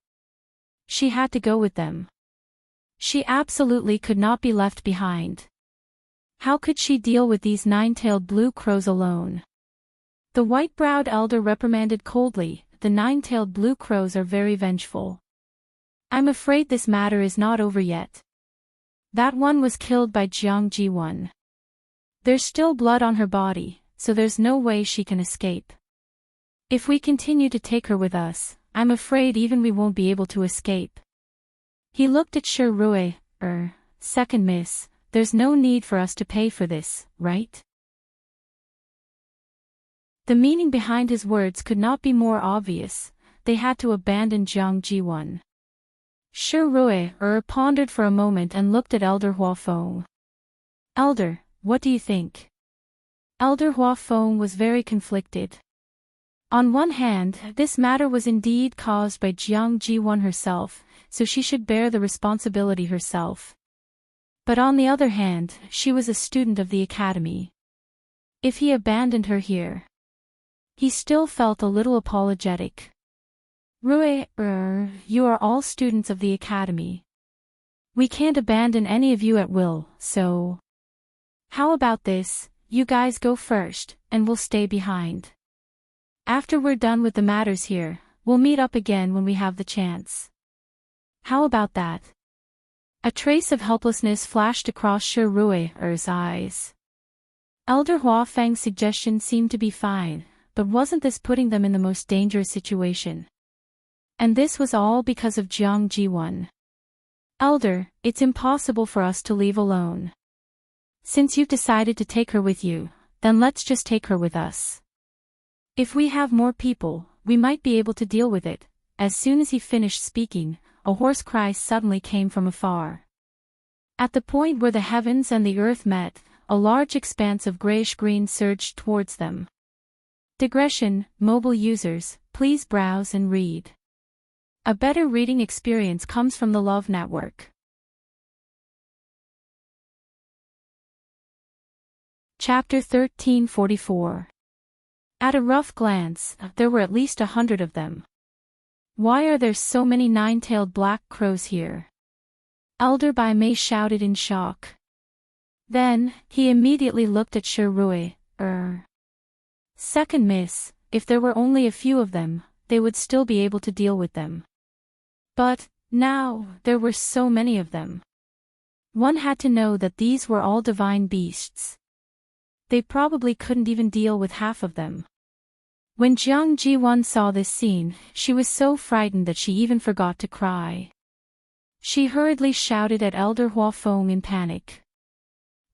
[SPEAKER 1] She had to go with them. She absolutely could not be left behind. How could she deal with these 9-tailed blue crows alone? The white-browed elder reprimanded coldly, the 9-tailed blue crows are very vengeful. I'm afraid this matter is not over yet. That one was killed by Jiang Jiwan. There's still blood on her body, so there's no way she can escape. If we continue to take her with us, I'm afraid even we won't be able to escape. He looked at Shi Rui. Second miss, there's no need for us to pay for this, right? The meaning behind his words could not be more obvious. They had to abandon Jiang Jiwan. Shi Rui pondered for a moment and looked at Elder Hua Feng. Elder, what do you think? Elder Hua Feng was very conflicted. On one hand, this matter was indeed caused by Jiang Jiwan herself, so she should bear the responsibility herself. But on the other hand, she was a student of the academy. If he abandoned her here, he still felt a little apologetic. Rui, you are all students of the academy. We can't abandon any of you at will, so... How about this, you guys go first, and we'll stay behind. After we're done with the matters here, we'll meet up again when we have the chance. How about that? A trace of helplessness flashed across Shi Rui's eyes. Elder Hua Feng's suggestion seemed to be fine, but wasn't this putting them in the most dangerous situation? And this was all because of Jiang Jiwan. Elder, it's impossible for us to leave alone. Since you've decided to take her with you, then let's just take her with us. If we have more people, we might be able to deal with it. As soon as he finished speaking, a hoarse cry suddenly came from afar. At the point where the heavens and the earth met, a large expanse of grayish-green surged towards them. Digression, mobile users, please browse and read. A better reading experience comes from the Love Network. Chapter 1344. At a rough glance, there were at least 100 of them. Why are there so many nine-tailed black crows here? Elder Bai Mei shouted in shock. Then, he immediately looked at Shi Rui. Second miss, if there were only a few of them, they would still be able to deal with them. But, now, there were so many of them. One had to know that these were all divine beasts. They probably couldn't even deal with half of them. When Jiang Jiwan saw this scene, she was so frightened that she even forgot to cry. She hurriedly shouted at Elder Hua Feng in panic.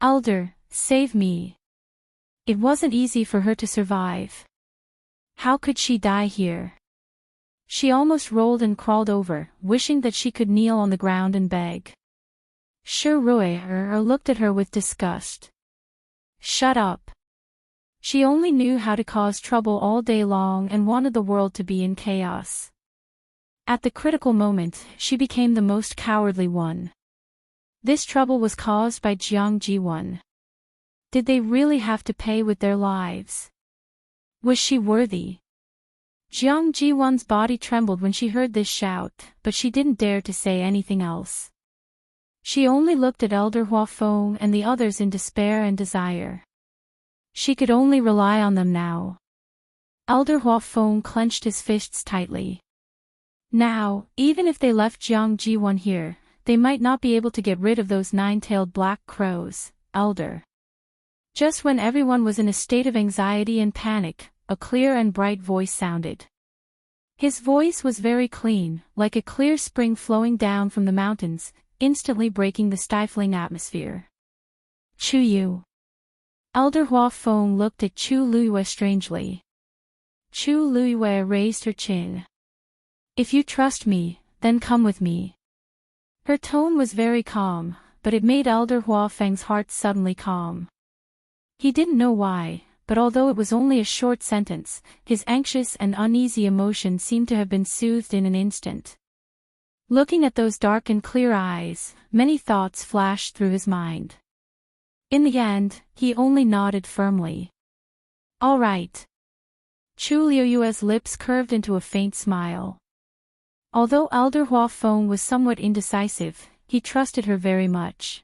[SPEAKER 1] Elder, save me. It wasn't easy for her to survive. How could she die here? She almost rolled and crawled over, wishing that she could kneel on the ground and beg. Shi Rui looked at her with disgust. Shut up. She only knew how to cause trouble all day long and wanted the world to be in chaos. At the critical moment, she became the most cowardly one. This trouble was caused by Jiang Jiwan. Did they really have to pay with their lives? Was she worthy? Jiang Jiwan's body trembled when she heard this shout, but she didn't dare to say anything else. She only looked at Elder Hua Feng and the others in despair and desire. She could only rely on them now. Elder Hua Feng clenched his fists tightly. Now, even if they left Jiang Jiwan here, they might not be able to get rid of those nine-tailed black crows, Elder. Just when everyone was in a state of anxiety and panic, a clear and bright voice sounded. His voice was very clean, like a clear spring flowing down from the mountains, instantly breaking the stifling atmosphere. Chu Yu. Elder Hua Feng looked at Chu Luiyue strangely. Chu Luiyue raised her chin. If you trust me, then come with me. Her tone was very calm, but it made Elder Hua Feng's heart suddenly calm. He didn't know why, but although it was only a short sentence, his anxious and uneasy emotion seemed to have been soothed in an instant. Looking at those dark and clear eyes, many thoughts flashed through his mind. In the end, he only nodded firmly. All right. Chu Liuyue's lips curved into a faint smile. Although Elder Hua Feng was somewhat indecisive, he trusted her very much.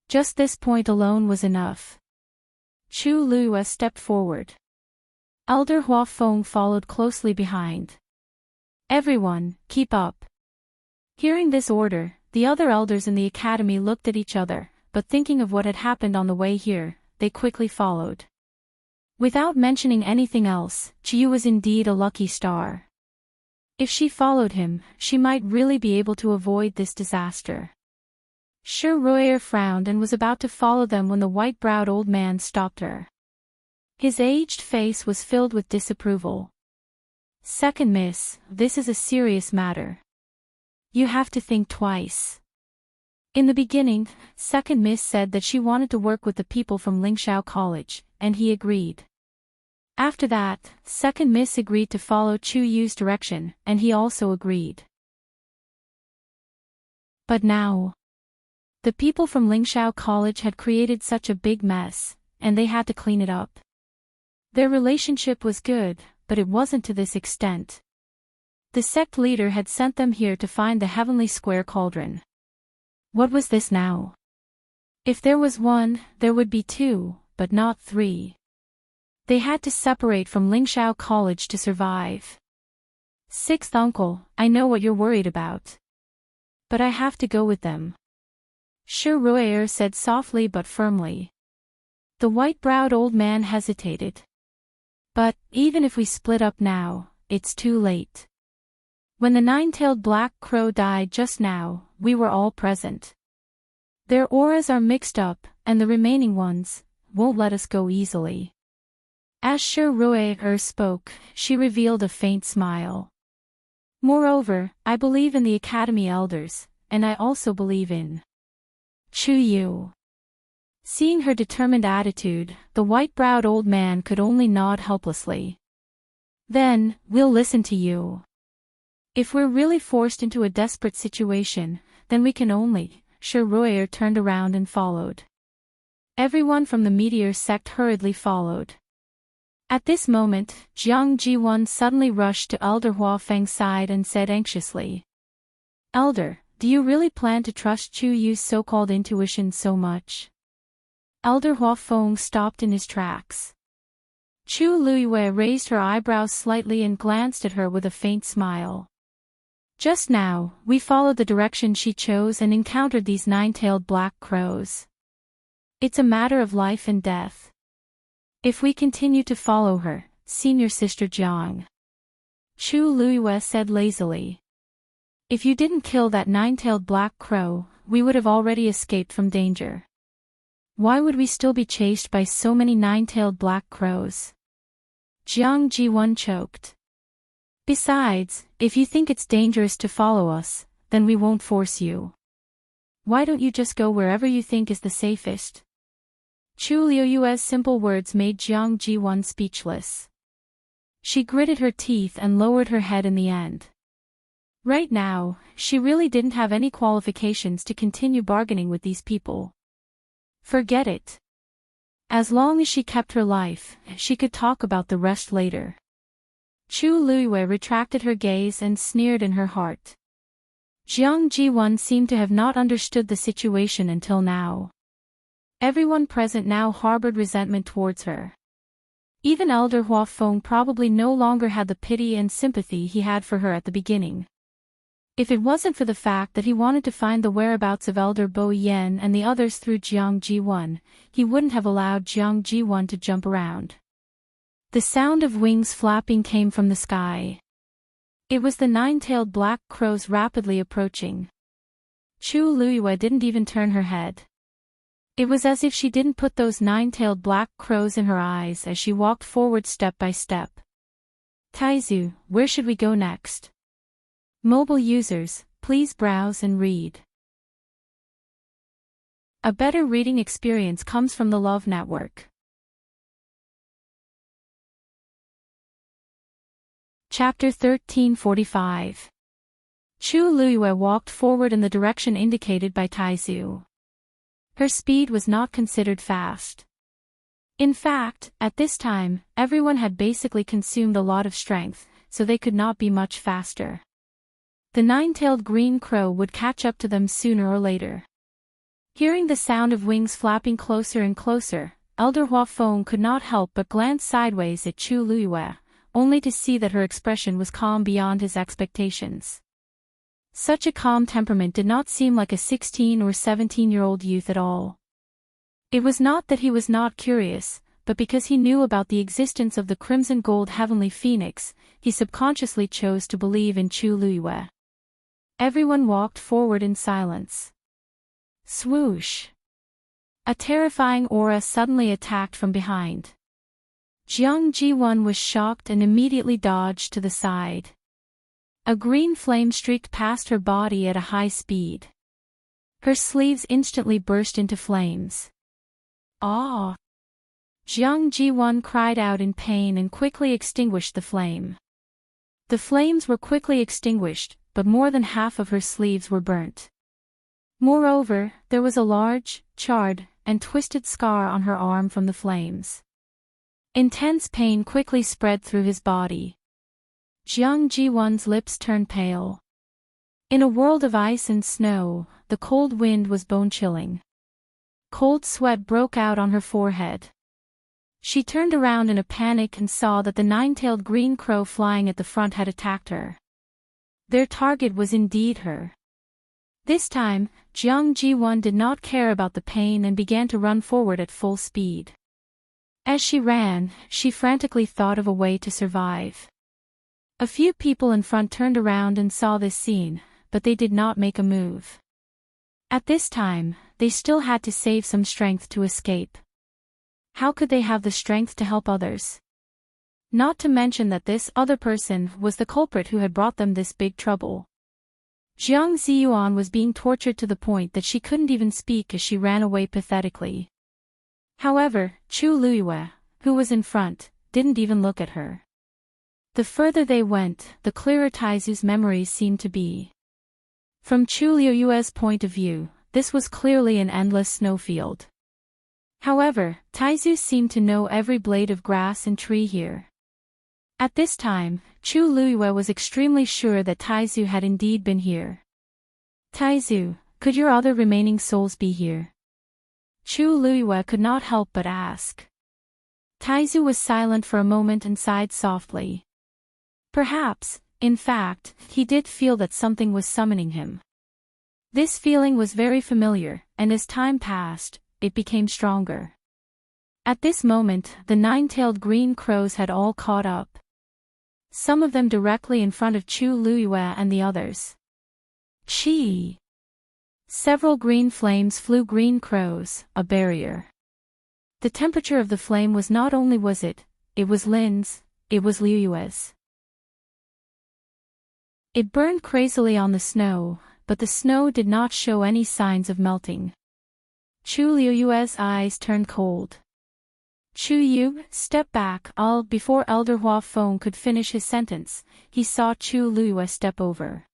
[SPEAKER 1] Just this point alone was enough. Chu Liuyue stepped forward. Elder Hua Feng followed closely behind. Everyone, keep up. Hearing this order, the other elders in the academy looked at each other, but thinking of what had happened on the way here, they quickly followed. Without mentioning anything else, Chiyu was indeed a lucky star. If she followed him, she might really be able to avoid this disaster. Shi Rui frowned and was about to follow them when the white-browed old man stopped her. His aged face was filled with disapproval. Second miss, this is a serious matter. You have to think twice. In the beginning, Second Miss said that she wanted to work with the people from Lingxiao College, and he agreed. After that, Second Miss agreed to follow Chu Yu's direction, and he also agreed. But now, the people from Lingxiao College had created such a big mess, and they had to clean it up. Their relationship was good, but it wasn't to this extent. The sect leader had sent them here to find the heavenly square cauldron. What was this now? If there was one, there would be two, but not three. They had to separate from Lingxiao College to survive. Sixth uncle, I know what you're worried about. But I have to go with them. Shi Rui said softly but firmly. The white-browed old man hesitated. But, even if we split up now, it's too late. When the nine-tailed black crow died just now, we were all present. Their auras are mixed up, and the remaining ones won't let us go easily. As Shi Rui spoke, she revealed a faint smile. Moreover, I believe in the Academy elders, and I also believe in Chu Yu. Seeing her determined attitude, the white-browed old man could only nod helplessly. Then, we'll listen to you. If we're really forced into a desperate situation, then we can only. Royer turned around and followed. Everyone from the meteor sect hurriedly followed. At this moment, Jiang Ji-won suddenly rushed to Elder Hua Feng's side and said anxiously, "Elder, do you really plan to trust Chu Yu's so-called intuition so much?" Elder Hua Feng stopped in his tracks. Chu Luiyue raised her eyebrows slightly and glanced at her with a faint smile. "Just now, we followed the direction she chose and encountered these nine-tailed black crows. It's a matter of life and death. If we continue to follow her, senior sister Jiang," Chu Luiyue said lazily, "if you didn't kill that nine-tailed black crow, we would have already escaped from danger. Why would we still be chased by so many nine-tailed black crows?" Jiang Ji-won choked. "Besides, if you think it's dangerous to follow us, then we won't force you. Why don't you just go wherever you think is the safest?" Chu Liuyue's simple words made Jiang Ji-won speechless. She gritted her teeth and lowered her head in the end. Right now, she really didn't have any qualifications to continue bargaining with these people. Forget it. As long as she kept her life, she could talk about the rest later. Chu Luiyue retracted her gaze and sneered in her heart. Jiang Ji-won seemed to have not understood the situation until now. Everyone present now harbored resentment towards her. Even Elder Hua Feng probably no longer had the pity and sympathy he had for her at the beginning. If it wasn't for the fact that he wanted to find the whereabouts of Elder Bo Yen and the others through Jiang Ji-won, he wouldn't have allowed Jiang Ji-won to jump around. The sound of wings flapping came from the sky. It was the nine-tailed black crows rapidly approaching. Chu Luiyue didn't even turn her head. It was as if she didn't put those nine-tailed black crows in her eyes as she walked forward step by step. "Taizu, where should we go next?" Mobile users, please browse and read. A better reading experience comes from the Love Network. Chapter 1345. Chu Luiyue walked forward in the direction indicated by Taizu. Her speed was not considered fast. In fact, at this time, everyone had basically consumed a lot of strength, so they could not be much faster. The nine-tailed green crow would catch up to them sooner or later. Hearing the sound of wings flapping closer and closer, Elder Hua Feng could not help but glance sideways at Chu Luiyue, only to see that her expression was calm beyond his expectations. Such a calm temperament did not seem like a 16 or 17-year-old youth at all. It was not that he was not curious, but because he knew about the existence of the crimson gold heavenly phoenix, he subconsciously chose to believe in Chu Luiyue. Everyone walked forward in silence. Swoosh! A terrifying aura suddenly attacked from behind. Jiang Ji-won was shocked and immediately dodged to the side. A green flame streaked past her body at a high speed. Her sleeves instantly burst into flames. "Ah!" Jiang Ji-won cried out in pain and quickly extinguished the flame. The flames were quickly extinguished, but more than half of her sleeves were burnt. Moreover, there was a large, charred, and twisted scar on her arm from the flames. Intense pain quickly spread through his body. Jiang Ji-won's lips turned pale. In a world of ice and snow, the cold wind was bone-chilling. Cold sweat broke out on her forehead. She turned around in a panic and saw that the nine-tailed green crow flying at the front had attacked her. Their target was indeed her. This time, Jiang Ji-won did not care about the pain and began to run forward at full speed. As she ran, she frantically thought of a way to survive. A few people in front turned around and saw this scene, but they did not make a move. At this time, they still had to save some strength to escape. How could they have the strength to help others? Not to mention that this other person was the culprit who had brought them this big trouble. Jiang Ziyuan was being tortured to the point that she couldn't even speak as she ran away pathetically. However, Chu Luiyue, who was in front, didn't even look at her. The further they went, the clearer Taizu's memories seemed to be. From Chu Liuyue's point of view, this was clearly an endless snowfield. However, Taizu seemed to know every blade of grass and tree here. At this time, Chu Liyue was extremely sure that Taizu had indeed been here. Taizu, could your other remaining souls be here? Chu Liyue could not help but ask. Taizu was silent for a moment and sighed softly. Perhaps, in fact, he did feel that something was summoning him. This feeling was very familiar, and as time passed, it became stronger. At this moment, the nine-tailed green crows had all caught up. Some of them directly in front of Chu Liyue and the others. Chi! Several green flames flew green crows, a barrier. The temperature of the flame was not only it was Lin's, it was Liyue's. It burned crazily on the snow, but the snow did not show any signs of melting. Chu Liyue's eyes turned cold. Chu Yu, step back. Before Elder Hua Feng could finish his sentence, he saw Chu Liyue step over.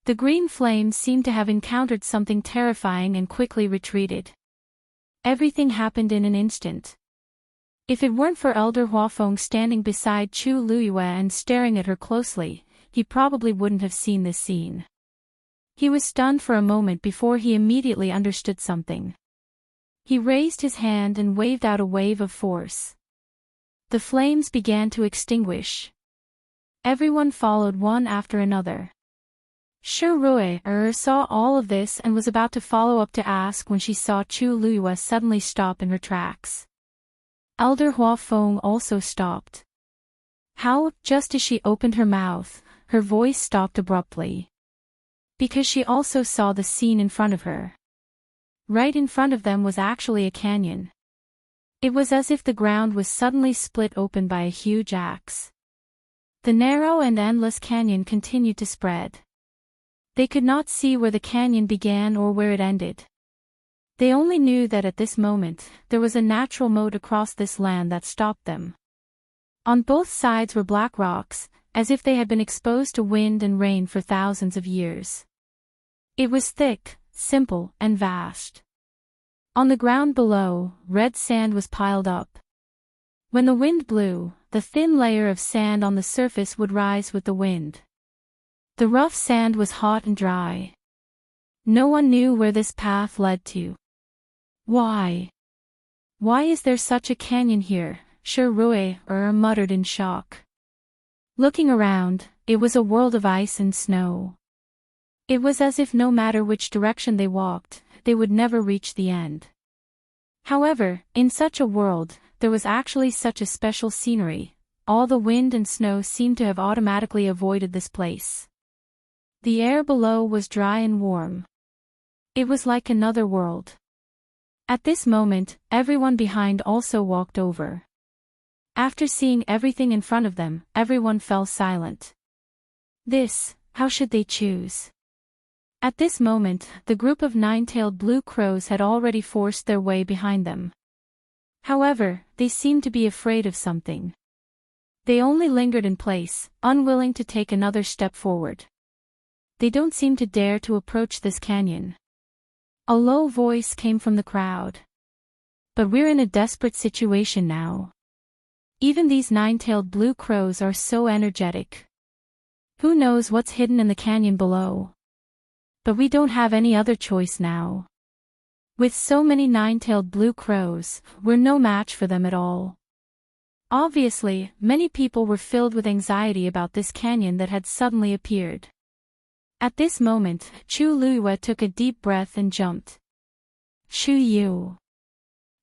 [SPEAKER 1] The green flames seemed to have encountered something terrifying and quickly retreated. Everything happened in an instant. If it weren't for Elder Hua Feng standing beside Chu Liyue and staring at her closely, he probably wouldn't have seen this scene. He was stunned for a moment before he immediately understood something. He raised his hand and waved out a wave of force. The flames began to extinguish. Everyone followed one after another. Shi Rui saw all of this and was about to follow up to ask when she saw Chu Liyue suddenly stop in her tracks. Elder Hua Feng also stopped. How, just as she opened her mouth, her voice stopped abruptly. Because she also saw the scene in front of her. Right in front of them was actually a canyon. It was as if the ground was suddenly split open by a huge axe. The narrow and endless canyon continued to spread. They could not see where the canyon began or where it ended. They only knew that at this moment, there was a natural moat across this land that stopped them. On both sides were black rocks, as if they had been exposed to wind and rain for thousands of years. It was thick, simple, and vast. On the ground below, red sand was piled up. When the wind blew, the thin layer of sand on the surface would rise with the wind. The rough sand was hot and dry. No one knew where this path led to. Why? Why is there such a canyon here? Shi Rui muttered in shock. Looking around, it was a world of ice and snow. It was as if no matter which direction they walked, they would never reach the end. However, in such a world, there was actually such a special scenery. All the wind and snow seemed to have automatically avoided this place. The air below was dry and warm. It was like another world. At this moment, everyone behind also walked over. After seeing everything in front of them, everyone fell silent. How should they choose? At this moment, the group of nine-tailed blue crows had already forced their way behind them. However, they seemed to be afraid of something. They only lingered in place, unwilling to take another step forward. They don't seem to dare to approach this canyon. A low voice came from the crowd. But we're in a desperate situation now. Even these nine-tailed blue crows are so energetic. Who knows what's hidden in the canyon below? But we don't have any other choice now. With so many nine-tailed blue crows, we're no match for them at all. Obviously, many people were filled with anxiety about this canyon that had suddenly appeared. At this moment, Chu Liyue took a deep breath and jumped. Chu Yu!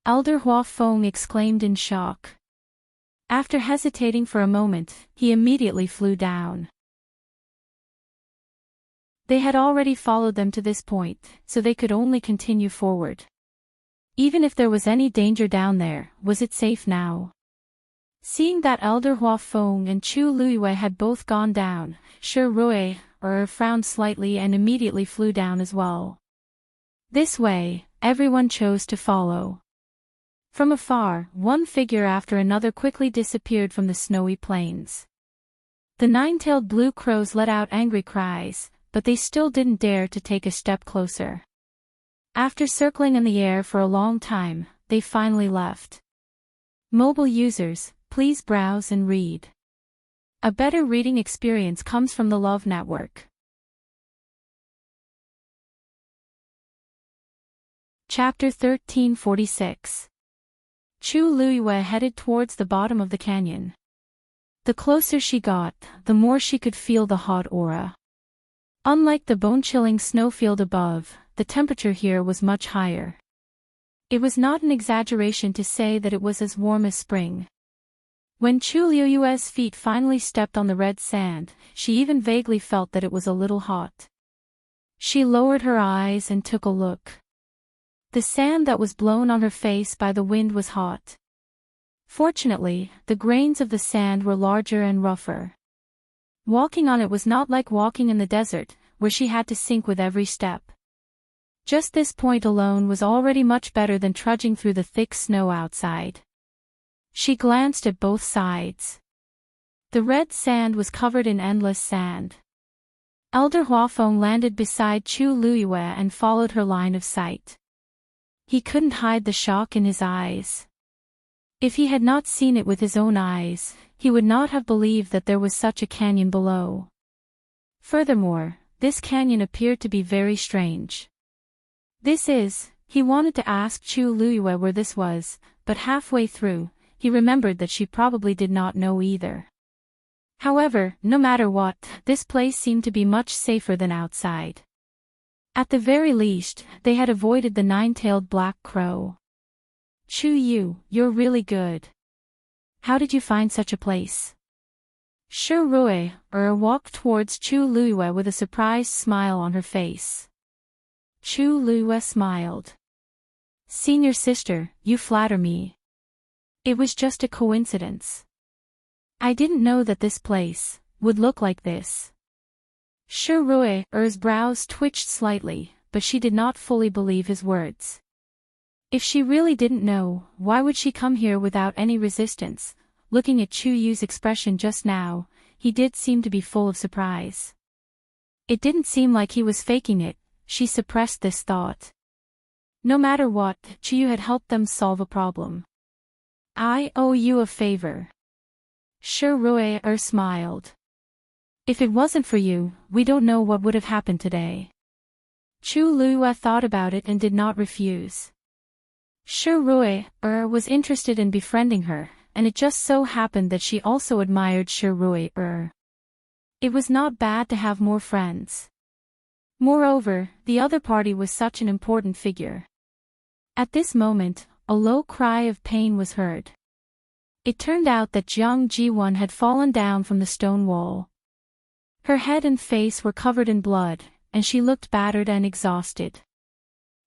[SPEAKER 1] Elder Hua Feng exclaimed in shock. After hesitating for a moment, he immediately flew down. They had already followed them to this point, so they could only continue forward. Even if there was any danger down there, was it safe now? Seeing that Elder Hua Feng and Chu Liyue had both gone down, Shi Rui frowned slightly and immediately flew down as well. This way, everyone chose to follow. From afar, one figure after another quickly disappeared from the snowy plains. The nine-tailed blue crows let out angry cries, but they still didn't dare to take a step closer. After circling in the air for a long time, they finally left. Mobile users, please browse and read. A better reading experience comes from the Love Network. Chapter 1346. Chu Luiyue headed towards the bottom of the canyon. The closer she got, the more she could feel the hot aura. Unlike the bone-chilling snowfield above, the temperature here was much higher. It was not an exaggeration to say that it was as warm as spring. When Chu Luiyue's feet finally stepped on the red sand, she even vaguely felt that it was a little hot. She lowered her eyes and took a look. The sand that was blown on her face by the wind was hot. Fortunately, the grains of the sand were larger and rougher. Walking on it was not like walking in the desert, where she had to sink with every step. Just this point alone was already much better than trudging through the thick snow outside. She glanced at both sides. The red sand was covered in endless sand. Elder Huafeng landed beside Chu Luiyue and followed her line of sight. He couldn't hide the shock in his eyes. If he had not seen it with his own eyes, he would not have believed that there was such a canyon below. Furthermore, this canyon appeared to be very strange. He wanted to ask Chu Luiyue where this was, but halfway through, he remembered that she probably did not know either. However, no matter what, this place seemed to be much safer than outside. At the very least, they had avoided the nine-tailed black crow. Chu Yu, you're really good. How did you find such a place? Shi Rui walked towards Chu Luiyue with a surprised smile on her face. Chu Luiyue smiled. Senior sister, you flatter me. It was just a coincidence. I didn't know that this place would look like this. Shi Rui's brows twitched slightly, but she did not fully believe his words. If she really didn't know, why would she come here without any resistance? Looking at Chu Yu's expression just now, he did seem to be full of surprise. It didn't seem like he was faking it. She suppressed this thought. No matter what, Chu Yu had helped them solve a problem. I owe you a favor. Shi Rui smiled. If it wasn't for you, we don't know what would have happened today. Chu Luiyue thought about it and did not refuse. Shi Rui was interested in befriending her, and it just so happened that she also admired Shi Rui. It was not bad to have more friends. Moreover, the other party was such an important figure. At this moment, a low cry of pain was heard. It turned out that Jiang Jiwon had fallen down from the stone wall. Her head and face were covered in blood, and she looked battered and exhausted.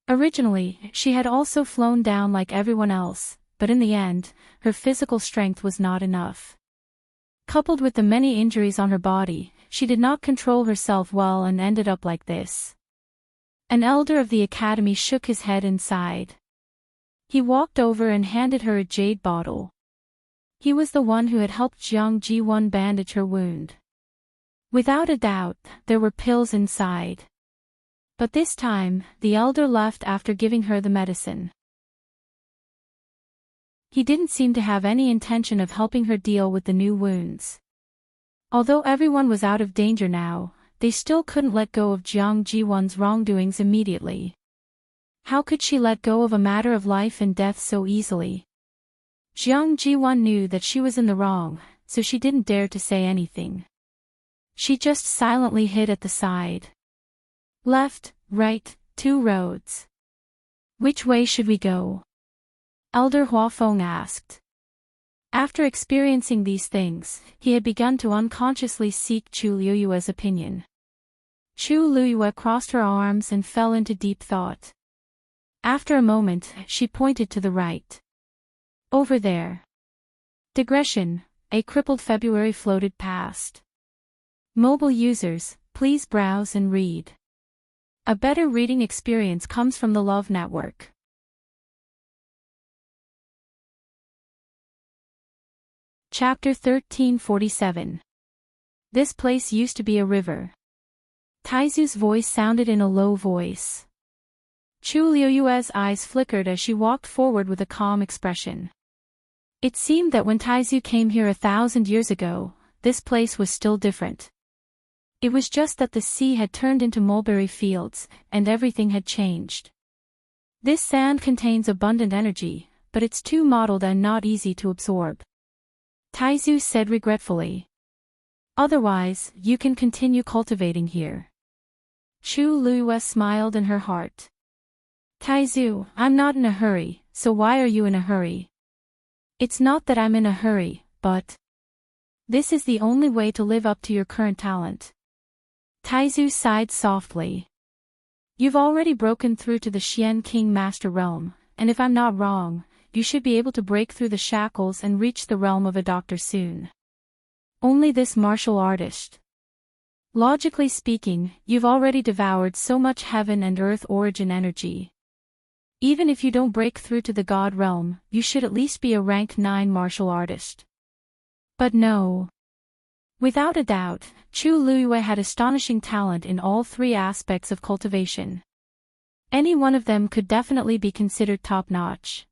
[SPEAKER 1] Originally, she had also flown down like everyone else, but in the end, her physical strength was not enough. Coupled with the many injuries on her body, she did not control herself well and ended up like this. An elder of the academy shook his head and sighed. He walked over and handed her a jade bottle. He was the one who had helped Jiang Jiwon bandage her wound. Without a doubt, there were pills inside. But this time, the elder left after giving her the medicine. He didn't seem to have any intention of helping her deal with the new wounds. Although everyone was out of danger now, they still couldn't let go of Jiang Jiwon's wrongdoings immediately. How could she let go of a matter of life and death so easily? Jiang Jiwon knew that she was in the wrong, so she didn't dare to say anything. She just silently hid at the side. Left, right, 2 roads. Which way should we go? Elder Huafeng asked. After experiencing these things, he had begun to unconsciously seek Chu Luiyue's opinion. Chu Luiyue crossed her arms and fell into deep thought. After a moment, she pointed to the right. Over there. Digression, a crippled February floated past. Mobile users, please browse and read. A better reading experience comes from the Love Network. Chapter 1347. This place used to be a river. Taizu's voice sounded in a low voice. Chu Liuyue's eyes flickered as she walked forward with a calm expression. It seemed that when Taizu came here 1,000 years ago, this place was still different. It was just that the sea had turned into mulberry fields, and everything had changed. This sand contains abundant energy, but it's too mottled and not easy to absorb. Taizu said regretfully. Otherwise, you can continue cultivating here. Chu Liyue smiled in her heart. Taizu, I'm not in a hurry, so why are you in a hurry? It's not that I'm in a hurry, but this is the only way to live up to your current talent. Taizu sighed softly. You've already broken through to the Xian King Master Realm, and if I'm not wrong, you should be able to break through the shackles and reach the realm of a doctor soon. Only this martial artist. Logically speaking, you've already devoured so much heaven and earth origin energy. Even if you don't break through to the God realm, you should at least be a rank 9 martial artist. But no. Without a doubt, Chu Liyue had astonishing talent in all 3 aspects of cultivation. Any one of them could definitely be considered top-notch.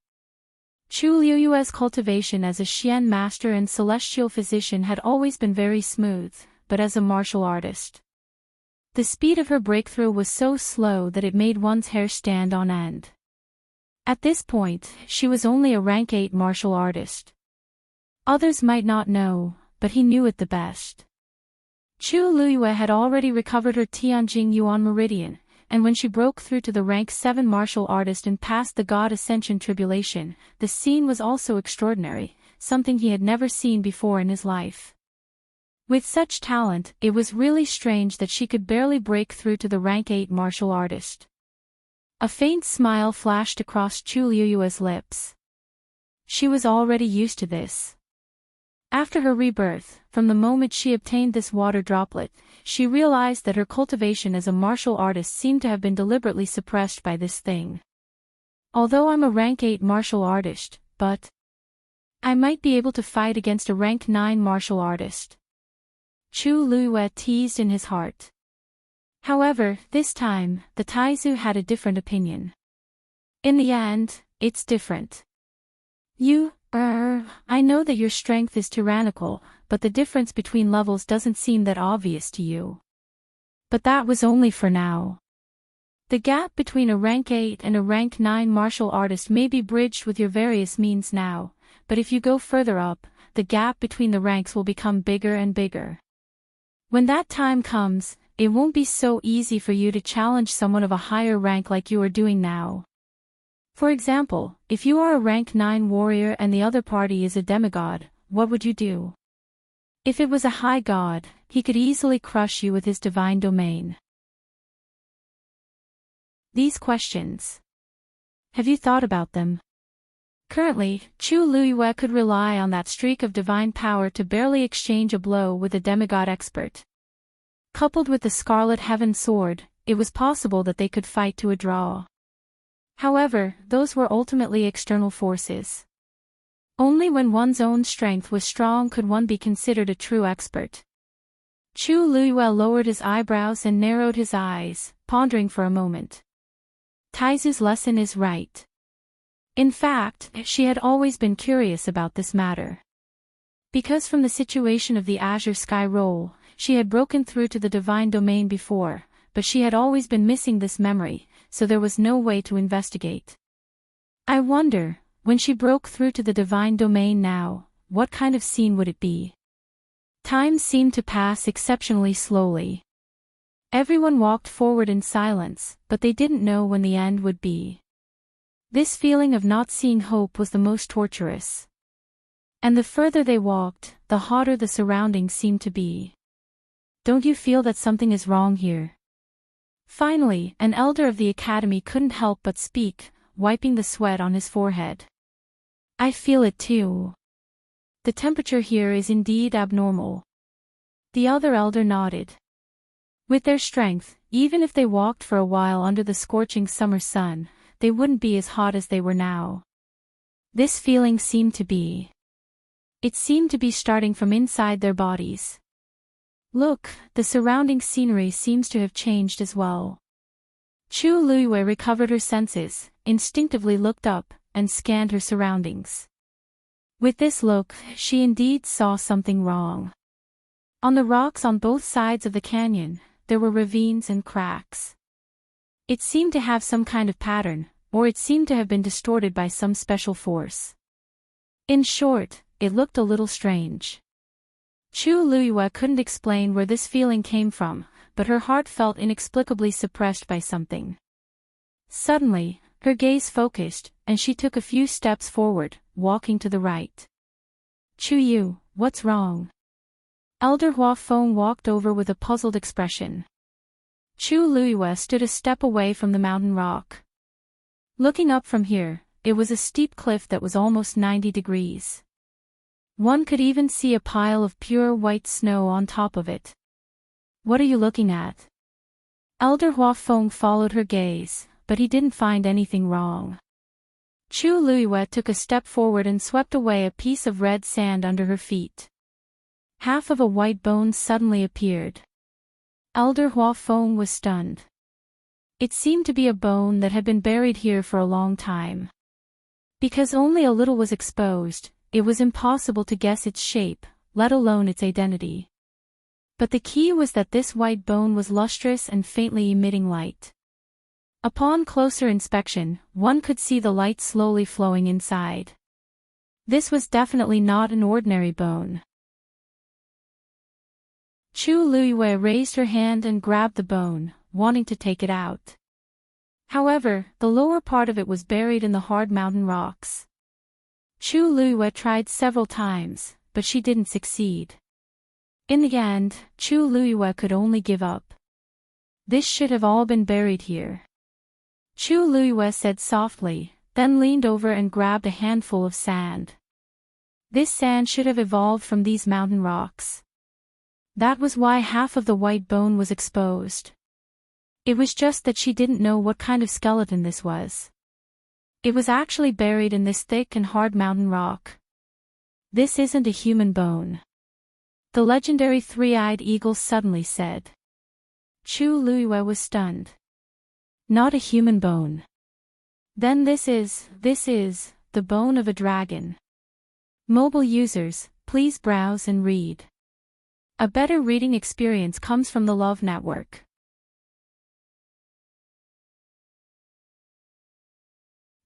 [SPEAKER 1] Chu Liyue's cultivation as a Xian master and celestial physician had always been very smooth, but as a martial artist, the speed of her breakthrough was so slow that it made one's hair stand on end. At this point, she was only a rank 8 martial artist. Others might not know, but he knew it the best. Chu Liyue had already recovered her Tianjing Yuan Meridian, and when she broke through to the rank 7 martial artist and passed the God Ascension Tribulation, the scene was also extraordinary, something he had never seen before in his life. With such talent, it was really strange that she could barely break through to the rank 8 martial artist. A faint smile flashed across Chu Liyue's lips. She was already used to this. After her rebirth, from the moment she obtained this water droplet, she realized that her cultivation as a martial artist seemed to have been deliberately suppressed by this thing. Although I'm a rank 8 martial artist, but I might be able to fight against a rank 9 martial artist. Chu Liyue teased in his heart. However, this time, the Taizu had a different opinion. In the end, it's different. I know that your strength is tyrannical, but the difference between levels doesn't seem that obvious to you. But that was only for now. The gap between a rank 8 and a rank 9 martial artist may be bridged with your various means now, but if you go further up, the gap between the ranks will become bigger and bigger. When that time comes, it won't be so easy for you to challenge someone of a higher rank like you are doing now. For example, if you are a rank 9 warrior and the other party is a demigod, what would you do? If it was a high god, he could easily crush you with his divine domain. These questions. Have you thought about them? Currently, Chu Liyue could rely on that streak of divine power to barely exchange a blow with a demigod expert. Coupled with the Scarlet Heaven Sword, it was possible that they could fight to a draw. However, those were ultimately external forces. Only when one's own strength was strong could one be considered a true expert. Chu Liyue lowered his eyebrows and narrowed his eyes, pondering for a moment. Taizu's lesson is right. In fact, she had always been curious about this matter. Because from the situation of the Azure Sky Roll, she had broken through to the divine domain before, but she had always been missing this memory, so there was no way to investigate. I wonder, when she broke through to the divine domain now, what kind of scene would it be? Time seemed to pass exceptionally slowly. Everyone walked forward in silence, but they didn't know when the end would be. This feeling of not seeing hope was the most torturous. And the further they walked, the hotter the surroundings seemed to be. Don't you feel that something is wrong here? Finally, an elder of the academy couldn't help but speak, wiping the sweat on his forehead. I feel it too. The temperature here is indeed abnormal. The other elder nodded. With their strength, even if they walked for a while under the scorching summer sun, they wouldn't be as hot as they were now. This feeling seemed to be. It seemed to be starting from inside their bodies. Look, the surrounding scenery seems to have changed as well. Chu Luiyue recovered her senses, instinctively looked up, and scanned her surroundings. With this look, she indeed saw something wrong. On the rocks on both sides of the canyon, there were ravines and cracks. It seemed to have some kind of pattern, or it seemed to have been distorted by some special force. In short, it looked a little strange. Chu Luiyue couldn't explain where this feeling came from, but her heart felt inexplicably suppressed by something. Suddenly, her gaze focused, and she took a few steps forward, walking to the right. Chu Yu, what's wrong? Elder Hua Feng walked over with a puzzled expression. Chu Luiyue stood a step away from the mountain rock. Looking up from here, it was a steep cliff that was almost 90 degrees. One could even see a pile of pure white snow on top of it. What are you looking at? Elder Hua Feng followed her gaze, but he didn't find anything wrong. Chu Luiyue took a step forward and swept away a piece of red sand under her feet. Half of a white bone suddenly appeared. Elder Hua Feng was stunned. It seemed to be a bone that had been buried here for a long time. Because only a little was exposed, it was impossible to guess its shape, let alone its identity. But the key was that this white bone was lustrous and faintly emitting light. Upon closer inspection, one could see the light slowly flowing inside. This was definitely not an ordinary bone. Chu Luiyue raised her hand and grabbed the bone, wanting to take it out. However, the lower part of it was buried in the hard mountain rocks. Chu Luiyue tried several times, but she didn't succeed. In the end, Chu Luiyue could only give up. This should have all been buried here. Chu Luiyue said softly, then leaned over and grabbed a handful of sand. This sand should have evolved from these mountain rocks. That was why half of the white bone was exposed. It was just that she didn't know what kind of skeleton this was. It was actually buried in this thick and hard mountain rock. This isn't a human bone. The legendary three-eyed eagle suddenly said. Chu Luiyue was stunned. Not a human bone. Then this is the bone of a dragon. Mobile users, please browse and read. A better reading experience comes from the Love Network.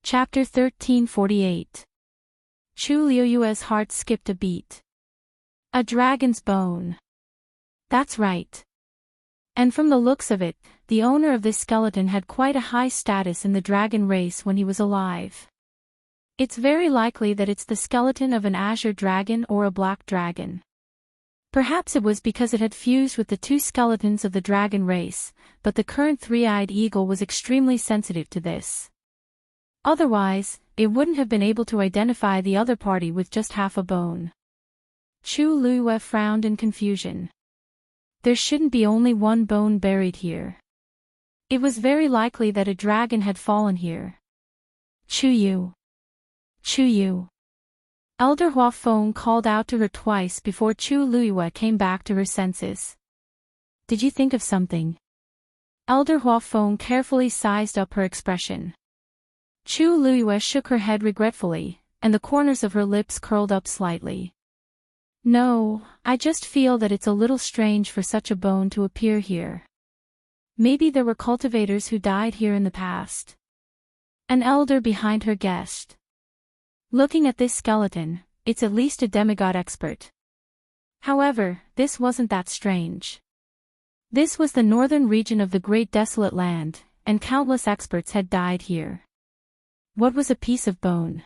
[SPEAKER 1] Chapter 1348. Chu Luiyue's heart skipped a beat. A dragon's bone. That's right. And from the looks of it, the owner of this skeleton had quite a high status in the dragon race when he was alive. It's very likely that it's the skeleton of an azure dragon or a black dragon. Perhaps it was because it had fused with the two skeletons of the dragon race, but the current three-eyed eagle was extremely sensitive to this. Otherwise, it wouldn't have been able to identify the other party with just half a bone. Chu Luiyue frowned in confusion. There shouldn't be only one bone buried here. It was very likely that a dragon had fallen here. Chu Yu. Chu Yu. Elder Hua Feng called out to her twice before Chu Luiyue came back to her senses. Did you think of something? Elder Hua Feng carefully sized up her expression. Chu Luiyue shook her head regretfully, and the corners of her lips curled up slightly. No, I just feel that it's a little strange for such a bone to appear here. Maybe there were cultivators who died here in the past. An elder behind her guessed. Looking at this skeleton, it's at least a demigod expert. However, this wasn't that strange. This was the northern region of the Great Desolate Land, and countless experts had died here. What was a piece of bone?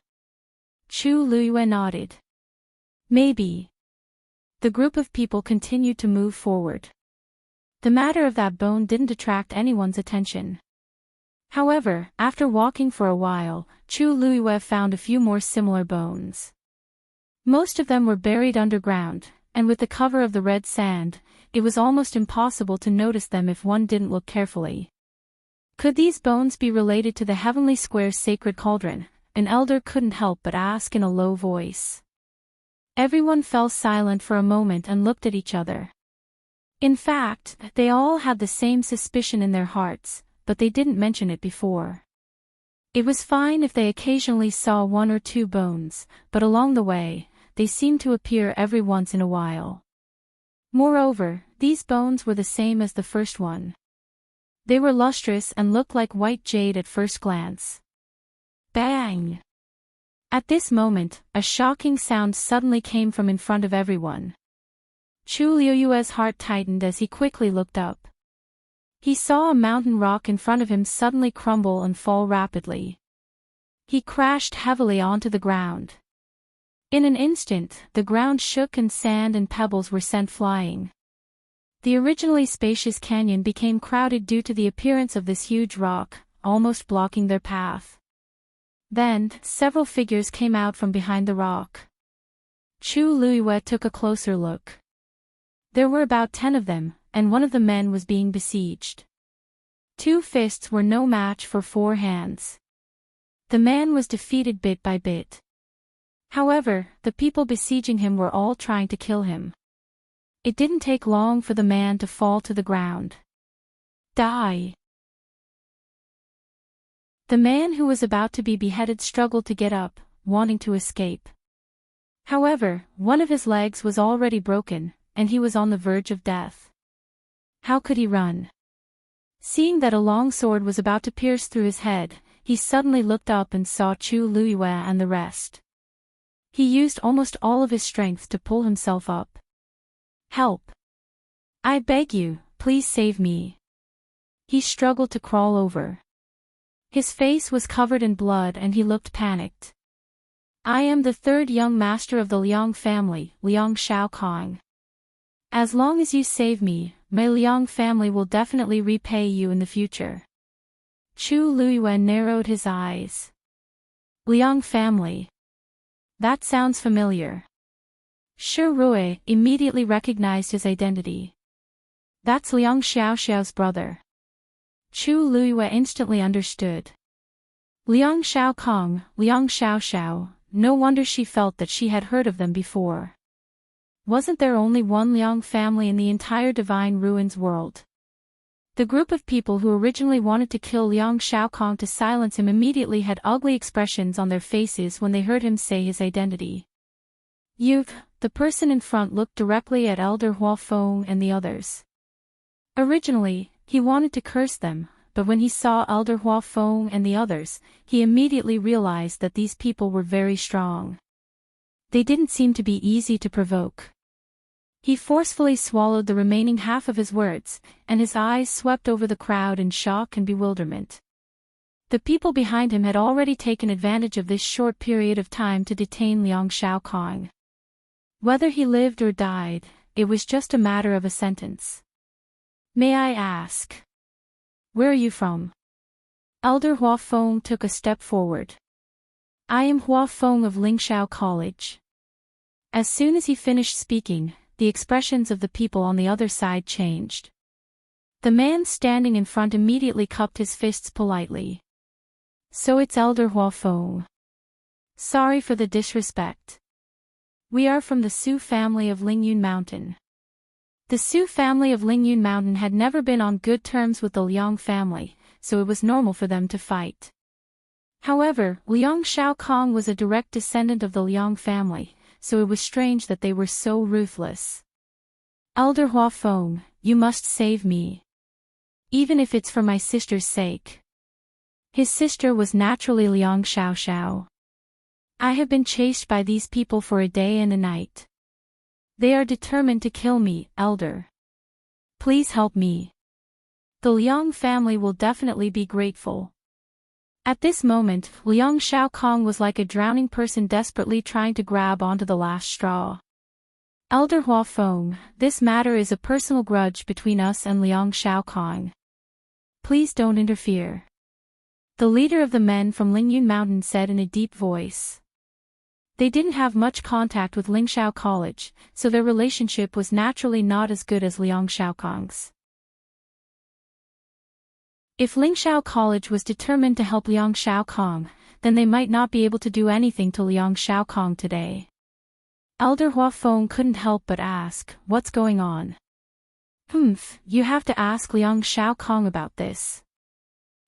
[SPEAKER 1] Chu Luiyue nodded. Maybe. The group of people continued to move forward. The matter of that bone didn't attract anyone's attention. However, after walking for a while, Chu Luiyue found a few more similar bones. Most of them were buried underground, and with the cover of the red sand, it was almost impossible to notice them if one didn't look carefully. Could these bones be related to the Heavenly Square's sacred cauldron? An elder couldn't help but ask in a low voice. Everyone fell silent for a moment and looked at each other. In fact, they all had the same suspicion in their hearts, but they didn't mention it before. It was fine if they occasionally saw one or two bones, but along the way, they seemed to appear every once in a while. Moreover, these bones were the same as the first one. They were lustrous and looked like white jade at first glance. Bang! At this moment, a shocking sound suddenly came from in front of everyone. Chu Liuyue's heart tightened as he quickly looked up. He saw a mountain rock in front of him suddenly crumble and fall rapidly. He crashed heavily onto the ground. In an instant, the ground shook and sand and pebbles were sent flying. The originally spacious canyon became crowded due to the appearance of this huge rock, almost blocking their path. Then, several figures came out from behind the rock. Chu Liyue took a closer look. There were about 10 of them, and one of the men was being besieged. 2 fists were no match for 4 hands. The man was defeated bit by bit. However, the people besieging him were all trying to kill him. It didn't take long for the man to fall to the ground. Die! The man who was about to be beheaded struggled to get up, wanting to escape. However, one of his legs was already broken, and he was on the verge of death. How could he run? Seeing that a long sword was about to pierce through his head, he suddenly looked up and saw Chu Liyue and the rest. He used almost all of his strength to pull himself up. Help! I beg you, please save me. He struggled to crawl over. His face was covered in blood and he looked panicked. I am the 3rd young master of the Liang family, Liang Shaokong. As long as you save me, my Liang family will definitely repay you in the future. Chu Liyue narrowed his eyes. Liang family. That sounds familiar. Shi Rui immediately recognized his identity. That's Liang Xiaoxiao's brother. Chu Liyue instantly understood. Liang Shaokong, Liang Xiaoxiao, no wonder she felt that she had heard of them before. Wasn't there only one Liang family in the entire Divine Ruins world? The group of people who originally wanted to kill Liang Shaokong to silence him immediately had ugly expressions on their faces when they heard him say his identity. The person in front looked directly at Elder Huafeng and the others. Originally, he wanted to curse them, but when he saw Elder Huafeng and the others, he immediately realized that these people were very strong. They didn't seem to be easy to provoke. He forcefully swallowed the remaining half of his words, and his eyes swept over the crowd in shock and bewilderment. The people behind him had already taken advantage of this short period of time to detain Liang Shaokong. Whether he lived or died, it was just a matter of a sentence. May I ask? Where are you from? Elder Huafeng took a step forward. I am Huafeng of Lingshao College. As soon as he finished speaking, the expressions of the people on the other side changed. The man standing in front immediately cupped his fists politely. So it's Elder Huafeng. Sorry for the disrespect. We are from the Su family of Lingyun Mountain. The Su family of Lingyun Mountain had never been on good terms with the Liang family, so it was normal for them to fight. However, Liang Shaokong was a direct descendant of the Liang family, so it was strange that they were so ruthless. Elder Huafeng, you must save me. Even if it's for my sister's sake. His sister was naturally Liang Xiaoxiao. I have been chased by these people for a day and a night. They are determined to kill me, Elder. Please help me. The Liang family will definitely be grateful. At this moment, Liang Shaokong was like a drowning person desperately trying to grab onto the last straw. Elder Huafeng, this matter is a personal grudge between us and Liang Shaokong. Please don't interfere. The leader of the men from Lingyun Mountain said in a deep voice. They didn't have much contact with Lingshao College, so their relationship was naturally not as good as Liang Shaokong's. If Lingshao College was determined to help Liang Shaokong, then they might not be able to do anything to Liang Shaokong today. Elder Huafeng couldn't help but ask, what's going on? You have to ask Liang Shaokong about this.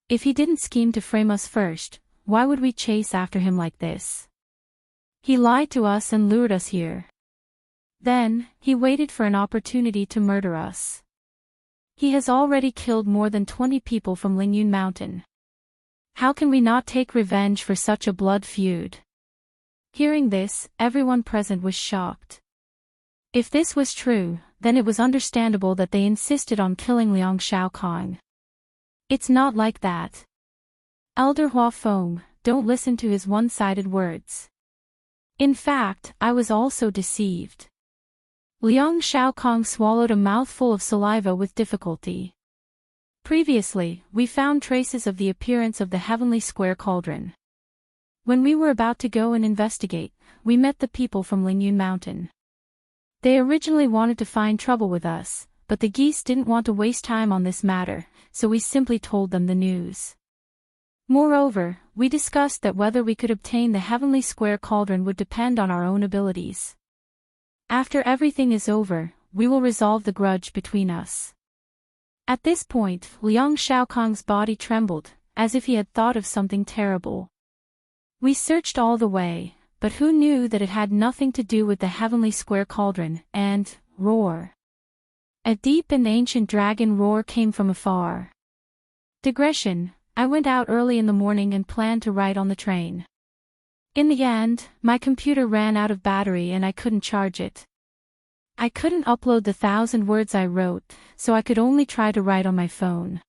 [SPEAKER 1] If he didn't scheme to frame us first, why would we chase after him like this? He lied to us and lured us here. Then, he waited for an opportunity to murder us. He has already killed more than 20 people from Lingyun Mountain. How can we not take revenge for such a blood feud? Hearing this, everyone present was shocked. If this was true, then it was understandable that they insisted on killing Liang Shaokong. It's not like that. Elder Hua Feng, don't listen to his one-sided words. In fact, I was also deceived. Liang Shaokong swallowed a mouthful of saliva with difficulty. Previously, we found traces of the appearance of the heavenly square cauldron. When we were about to go and investigate, we met the people from Lingyun Mountain. They originally wanted to find trouble with us, but the geese didn't want to waste time on this matter, so we simply told them the news. Moreover, we discussed that whether we could obtain the heavenly square cauldron would depend on our own abilities. After everything is over, we will resolve the grudge between us. At this point, Liang Shaokong's body trembled, as if he had thought of something terrible. We searched all the way, but who knew that it had nothing to do with the heavenly square cauldron, and, roar. A deep and ancient dragon roar came from afar. Digression, I went out early in the morning and planned to ride on the train. In the end, my computer ran out of battery and I couldn't charge it. I couldn't upload the 1,000 words I wrote, so I could only try to write on my phone.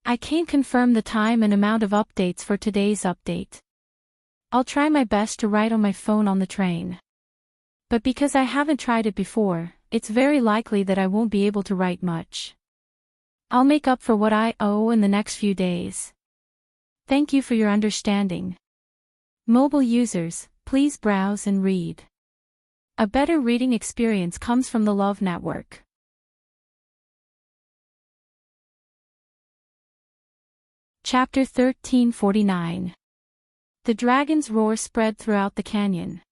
[SPEAKER 1] I can't confirm the time and amount of updates for today's update. I'll try my best to write on my phone on the train. But because I haven't tried it before, it's very likely that I won't be able to write much. I'll make up for what I owe in the next few days. Thank you for your understanding. Mobile users, please browse and read. A better reading experience comes from the Love Network. Chapter 1349. The dragon's roar spread throughout the canyon.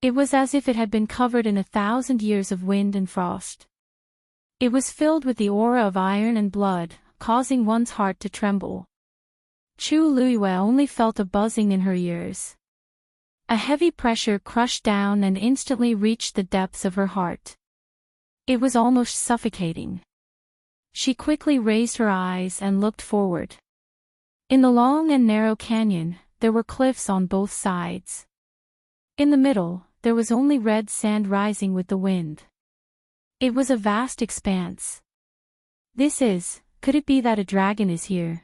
[SPEAKER 1] It was as if it had been covered in 1,000 years of wind and frost. It was filled with the aura of iron and blood, causing one's heart to tremble. Chu Luiyue only felt a buzzing in her ears. A heavy pressure crushed down and instantly reached the depths of her heart. It was almost suffocating. She quickly raised her eyes and looked forward. In the long and narrow canyon, there were cliffs on both sides. In the middle, there was only red sand rising with the wind. It was a vast expanse. Could it be that a dragon is here?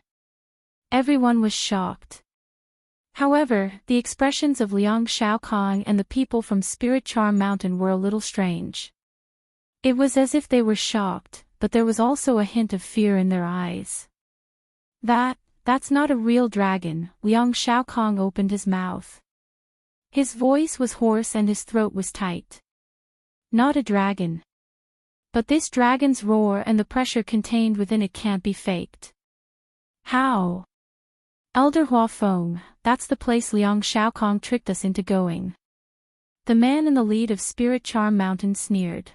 [SPEAKER 1] Everyone was shocked. However, the expressions of Liang Shaokong and the people from Spirit Charm Mountain were a little strange. It was as if they were shocked, but there was also a hint of fear in their eyes. That's not a real dragon, Liang Shaokong opened his mouth. His voice was hoarse and his throat was tight. Not a dragon. But this dragon's roar and the pressure contained within it can't be faked. How? Elder Hua Feng, that's the place Liang Shaokong tricked us into going. The man in the lead of Spirit Charm Mountain sneered.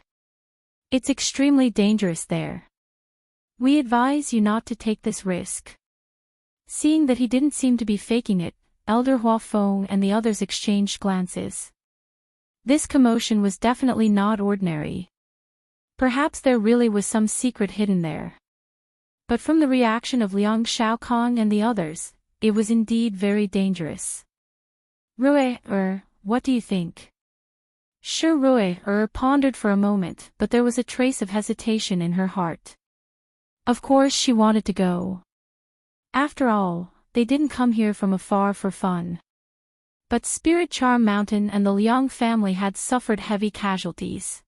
[SPEAKER 1] It's extremely dangerous there. We advise you not to take this risk. Seeing that he didn't seem to be faking it, Elder Hua Feng and the others exchanged glances. This commotion was definitely not ordinary. Perhaps there really was some secret hidden there. But from the reaction of Liang Shaokong and the others, it was indeed very dangerous. What do you think? Sure, Rui pondered for a moment, but there was a trace of hesitation in her heart. Of course she wanted to go. After all, they didn't come here from afar for fun. But Spirit Charm Mountain and the Liang family had suffered heavy casualties.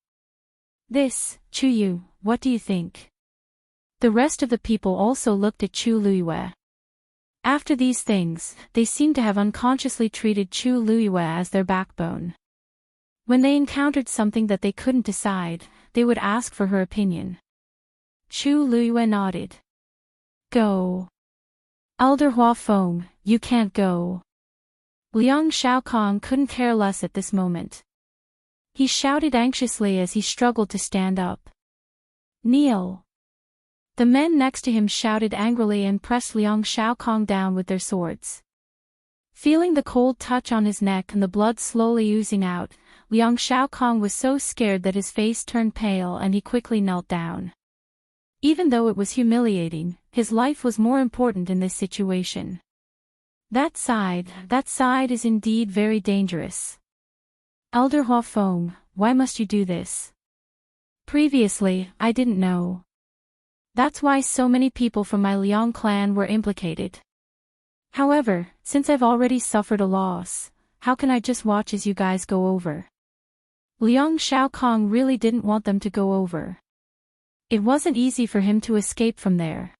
[SPEAKER 1] Chu, what do you think? The rest of the people also looked at Chu Luiyue. After these things, they seemed to have unconsciously treated Chu Luiyue as their backbone. When they encountered something that they couldn't decide, they would ask for her opinion. Chu Luiyue nodded. Go. Elder Hua Feng, you can't go. Liang Shaokong couldn't care less at this moment. He shouted anxiously as he struggled to stand up. Kneel. The men next to him shouted angrily and pressed Liang Shaokong down with their swords. Feeling the cold touch on his neck and the blood slowly oozing out, Liang Shaokong was so scared that his face turned pale and he quickly knelt down. Even though it was humiliating, his life was more important in this situation. That side is indeed very dangerous. Elder Hua Feng, why must you do this? Previously, I didn't know. That's why so many people from my Liang clan were implicated. However, since I've already suffered a loss, how can I just watch as you guys go over? Liang Shaokong really didn't want them to go over. It wasn't easy for him to escape from there.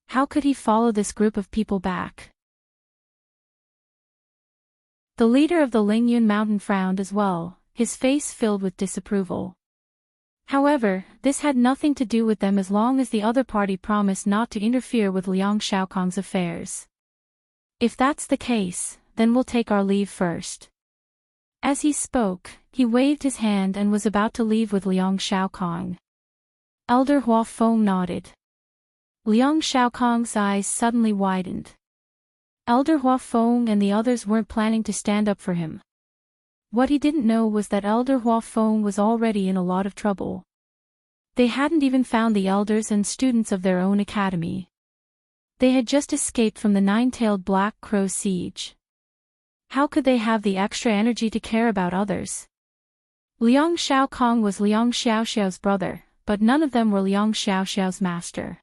[SPEAKER 1] How could he follow this group of people back? The leader of the Lingyun Mountain frowned as well, his face filled with disapproval. However, this had nothing to do with them as long as the other party promised not to interfere with Liang Shaokong's affairs. If that's the case, then we'll take our leave first. As he spoke, he waved his hand and was about to leave with Liang Shaokong. Elder Hua Feng nodded. Liang Shaokong's eyes suddenly widened. Elder Hua Feng and the others weren't planning to stand up for him. What he didn't know was that Elder Hua Feng was already in a lot of trouble. They hadn't even found the elders and students of their own academy. They had just escaped from the nine-tailed Black Crow siege. How could they have the extra energy to care about others? Liang Shaokong was Liang Xiaoxiao's brother, but none of them were Liang Xiaoxiao's master.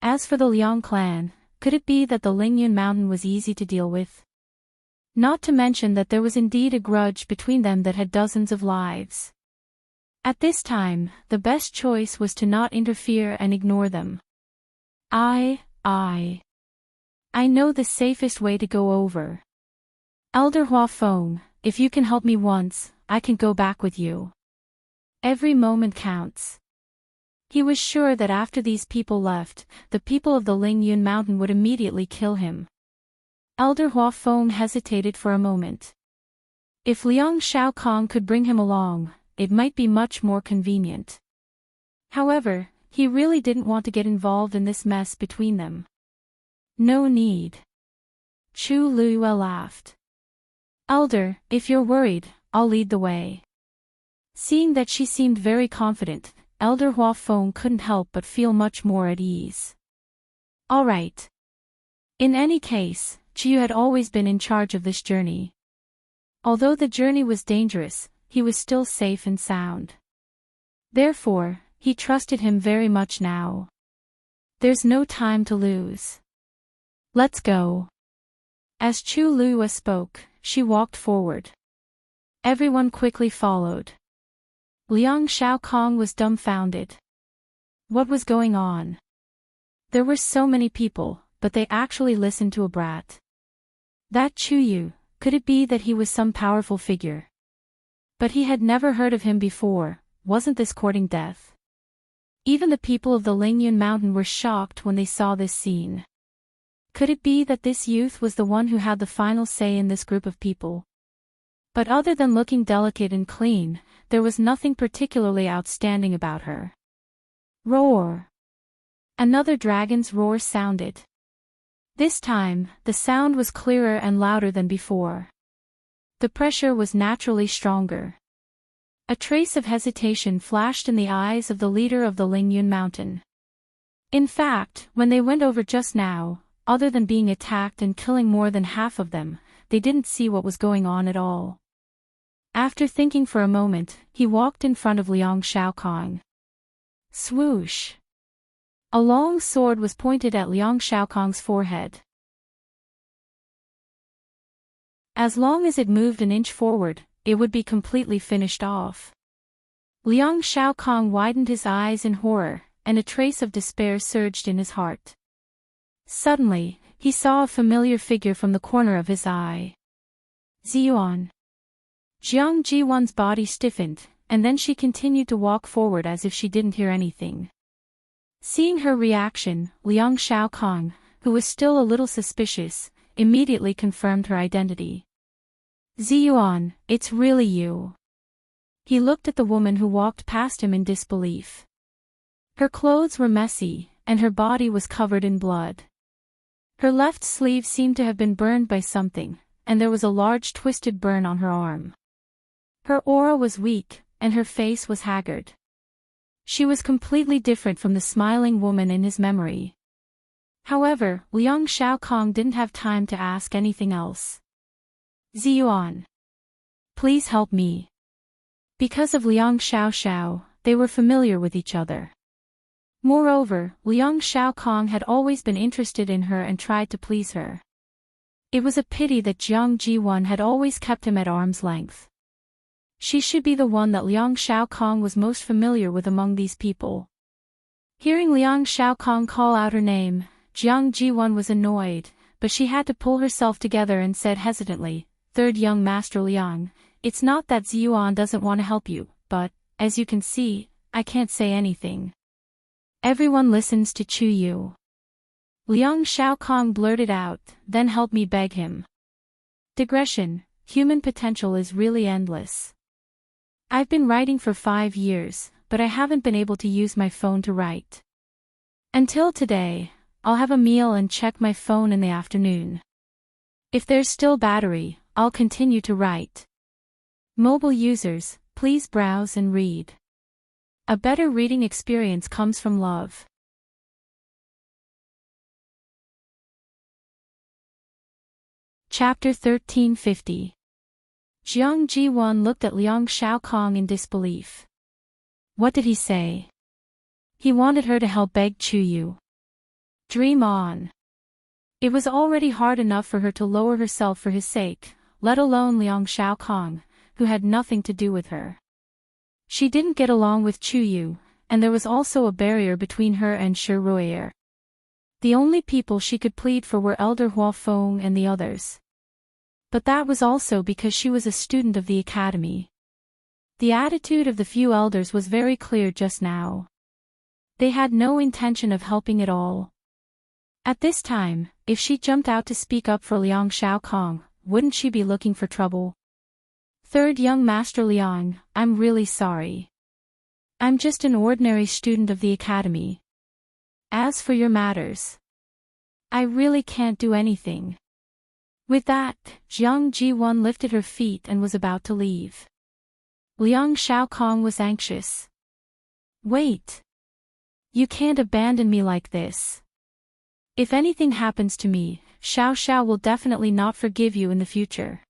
[SPEAKER 1] As for the Liang clan, could it be that the Lingyun Mountain was easy to deal with? Not to mention that there was indeed a grudge between them that had dozens of lives. At this time, the best choice was to not interfere and ignore them. I know the safest way to go over. Elder Hua Feng, if you can help me once, I can go back with you. Every moment counts. He was sure that after these people left, the people of the Lingyun Mountain would immediately kill him. Elder Hua Feng hesitated for a moment. If Liang Shaokong could bring him along, it might be much more convenient. However, he really didn't want to get involved in this mess between them. No need. Chu Luiyue laughed. Elder, if you're worried, I'll lead the way. Seeing that she seemed very confident, Elder Hua Feng couldn't help but feel much more at ease. All right. In any case, Chu had always been in charge of this journey. Although the journey was dangerous, he was still safe and sound. Therefore, he trusted him very much now. There's no time to lose. Let's go. As Chu Luiyue spoke, she walked forward. Everyone quickly followed. Liang Shaokong was dumbfounded. What was going on? There were so many people, but they actually listened to a brat. That Chu Yu, could it be that he was some powerful figure? But he had never heard of him before, wasn't this courting death? Even the people of the Lingyun Mountain were shocked when they saw this scene. Could it be that this youth was the one who had the final say in this group of people? But other than looking delicate and clean, there was nothing particularly outstanding about her. Roar! Another dragon's roar sounded. This time, the sound was clearer and louder than before. The pressure was naturally stronger. A trace of hesitation flashed in the eyes of the leader of the Lingyun Mountain. In fact, when they went over just now, other than being attacked and killing more than half of them, they didn't see what was going on at all. After thinking for a moment, he walked in front of Liang Shaokong. Swoosh! A long sword was pointed at Liang Shaokong's forehead. As long as it moved an inch forward, it would be completely finished off. Liang Shaokong widened his eyes in horror, and a trace of despair surged in his heart. Suddenly, he saw a familiar figure from the corner of his eye. Ziyuan. Jiang Jiwan's body stiffened, and then she continued to walk forward as if she didn't hear anything. Seeing her reaction, Liang Shaokong, who was still a little suspicious, immediately confirmed her identity. Ziyuan, it's really you. He looked at the woman who walked past him in disbelief. Her clothes were messy, and her body was covered in blood. Her left sleeve seemed to have been burned by something, and there was a large twisted burn on her arm. Her aura was weak, and her face was haggard. She was completely different from the smiling woman in his memory. However, Liang Shaokong didn't have time to ask anything else. Ziyuan. Please help me. Because of Liang Xiaoxiao, they were familiar with each other. Moreover, Liang Shaokong had always been interested in her and tried to please her. It was a pity that Jiang Jiwan had always kept him at arm's length. She should be the one that Liang Shaokong was most familiar with among these people. Hearing Liang Shaokong call out her name, Jiang Jiwan was annoyed, but she had to pull herself together and said hesitantly, "Third young Master Liang, it's not that Ziyuan doesn't want to help you, but, as you can see, I can't say anything. Everyone listens to Chu Yu." Liang Shaokong blurted out, "Then help me beg him." Digression: human potential is really endless. I've been writing for 5 years, but I haven't been able to use my phone to write. Until today, I'll have a meal and check my phone in the afternoon. If there's still battery, I'll continue to write. Mobile users, please browse and read. A better reading experience comes from love. Chapter 1350. Jiang Jiwan looked at Liang Shaokong in disbelief. What did he say? He wanted her to help beg Chu Yu. Dream on. It was already hard enough for her to lower herself for his sake, let alone Liang Shaokong, who had nothing to do with her. She didn't get along with Chu Yu, and there was also a barrier between her and Shi Ruier. The only people she could plead for were Elder Hua Feng and the others. But that was also because she was a student of the academy. The attitude of the few elders was very clear just now. They had no intention of helping at all. At this time, if she jumped out to speak up for Liang Shaokong, wouldn't she be looking for trouble? Third young Master Liang, I'm really sorry. I'm just an ordinary student of the academy. As for your matters, I really can't do anything. With that, Jiang Jiwan lifted her feet and was about to leave. Liang Shaokong was anxious. Wait. You can't abandon me like this. If anything happens to me, Xiao Xiao will definitely not forgive you in the future.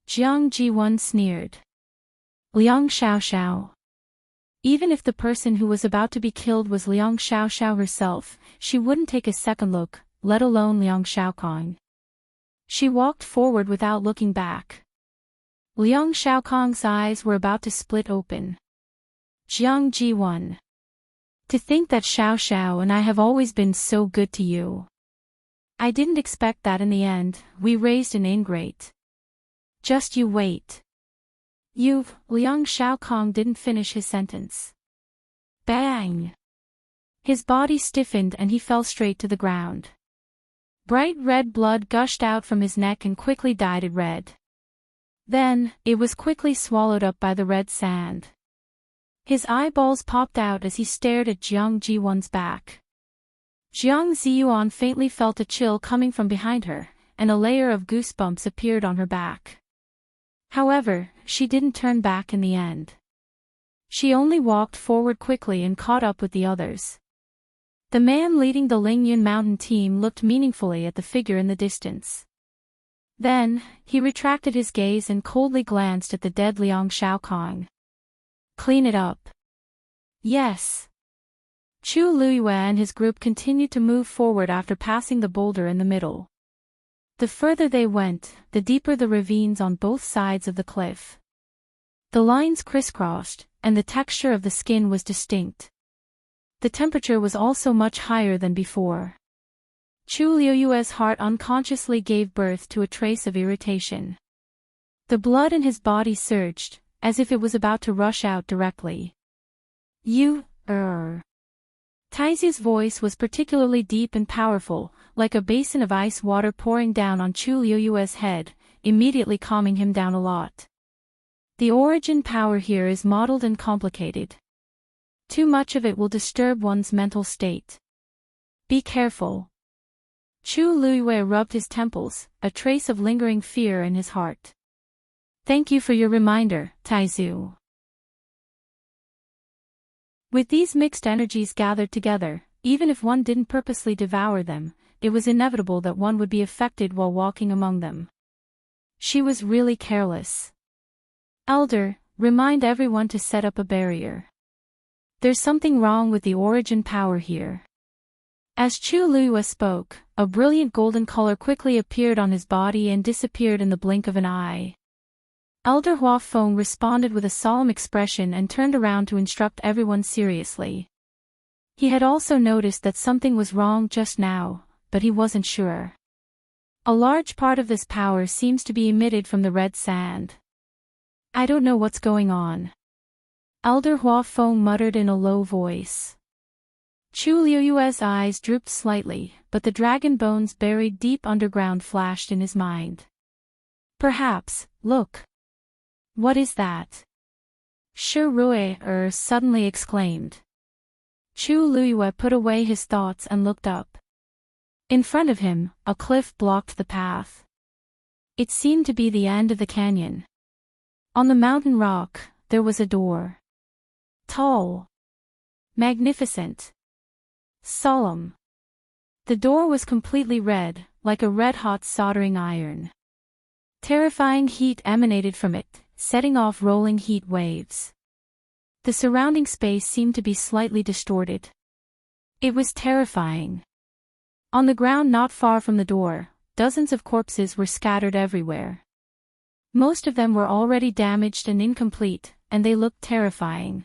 [SPEAKER 1] Jiang Jiwan sneered. Liang Xiaoxiao. Even if the person who was about to be killed was Liang Xiaoxiao herself, she wouldn't take a second look, let alone Liang Shaokong. She walked forward without looking back. Liang Shaokong's eyes were about to split open. Jiang Jiwan. To think that Xiao Xiao and I have always been so good to you. I didn't expect that in the end, we raised an ingrate. Just you wait. Liang Shaokong didn't finish his sentence. Bang! His body stiffened and he fell straight to the ground. Bright red blood gushed out from his neck and quickly dyed it red. Then, it was quickly swallowed up by the red sand. His eyeballs popped out as he stared at Jiang Jiwan's back. Jiang Ziyuan faintly felt a chill coming from behind her, and a layer of goosebumps appeared on her back. However, she didn't turn back in the end. She only walked forward quickly and caught up with the others. The man leading the Lingyun Mountain team looked meaningfully at the figure in the distance. Then, he retracted his gaze and coldly glanced at the dead Liang Shaokong. Clean it up. Yes. Chu Luiyue and his group continued to move forward after passing the boulder in the middle. The further they went, the deeper the ravines on both sides of the cliff. The lines crisscrossed, and the texture of the skin was distinct. The temperature was also much higher than before. Chu Luiyue's heart unconsciously gave birth to a trace of irritation. The blood in his body surged, as if it was about to rush out directly. Taizu's voice was particularly deep and powerful, like a basin of ice water pouring down on Chu Luiyue's head, immediately calming him down a lot. The origin power here is modeled and complicated. Too much of it will disturb one's mental state. Be careful. Chu Luiyue rubbed his temples, a trace of lingering fear in his heart. Thank you for your reminder, Taizu. With these mixed energies gathered together, even if one didn't purposely devour them, it was inevitable that one would be affected while walking among them. She was really careless. Elder, remind everyone to set up a barrier. There's something wrong with the origin power here. As Chu Luiyue spoke, a brilliant golden color quickly appeared on his body and disappeared in the blink of an eye. Elder Hua Feng responded with a solemn expression and turned around to instruct everyone seriously. He had also noticed that something was wrong just now, but he wasn't sure. A large part of this power seems to be emitted from the red sand. I don't know what's going on. Elder Hua Feng muttered in a low voice. Chu Luiyue's eyes drooped slightly, but the dragon bones buried deep underground flashed in his mind. Perhaps, look. What is that? Shi Rui suddenly exclaimed. Chu Luiyue put away his thoughts and looked up. In front of him, a cliff blocked the path. It seemed to be the end of the canyon. On the mountain rock, there was a door. Tall. Magnificent. Solemn. The door was completely red, like a red-hot soldering iron. Terrifying heat emanated from it, setting off rolling heat waves. The surrounding space seemed to be slightly distorted. It was terrifying. On the ground not far from the door, dozens of corpses were scattered everywhere. Most of them were already damaged and incomplete, and they looked terrifying.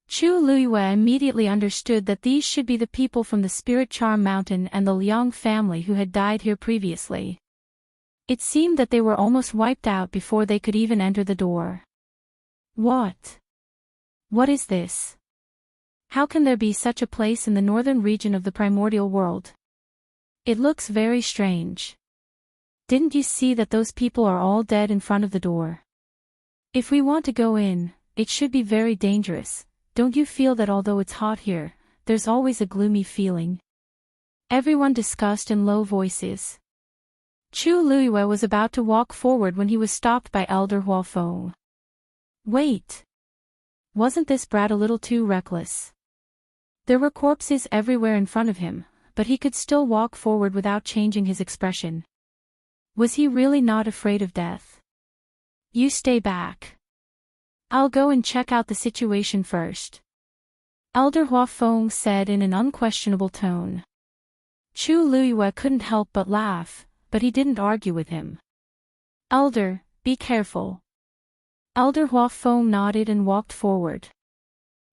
[SPEAKER 1] Chu Luiyue immediately understood that these should be the people from the Spirit Charm Mountain and the Liang family who had died here previously. It seemed that they were almost wiped out before they could even enter the door. What? What is this? How can there be such a place in the northern region of the primordial world? It looks very strange. Didn't you see that those people are all dead in front of the door? If we want to go in, it should be very dangerous. Don't you feel that although it's hot here, there's always a gloomy feeling? Everyone discussed in low voices. Chu Luiyue was about to walk forward when he was stopped by Elder Hua Feng. Wait! Wasn't this brat a little too reckless? There were corpses everywhere in front of him, but he could still walk forward without changing his expression. Was he really not afraid of death? You stay back. I'll go and check out the situation first. Elder Hua Feng said in an unquestionable tone. Chu Luiyue couldn't help but laugh, but he didn't argue with him. Elder, be careful. Elder Hua Feng nodded and walked forward.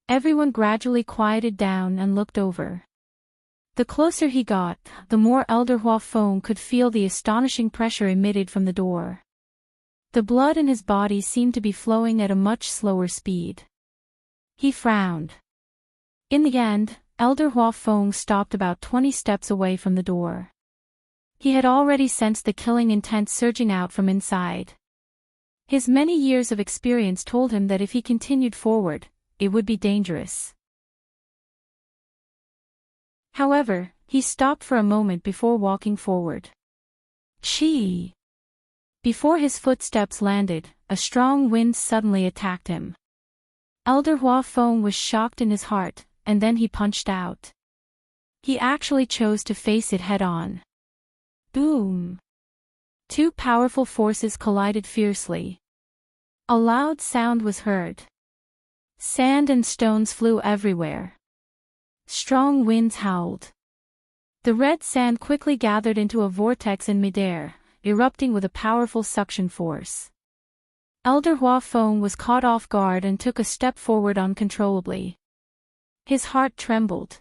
[SPEAKER 1] Everyone gradually quieted down and looked over. The closer he got, the more Elder Hua Feng could feel the astonishing pressure emitted from the door. The blood in his body seemed to be flowing at a much slower speed. He frowned. In the end, Elder Hua Feng stopped about 20 steps away from the door. He had already sensed the killing intent surging out from inside. His many years of experience told him that if he continued forward, it would be dangerous. However, he stopped for a moment before walking forward. Chi! Before his footsteps landed, a strong wind suddenly attacked him. Elder Hua Feng was shocked in his heart, and then he punched out. He actually chose to face it head-on. Boom! Two powerful forces collided fiercely. A loud sound was heard. Sand and stones flew everywhere. Strong winds howled. The red sand quickly gathered into a vortex in midair, erupting with a powerful suction force. Elder Hua Feng was caught off guard and took a step forward uncontrollably. His heart trembled.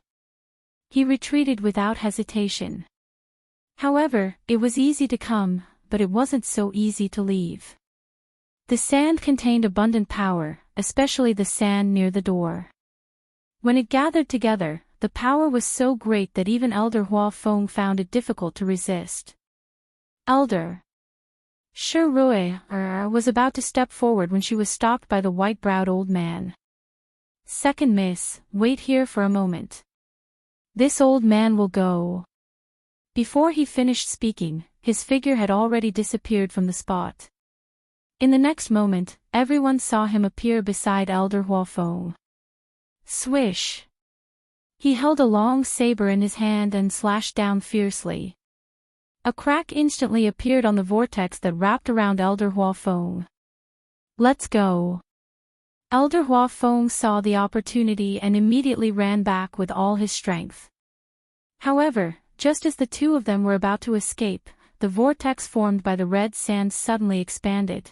[SPEAKER 1] He retreated without hesitation. However, it was easy to come, but it wasn't so easy to leave. The sand contained abundant power, especially the sand near the door. When it gathered together, the power was so great that even Elder Hua Feng found it difficult to resist. Elder Shi Rui was about to step forward when she was stopped by the white-browed old man. Second miss, wait here for a moment. This old man will go. Before he finished speaking, his figure had already disappeared from the spot. In the next moment, everyone saw him appear beside Elder Huafeng. Swish! He held a long saber in his hand and slashed down fiercely. A crack instantly appeared on the vortex that wrapped around Elder Huafeng. Let's go. Elder Huafeng saw the opportunity and immediately ran back with all his strength. However, just as the two of them were about to escape, the vortex formed by the red sand suddenly expanded.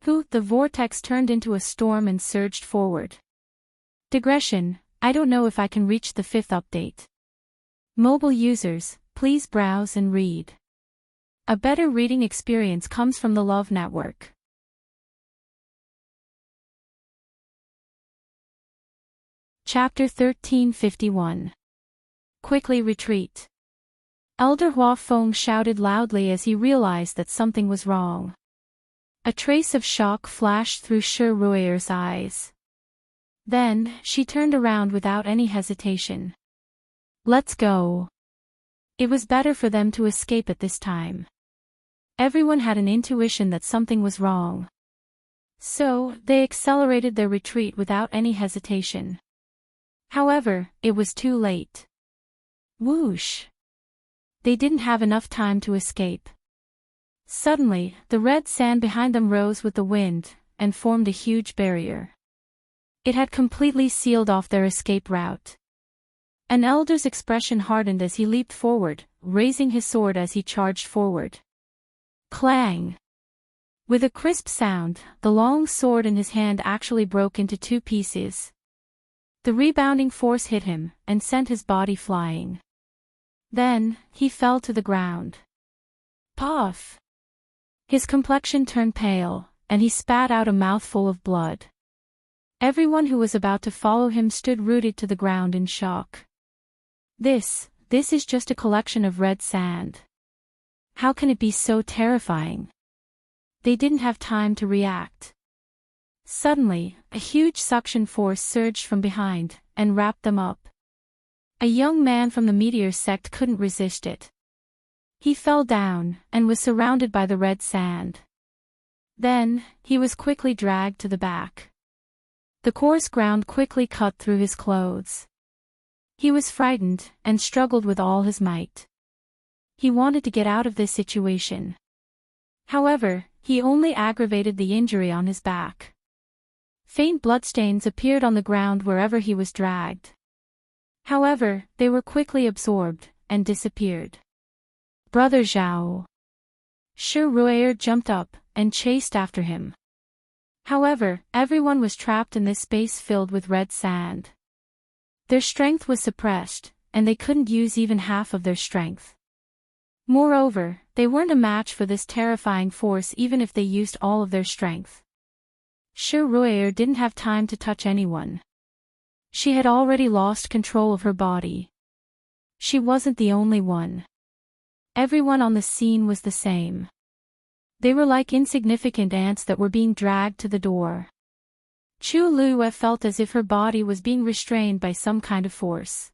[SPEAKER 1] The vortex turned into a storm and surged forward. Digression, I don't know if I can reach the 5th update. Mobile users, please browse and read. A better reading experience comes from the Love Network. Chapter 1351. Quickly retreat. Elder Huafeng shouted loudly as he realized that something was wrong. A trace of shock flashed through Shi Rui'er's eyes. Then, she turned around without any hesitation. Let's go. It was better for them to escape at this time. Everyone had an intuition that something was wrong. So, they accelerated their retreat without any hesitation. However, it was too late. Whoosh! They didn't have enough time to escape. Suddenly, the red sand behind them rose with the wind, and formed a huge barrier. It had completely sealed off their escape route. An elder's expression hardened as he leaped forward, raising his sword as he charged forward. Clang! With a crisp sound, the long sword in his hand actually broke into 2 pieces. The rebounding force hit him, and sent his body flying. Then, he fell to the ground. Puff! His complexion turned pale, and he spat out a mouthful of blood. Everyone who was about to follow him stood rooted to the ground in shock. This is just a collection of red sand. How can it be so terrifying? They didn't have time to react. Suddenly, a huge suction force surged from behind, and wrapped them up. A young man from the meteor sect couldn't resist it. He fell down, and was surrounded by the red sand. Then, he was quickly dragged to the back. The coarse ground quickly cut through his clothes. He was frightened, and struggled with all his might. He wanted to get out of this situation. However, he only aggravated the injury on his back. Faint bloodstains appeared on the ground wherever he was dragged. However, they were quickly absorbed, and disappeared. Brother Zhao. Shi Rui'er jumped up, and chased after him. However, everyone was trapped in this space filled with red sand. Their strength was suppressed, and they couldn't use even half of their strength. Moreover, they weren't a match for this terrifying force even if they used all of their strength. Shi Rui'er didn't have time to touch anyone. She had already lost control of her body. She wasn't the only one. Everyone on the scene was the same. They were like insignificant ants that were being dragged to the door. Chu Lue felt as if her body was being restrained by some kind of force.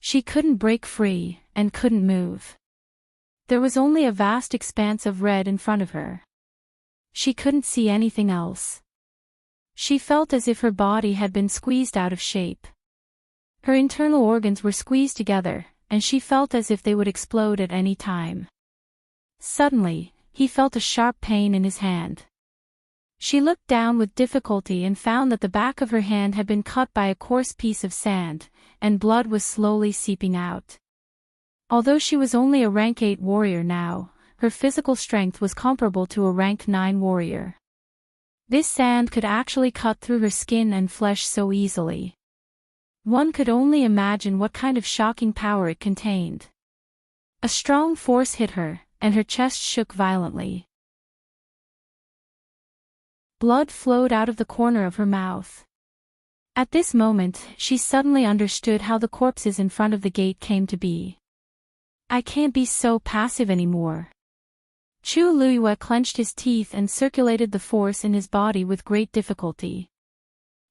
[SPEAKER 1] She couldn't break free, and couldn't move. There was only a vast expanse of red in front of her. She couldn't see anything else. She felt as if her body had been squeezed out of shape. Her internal organs were squeezed together, and she felt as if they would explode at any time. Suddenly, he felt a sharp pain in his hand. She looked down with difficulty and found that the back of her hand had been cut by a coarse piece of sand, and blood was slowly seeping out. Although she was only a rank 8 warrior now, her physical strength was comparable to a rank 9 warrior. This sand could actually cut through her skin and flesh so easily. One could only imagine what kind of shocking power it contained. A strong force hit her, and her chest shook violently. Blood flowed out of the corner of her mouth. At this moment, she suddenly understood how the corpses in front of the gate came to be. I can't be so passive anymore. Chu Lue clenched his teeth and circulated the force in his body with great difficulty.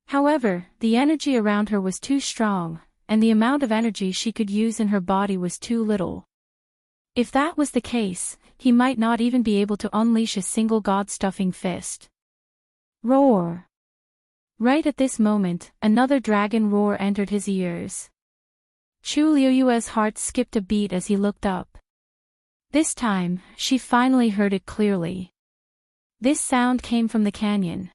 [SPEAKER 1] However, the energy around her was too strong, and the amount of energy she could use in her body was too little. If that was the case, he might not even be able to unleash a single god-stuffing fist. Roar! Right at this moment, another dragon roar entered his ears. Chu Liuyue's heart skipped a beat as he looked up. This time, she finally heard it clearly. This sound came from the canyon.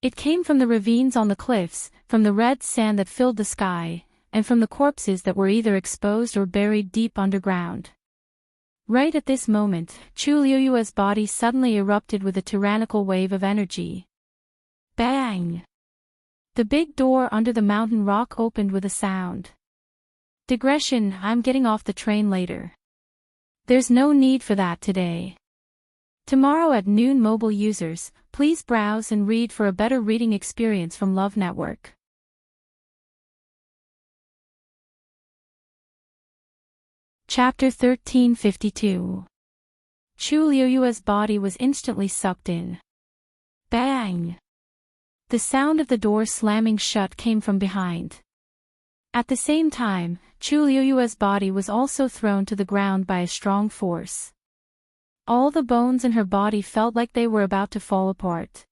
[SPEAKER 1] It came from the ravines on the cliffs, from the red sand that filled the sky, and from the corpses that were either exposed or buried deep underground. Right at this moment, Chu Liuyue's body suddenly erupted with a tyrannical wave of energy. Bang! The big door under the mountain rock opened with a sound. Digression, I'm getting off the train later. There's no need for that today. Tomorrow at noon, mobile users, please browse and read for a better reading experience from Love Network. Chapter 1352. Chu Liuyue's body was instantly sucked in. Bang! The sound of the door slamming shut came from behind. At the same time, Chu Liuyue's body was also thrown to the ground by a strong force. All the bones in her body felt like they were about to fall apart.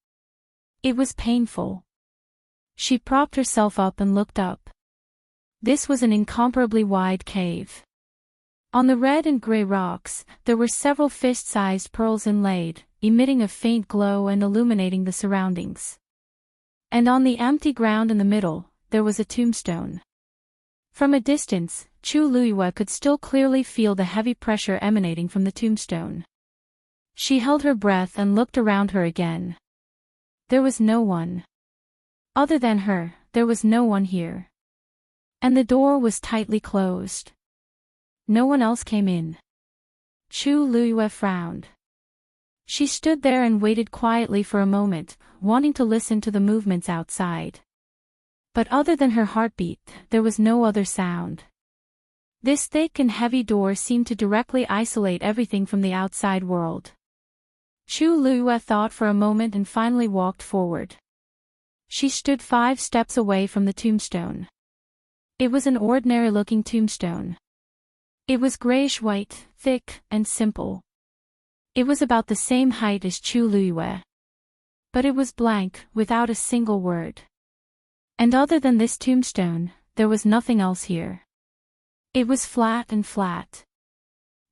[SPEAKER 1] It was painful. She propped herself up and looked up. This was an incomparably wide cave. On the red and gray rocks, there were several fist-sized pearls inlaid, emitting a faint glow and illuminating the surroundings. And on the empty ground in the middle, there was a tombstone. From a distance, Chu Liuyue could still clearly feel the heavy pressure emanating from the tombstone. She held her breath and looked around her again. There was no one. Other than her, there was no one here. And the door was tightly closed. No one else came in. Chu Liuyue frowned. She stood there and waited quietly for a moment, wanting to listen to the movements outside. But other than her heartbeat, there was no other sound. This thick and heavy door seemed to directly isolate everything from the outside world. Chu Liuyue thought for a moment and finally walked forward. She stood 5 steps away from the tombstone. It was an ordinary-looking tombstone. It was grayish-white, thick, and simple. It was about the same height as Chu Liuyue. But it was blank, without a single word. And other than this tombstone, there was nothing else here. It was flat and flat.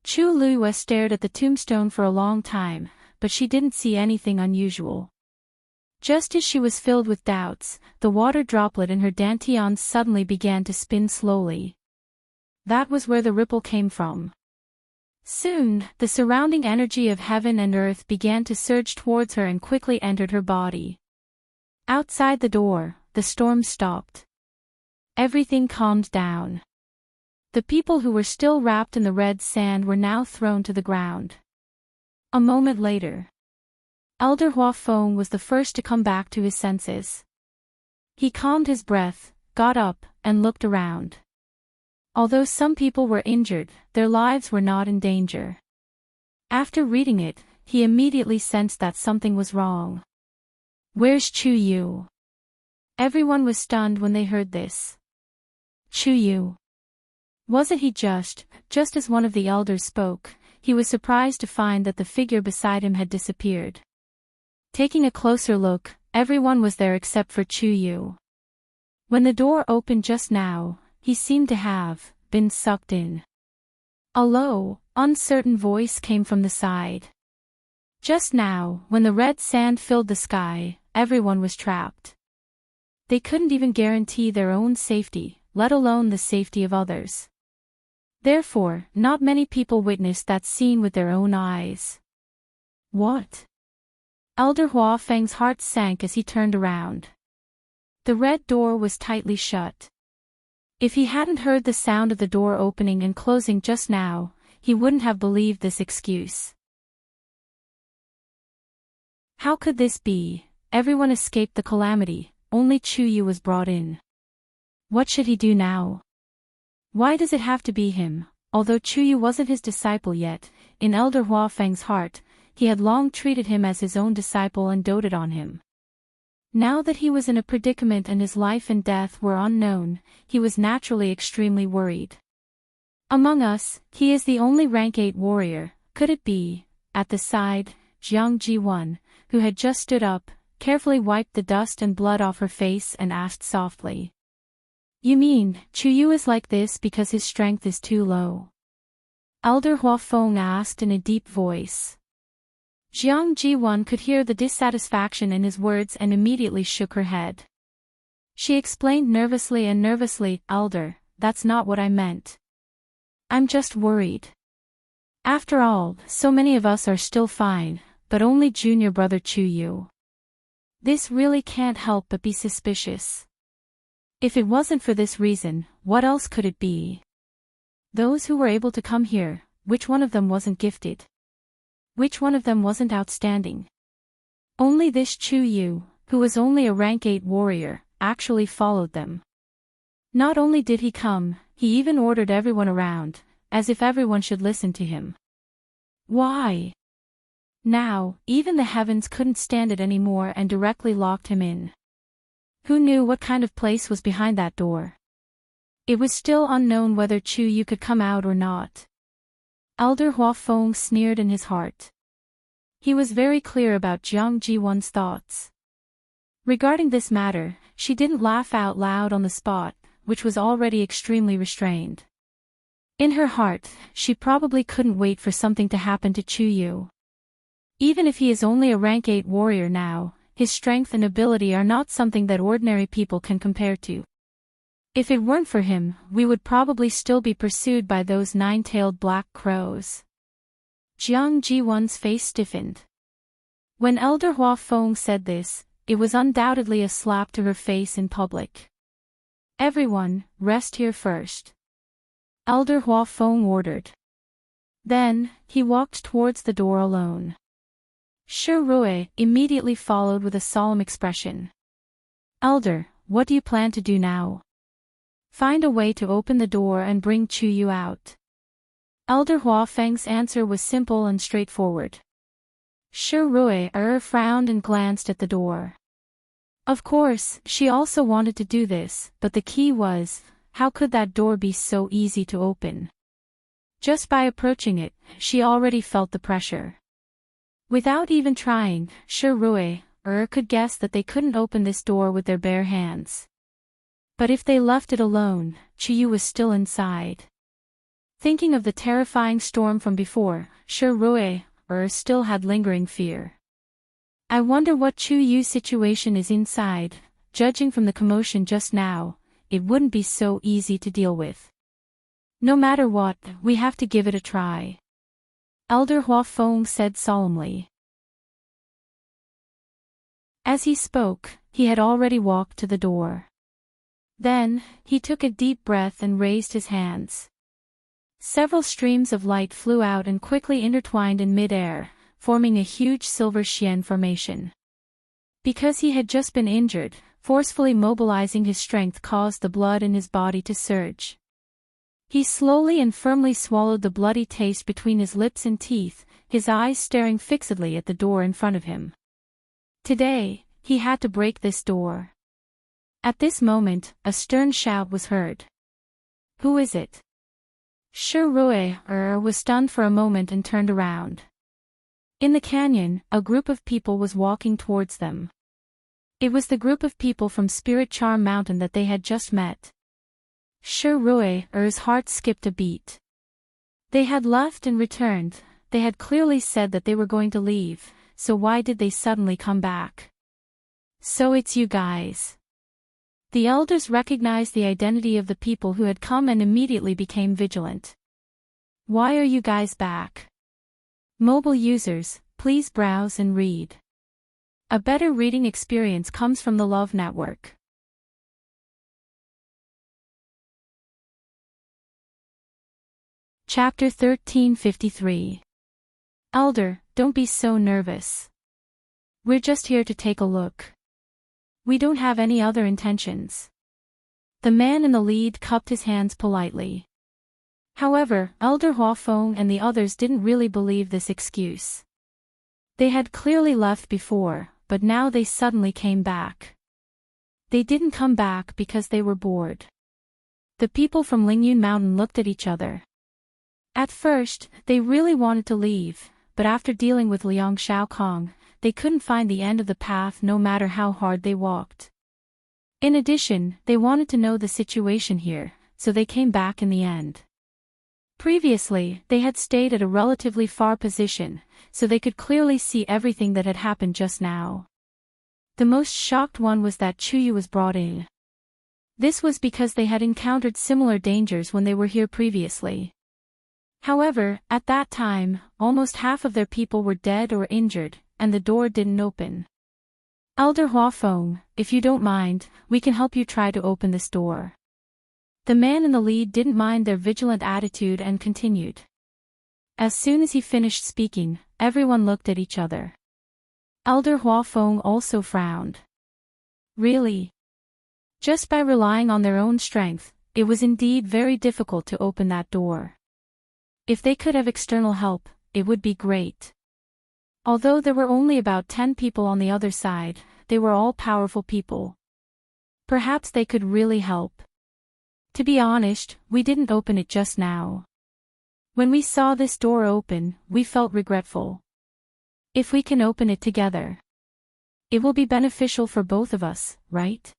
[SPEAKER 1] Chu Liuyue stared at the tombstone for a long time, but she didn't see anything unusual. Just as she was filled with doubts, the water droplet in her dantian suddenly began to spin slowly. That was where the ripple came from. Soon, the surrounding energy of heaven and earth began to surge towards her and quickly entered her body. Outside the door, the storm stopped. Everything calmed down. The people who were still wrapped in the red sand were now thrown to the ground. A moment later, Elder Huafeng was the first to come back to his senses. He calmed his breath, got up, and looked around. Although some people were injured, their lives were not in danger. After reading it, he immediately sensed that something was wrong. "Where's Chu Yu?" Everyone was stunned when they heard this. Chu Yu. Wasn't he just as one of the elders spoke, he was surprised to find that the figure beside him had disappeared. Taking a closer look, everyone was there except for Chu Yu. When the door opened just now, he seemed to have been sucked in. A low, uncertain voice came from the side. Just now, when the red sand filled the sky, everyone was trapped. They couldn't even guarantee their own safety, let alone the safety of others. Therefore, not many people witnessed that scene with their own eyes. What? Elder Huafeng's heart sank as he turned around. The red door was tightly shut. If he hadn't heard the sound of the door opening and closing just now, he wouldn't have believed this excuse. How could this be? Everyone escaped the calamity, only Chu Yu was brought in. What should he do now? Why does it have to be him? Although Chu Yu wasn't his disciple yet, in Elder Huafeng's heart, he had long treated him as his own disciple and doted on him. Now that he was in a predicament and his life and death were unknown, he was naturally extremely worried. Among us, he is the only rank 8 warrior, could it be? At the side, Jiang Ji-won, who had just stood up, carefully wiped the dust and blood off her face and asked softly. You mean, Chuyu is like this because his strength is too low? Elder Hua Feng asked in a deep voice. Jiang Ji-won could hear the dissatisfaction in his words and immediately shook her head. She explained nervously, Elder, that's not what I meant. I'm just worried. After all, so many of us are still fine, but only junior brother Chuyu. This really can't help but be suspicious. If it wasn't for this reason, what else could it be? Those who were able to come here, which one of them wasn't gifted? Which one of them wasn't outstanding? Only this Chuyu, who was only a rank 8 warrior, actually followed them. Not only did he come, he even ordered everyone around, as if everyone should listen to him. Why? Now, even the heavens couldn't stand it anymore and directly locked him in. Who knew what kind of place was behind that door? It was still unknown whether Chuyu could come out or not. Elder Hua Feng sneered in his heart. He was very clear about Jiang Ji-won's thoughts. Regarding this matter, she didn't laugh out loud on the spot, which was already extremely restrained. In her heart, she probably couldn't wait for something to happen to Chuyu. Even if he is only a rank 8 warrior now, his strength and ability are not something that ordinary people can compare to. If it weren't for him, we would probably still be pursued by those 9-tailed black crows. Jiang Ji-won's face stiffened. When Elder Hua Feng said this, it was undoubtedly a slap to her face in public. Everyone, rest here first. Elder Hua Feng ordered. Then, he walked towards the door alone. Shi Rui immediately followed with a solemn expression. Elder, what do you plan to do now? Find a way to open the door and bring Chuyu out. Elder Hua Feng's answer was simple and straightforward. Shi Rui frowned and glanced at the door. Of course, she also wanted to do this, but the key was, how could that door be so easy to open? Just by approaching it, she already felt the pressure. Without even trying, Shi Rui could guess that they couldn't open this door with their bare hands. But if they left it alone, Chuyu was still inside. Thinking of the terrifying storm from before, Shi Rui still had lingering fear. I wonder what Chuyu's situation is inside. Judging from the commotion just now, it wouldn't be so easy to deal with. No matter what, we have to give it a try. Elder Hua Feng said solemnly. As he spoke, he had already walked to the door. Then, he took a deep breath and raised his hands. Several streams of light flew out and quickly intertwined in mid-air, forming a huge silver Xian formation. Because he had just been injured, forcefully mobilizing his strength caused the blood in his body to surge. He slowly and firmly swallowed the bloody taste between his lips and teeth, his eyes staring fixedly at the door in front of him. Today, he had to break this door. At this moment, a stern shout was heard. Who is it? Shi Rui was stunned for a moment and turned around. In the canyon, a group of people was walking towards them. It was the group of people from Spirit Charm Mountain that they had just met. Shi Rui's heart skipped a beat. They had left and returned. They had clearly said that they were going to leave, so why did they suddenly come back? So it's you guys. The elders recognized the identity of the people who had come and immediately became vigilant. Why are you guys back? Mobile users, please browse and read. A better reading experience comes from the Love Network. Chapter 1353. Elder, don't be so nervous. We're just here to take a look. We don't have any other intentions. The man in the lead cupped his hands politely. However, Elder Hua Feng and the others didn't really believe this excuse. They had clearly left before, but now they suddenly came back. They didn't come back because they were bored. The people from Lingyun Mountain looked at each other. At first, they really wanted to leave, but after dealing with Liang Shaokong, they couldn't find the end of the path no matter how hard they walked. In addition, they wanted to know the situation here, so they came back in the end. Previously, they had stayed at a relatively far position, so they could clearly see everything that had happened just now. The most shocked one was that Chuyu was brought in. This was because they had encountered similar dangers when they were here previously. However, at that time, almost half of their people were dead or injured, and the door didn't open. Elder Huafeng, if you don't mind, we can help you try to open this door. The man in the lead didn't mind their vigilant attitude and continued. As soon as he finished speaking, everyone looked at each other. Elder Huafeng also frowned. Really? Just by relying on their own strength, it was indeed very difficult to open that door. If they could have external help, it would be great. Although there were only about 10 people on the other side, they were all powerful people. Perhaps they could really help. To be honest, we didn't open it just now. When we saw this door open, we felt regretful. If we can open it together, it will be beneficial for both of us, right?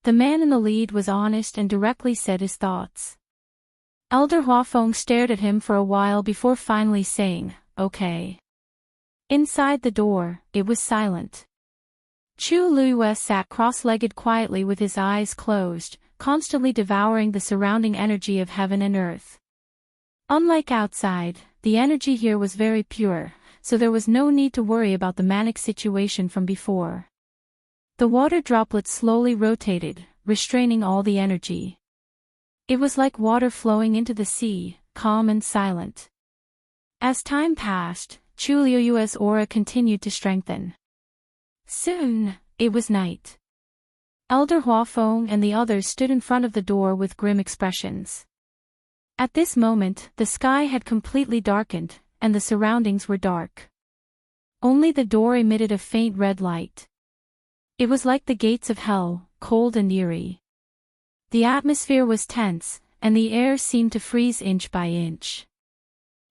[SPEAKER 1] The man in the lead was honest and directly said his thoughts. Elder Huafeng stared at him for a while before finally saying, "Okay." Inside the door, it was silent. Chu Luyue sat cross-legged quietly with his eyes closed, constantly devouring the surrounding energy of heaven and earth. Unlike outside, the energy here was very pure, so there was no need to worry about the manic situation from before. The water droplets slowly rotated, restraining all the energy. It was like water flowing into the sea, calm and silent. As time passed, Chu Liyue's aura continued to strengthen. Soon, it was night. Elder Huafeng and the others stood in front of the door with grim expressions. At this moment, the sky had completely darkened, and the surroundings were dark. Only the door emitted a faint red light. It was like the gates of hell, cold and eerie. The atmosphere was tense, and the air seemed to freeze inch by inch.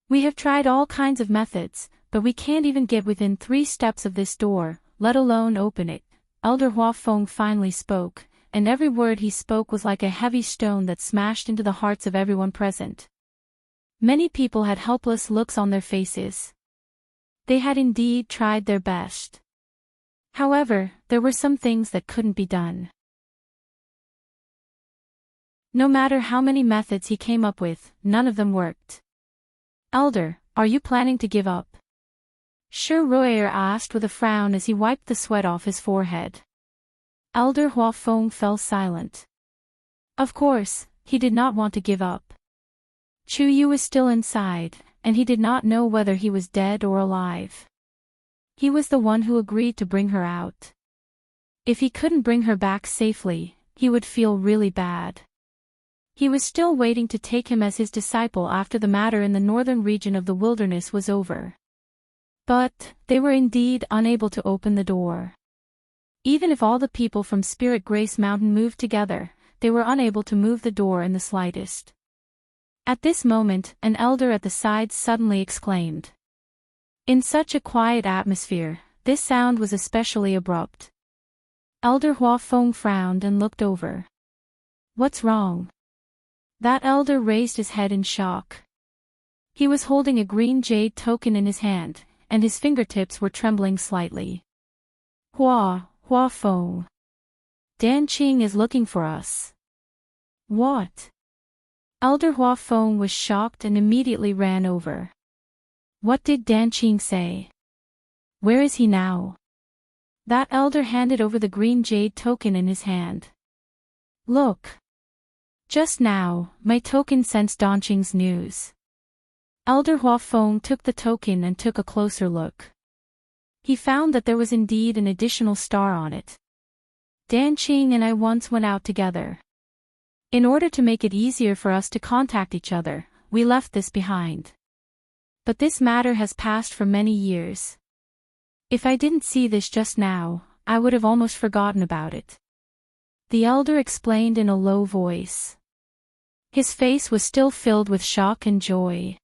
[SPEAKER 1] We have tried all kinds of methods, but we can't even get within 3 steps of this door, let alone open it. Elder Huafeng finally spoke, and every word he spoke was like a heavy stone that smashed into the hearts of everyone present. Many people had helpless looks on their faces. They had indeed tried their best. However, there were some things that couldn't be done. No matter how many methods he came up with, none of them worked. "Elder, are you planning to give up?" Shi Ruier asked with a frown as he wiped the sweat off his forehead. Elder Huafeng fell silent. Of course, he did not want to give up. Chu Yu was still inside, and he did not know whether he was dead or alive. He was the one who agreed to bring her out. If he couldn't bring her back safely, he would feel really bad. He was still waiting to take him as his disciple after the matter in the northern region of the wilderness was over. But, they were indeed unable to open the door. Even if all the people from Spirit Grace Mountain moved together, they were unable to move the door in the slightest. At this moment, an elder at the side suddenly exclaimed. In such a quiet atmosphere, this sound was especially abrupt. Elder Huafeng frowned and looked over. What's wrong? That elder raised his head in shock. He was holding a green jade token in his hand, and his fingertips were trembling slightly. Huafeng. Danqing is looking for us. What? Elder Huafeng was shocked and immediately ran over. What did Danqing say? Where is he now? That elder handed over the green jade token in his hand. Look. Just now, my token sensed Danqing's news. Elder Huafeng took the token and took a closer look. He found that there was indeed an additional star on it. Danqing and I once went out together. In order to make it easier for us to contact each other, we left this behind. But this matter has passed for many years. If I didn't see this just now, I would have almost forgotten about it. The elder explained in a low voice. His face was still filled with shock and joy.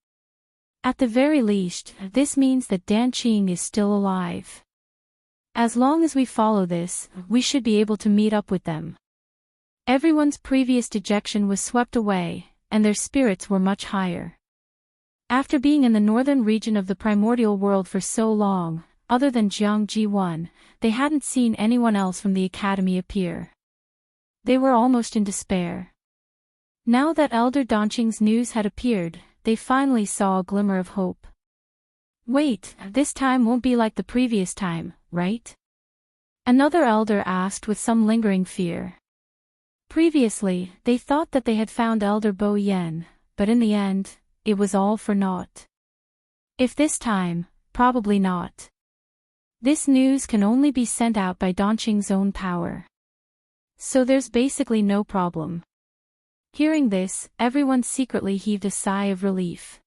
[SPEAKER 1] At the very least, this means that Danqing is still alive. As long as we follow this, we should be able to meet up with them. Everyone's previous dejection was swept away, and their spirits were much higher. After being in the northern region of the primordial world for so long, other than Jiang Ji1, they hadn't seen anyone else from the academy appear. They were almost in despair. Now that Elder Danqing's news had appeared, they finally saw a glimmer of hope. Wait, this time won't be like the previous time, right? Another elder asked with some lingering fear. Previously, they thought that they had found Elder Bo Yen, but in the end, it was all for naught. If this time, probably not. This news can only be sent out by Danqing's own power. So there's basically no problem. Hearing this, everyone secretly heaved a sigh of relief.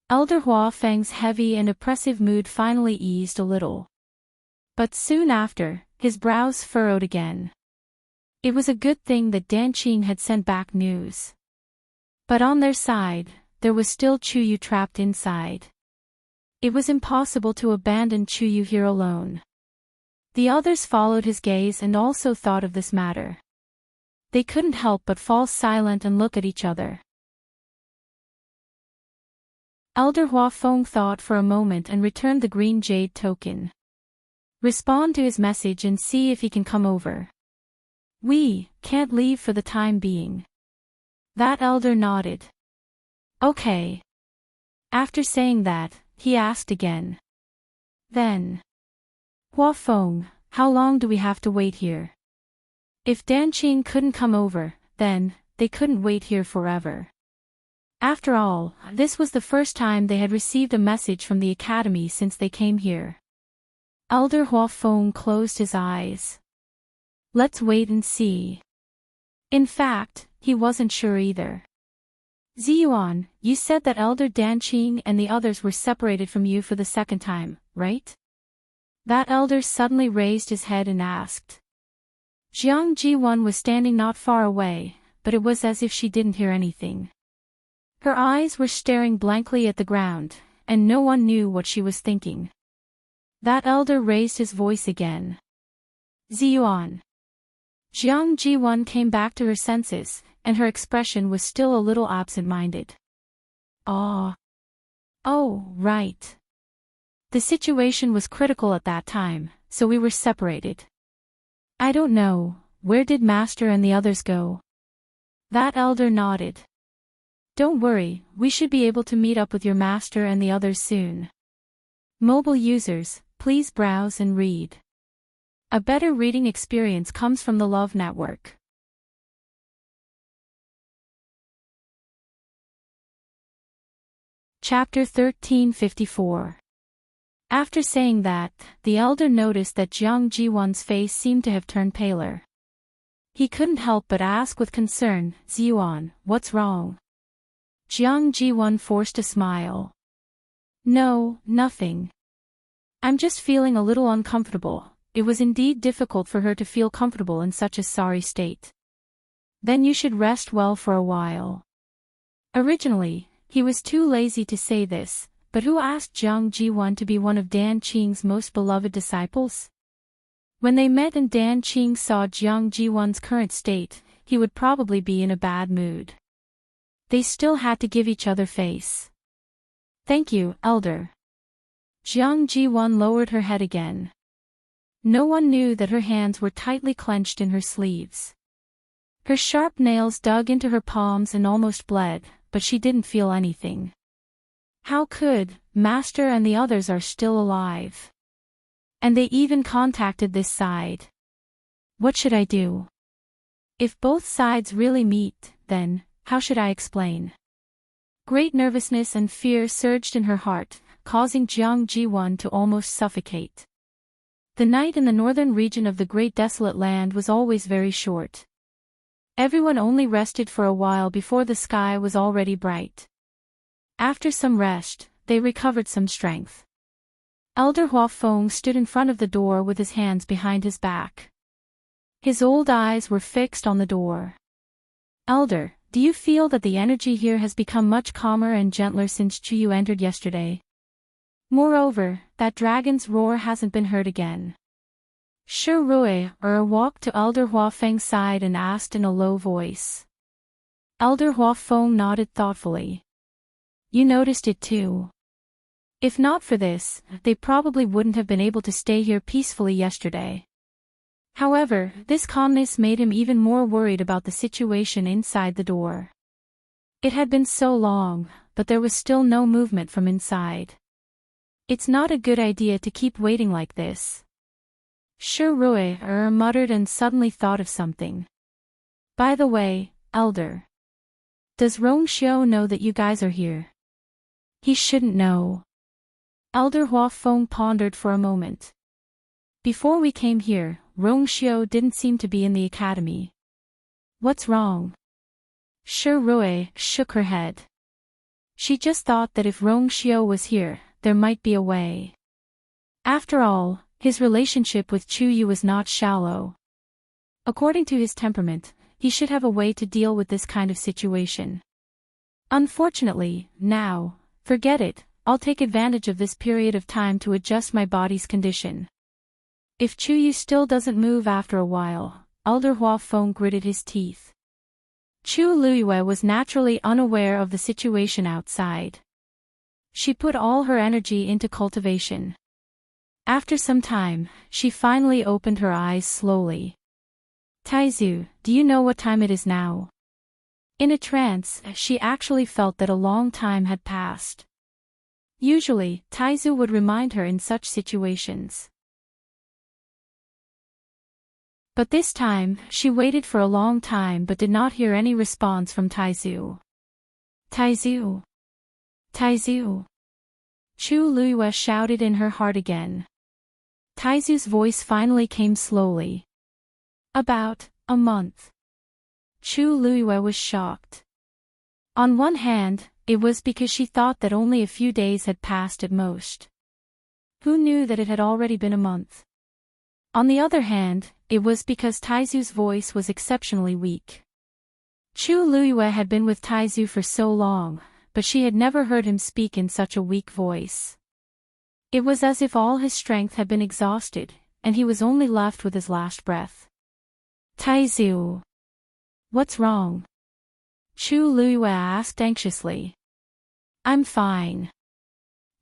[SPEAKER 1] Elder Hua Feng's heavy and oppressive mood finally eased a little. But soon after, his brows furrowed again. It was a good thing that Danqing had sent back news. But on their side, there was still Chuyu trapped inside. It was impossible to abandon Chuyu here alone. The others followed his gaze and also thought of this matter. They couldn't help but fall silent and look at each other. Elder Hua Feng thought for a moment and returned the green jade token. Respond to his message and see if he can come over. We can't leave for the time being. That elder nodded. Okay. After saying that, he asked again. Then. Hua Feng, how long do we have to wait here? If Danqing couldn't come over, then, they couldn't wait here forever. After all, this was the first time they had received a message from the academy since they came here. Elder Hua Feng closed his eyes. Let's wait and see. In fact, he wasn't sure either. Ziyuan, you said that Elder Danqing and the others were separated from you for the second time, right? That elder suddenly raised his head and asked. Jiang Ji1 was standing not far away, but it was as if she didn't hear anything. Her eyes were staring blankly at the ground, and no one knew what she was thinking. That elder raised his voice again. Ziyuan. Jiang Ji1 came back to her senses, and her expression was still a little absent-minded. Oh, right. The situation was critical at that time, so we were separated. I don't know, where did Master and the others go? That elder nodded. Don't worry, we should be able to meet up with your Master and the others soon. Mobile users, please browse and read. A better reading experience comes from the Love Network. Chapter 1354. After saying that, the elder noticed that Jiang Ji1's face seemed to have turned paler. He couldn't help but ask with concern, Ziyuan, what's wrong? Jiang Ji1 forced a smile. No, nothing. I'm just feeling a little uncomfortable. It was indeed difficult for her to feel comfortable in such a sorry state. Then you should rest well for a while. Originally, he was too lazy to say this, but who asked Jiang Ji1 to be one of Danqing's most beloved disciples? When they met and Danqing saw Jiang Ji1's current state, he would probably be in a bad mood. They still had to give each other face. Thank you, Elder. Jiang Ji1 lowered her head again. No one knew that her hands were tightly clenched in her sleeves. Her sharp nails dug into her palms and almost bled, but she didn't feel anything. How could, Master and the others are still alive? And they even contacted this side. What should I do? If both sides really meet, then, how should I explain? Great nervousness and fear surged in her heart, causing Jiang Ji1 to almost suffocate. The night in the northern region of the Great Desolate Land was always very short. Everyone only rested for a while before the sky was already bright. After some rest, they recovered some strength. Elder Hua Feng stood in front of the door with his hands behind his back. His old eyes were fixed on the door. Elder, do you feel that the energy here has become much calmer and gentler since Chuyu entered yesterday? Moreover, that dragon's roar hasn't been heard again. Shi Rui walked to Elder Hua Feng's side and asked in a low voice. Elder Hua Feng nodded thoughtfully. You noticed it too. If not for this, they probably wouldn't have been able to stay here peacefully yesterday. However, this calmness made him even more worried about the situation inside the door. It had been so long, but there was still no movement from inside. It's not a good idea to keep waiting like this. Shi Rui muttered and suddenly thought of something. By the way, Elder. Does Rong Xiu know that you guys are here? He shouldn't know. Elder Hua Feng pondered for a moment. Before we came here, Rong Xiu didn't seem to be in the academy. What's wrong? Shi Rui shook her head. She just thought that if Rong Xiu was here, there might be a way. After all, his relationship with Chu Yu was not shallow. According to his temperament, he should have a way to deal with this kind of situation. Unfortunately, now, forget it, I'll take advantage of this period of time to adjust my body's condition. If Chu Yu still doesn't move after a while, Elder Hua Feng gritted his teeth. Chu Luyue was naturally unaware of the situation outside. She put all her energy into cultivation. After some time, she finally opened her eyes slowly. Taizu, do you know what time it is now? In a trance, she actually felt that a long time had passed. Usually, Taizu would remind her in such situations. But this time, she waited for a long time but did not hear any response from Taizu. Taizu! Taizu! Chu Luyue shouted in her heart again. Taizu's voice finally came slowly. About a month. Chu Luyue was shocked. On one hand, it was because she thought that only a few days had passed at most. Who knew that it had already been a month? On the other hand, it was because Taizu's voice was exceptionally weak. Chu Luyue had been with Taizu for so long, but she had never heard him speak in such a weak voice. It was as if all his strength had been exhausted, and he was only left with his last breath. Taizu! What's wrong? Chu Luyue asked anxiously. I'm fine.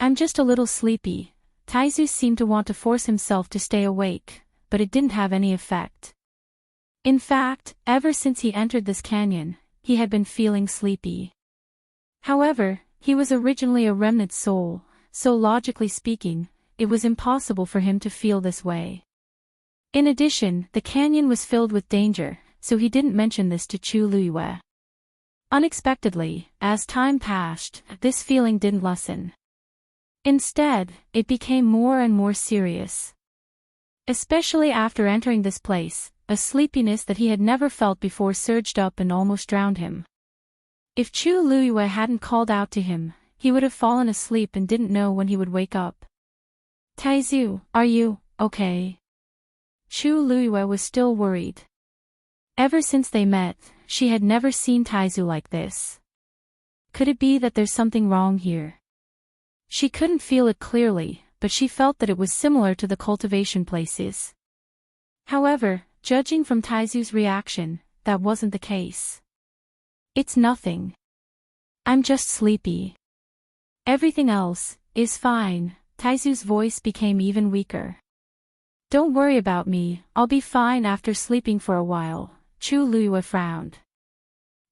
[SPEAKER 1] I'm just a little sleepy. Taizu seemed to want to force himself to stay awake, but it didn't have any effect. In fact, ever since he entered this canyon, he had been feeling sleepy. However, he was originally a remnant soul, so logically speaking, it was impossible for him to feel this way. In addition, the canyon was filled with danger, so he didn't mention this to Chu Luyue. Unexpectedly, as time passed, this feeling didn't lessen. Instead, it became more and more serious. Especially after entering this place, a sleepiness that he had never felt before surged up and almost drowned him. If Chu Luyue hadn't called out to him, he would have fallen asleep and didn't know when he would wake up. Taizu, are you okay? Chu Luyue was still worried. Ever since they met, she had never seen Taizu like this. Could it be that there's something wrong here? She couldn't feel it clearly, but she felt that it was similar to the cultivation places. However, judging from Taizu's reaction, that wasn't the case. It's nothing. I'm just sleepy. Everything else is fine. Taizu's voice became even weaker. Don't worry about me, I'll be fine after sleeping for a while, Chu Luyue frowned.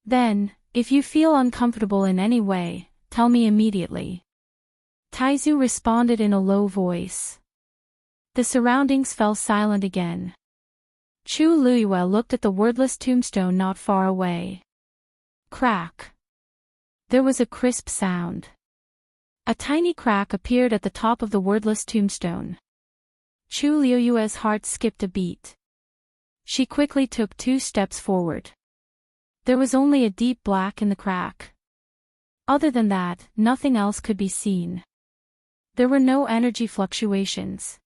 [SPEAKER 1] Then, if you feel uncomfortable in any way, tell me immediately. Taizu responded in a low voice. The surroundings fell silent again. Chu Luyue looked at the wordless tombstone not far away. Crack. There was a crisp sound. A tiny crack appeared at the top of the wordless tombstone. Chu Luyue's heart skipped a beat. She quickly took 2 steps forward. There was only a deep black in the crack. Other than that, nothing else could be seen. There were no energy fluctuations.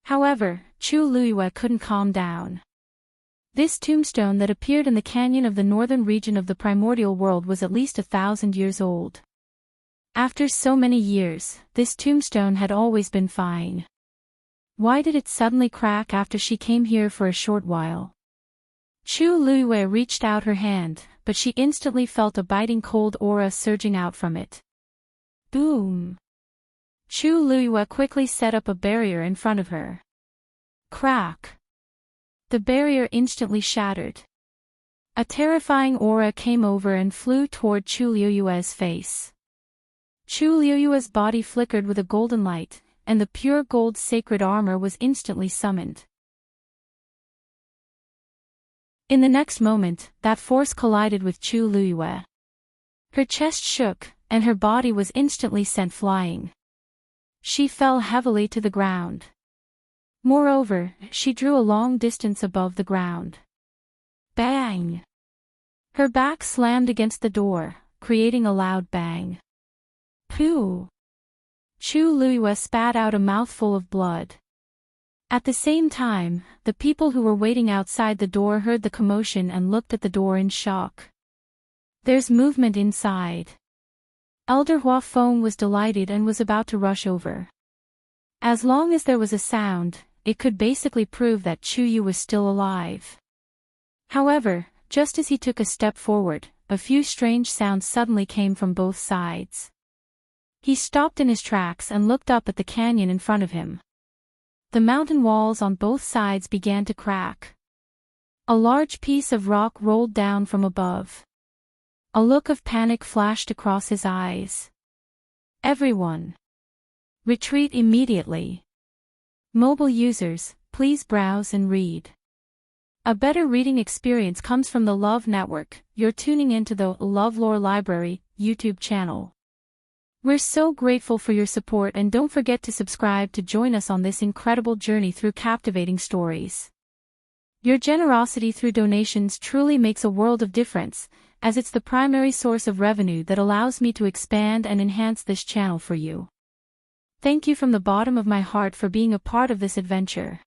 [SPEAKER 1] However, Chu Luiyue couldn't calm down. This tombstone that appeared in the canyon of the northern region of the primordial world was at least 1,000 years old. After so many years, this tombstone had always been fine. Why did it suddenly crack after she came here for a short while? Chu Luiyue reached out her hand, but she instantly felt a biting cold aura surging out from it. Boom! Chu Luiyue quickly set up a barrier in front of her. Crack! The barrier instantly shattered. A terrifying aura came over and flew toward Chu Luiyue's face. Chu Luiyue's body flickered with a golden light, and the pure gold sacred armor was instantly summoned. In the next moment, that force collided with Chu Luiyue. Her chest shook, and her body was instantly sent flying. She fell heavily to the ground. Moreover, she drew a long distance above the ground. Bang! Her back slammed against the door, creating a loud bang. Pooh! Chu Luiyue spat out a mouthful of blood. At the same time, the people who were waiting outside the door heard the commotion and looked at the door in shock. There's movement inside. Elder Hua Feng was delighted and was about to rush over. As long as there was a sound, it could basically prove that Chu Yu was still alive. However, just as he took a step forward, a few strange sounds suddenly came from both sides. He stopped in his tracks and looked up at the canyon in front of him. The mountain walls on both sides began to crack. A large piece of rock rolled down from above. A look of panic flashed across his eyes. Everyone! Retreat immediately. Mobile users, please browse and read. A better reading experience comes from the Love Network. You're tuning into the LoveLore Library YouTube channel. We're so grateful for your support, and don't forget to subscribe to join us on this incredible journey through captivating stories. Your generosity through donations truly makes a world of difference, as it's the primary source of revenue that allows me to expand and enhance this channel for you. Thank you from the bottom of my heart for being a part of this adventure.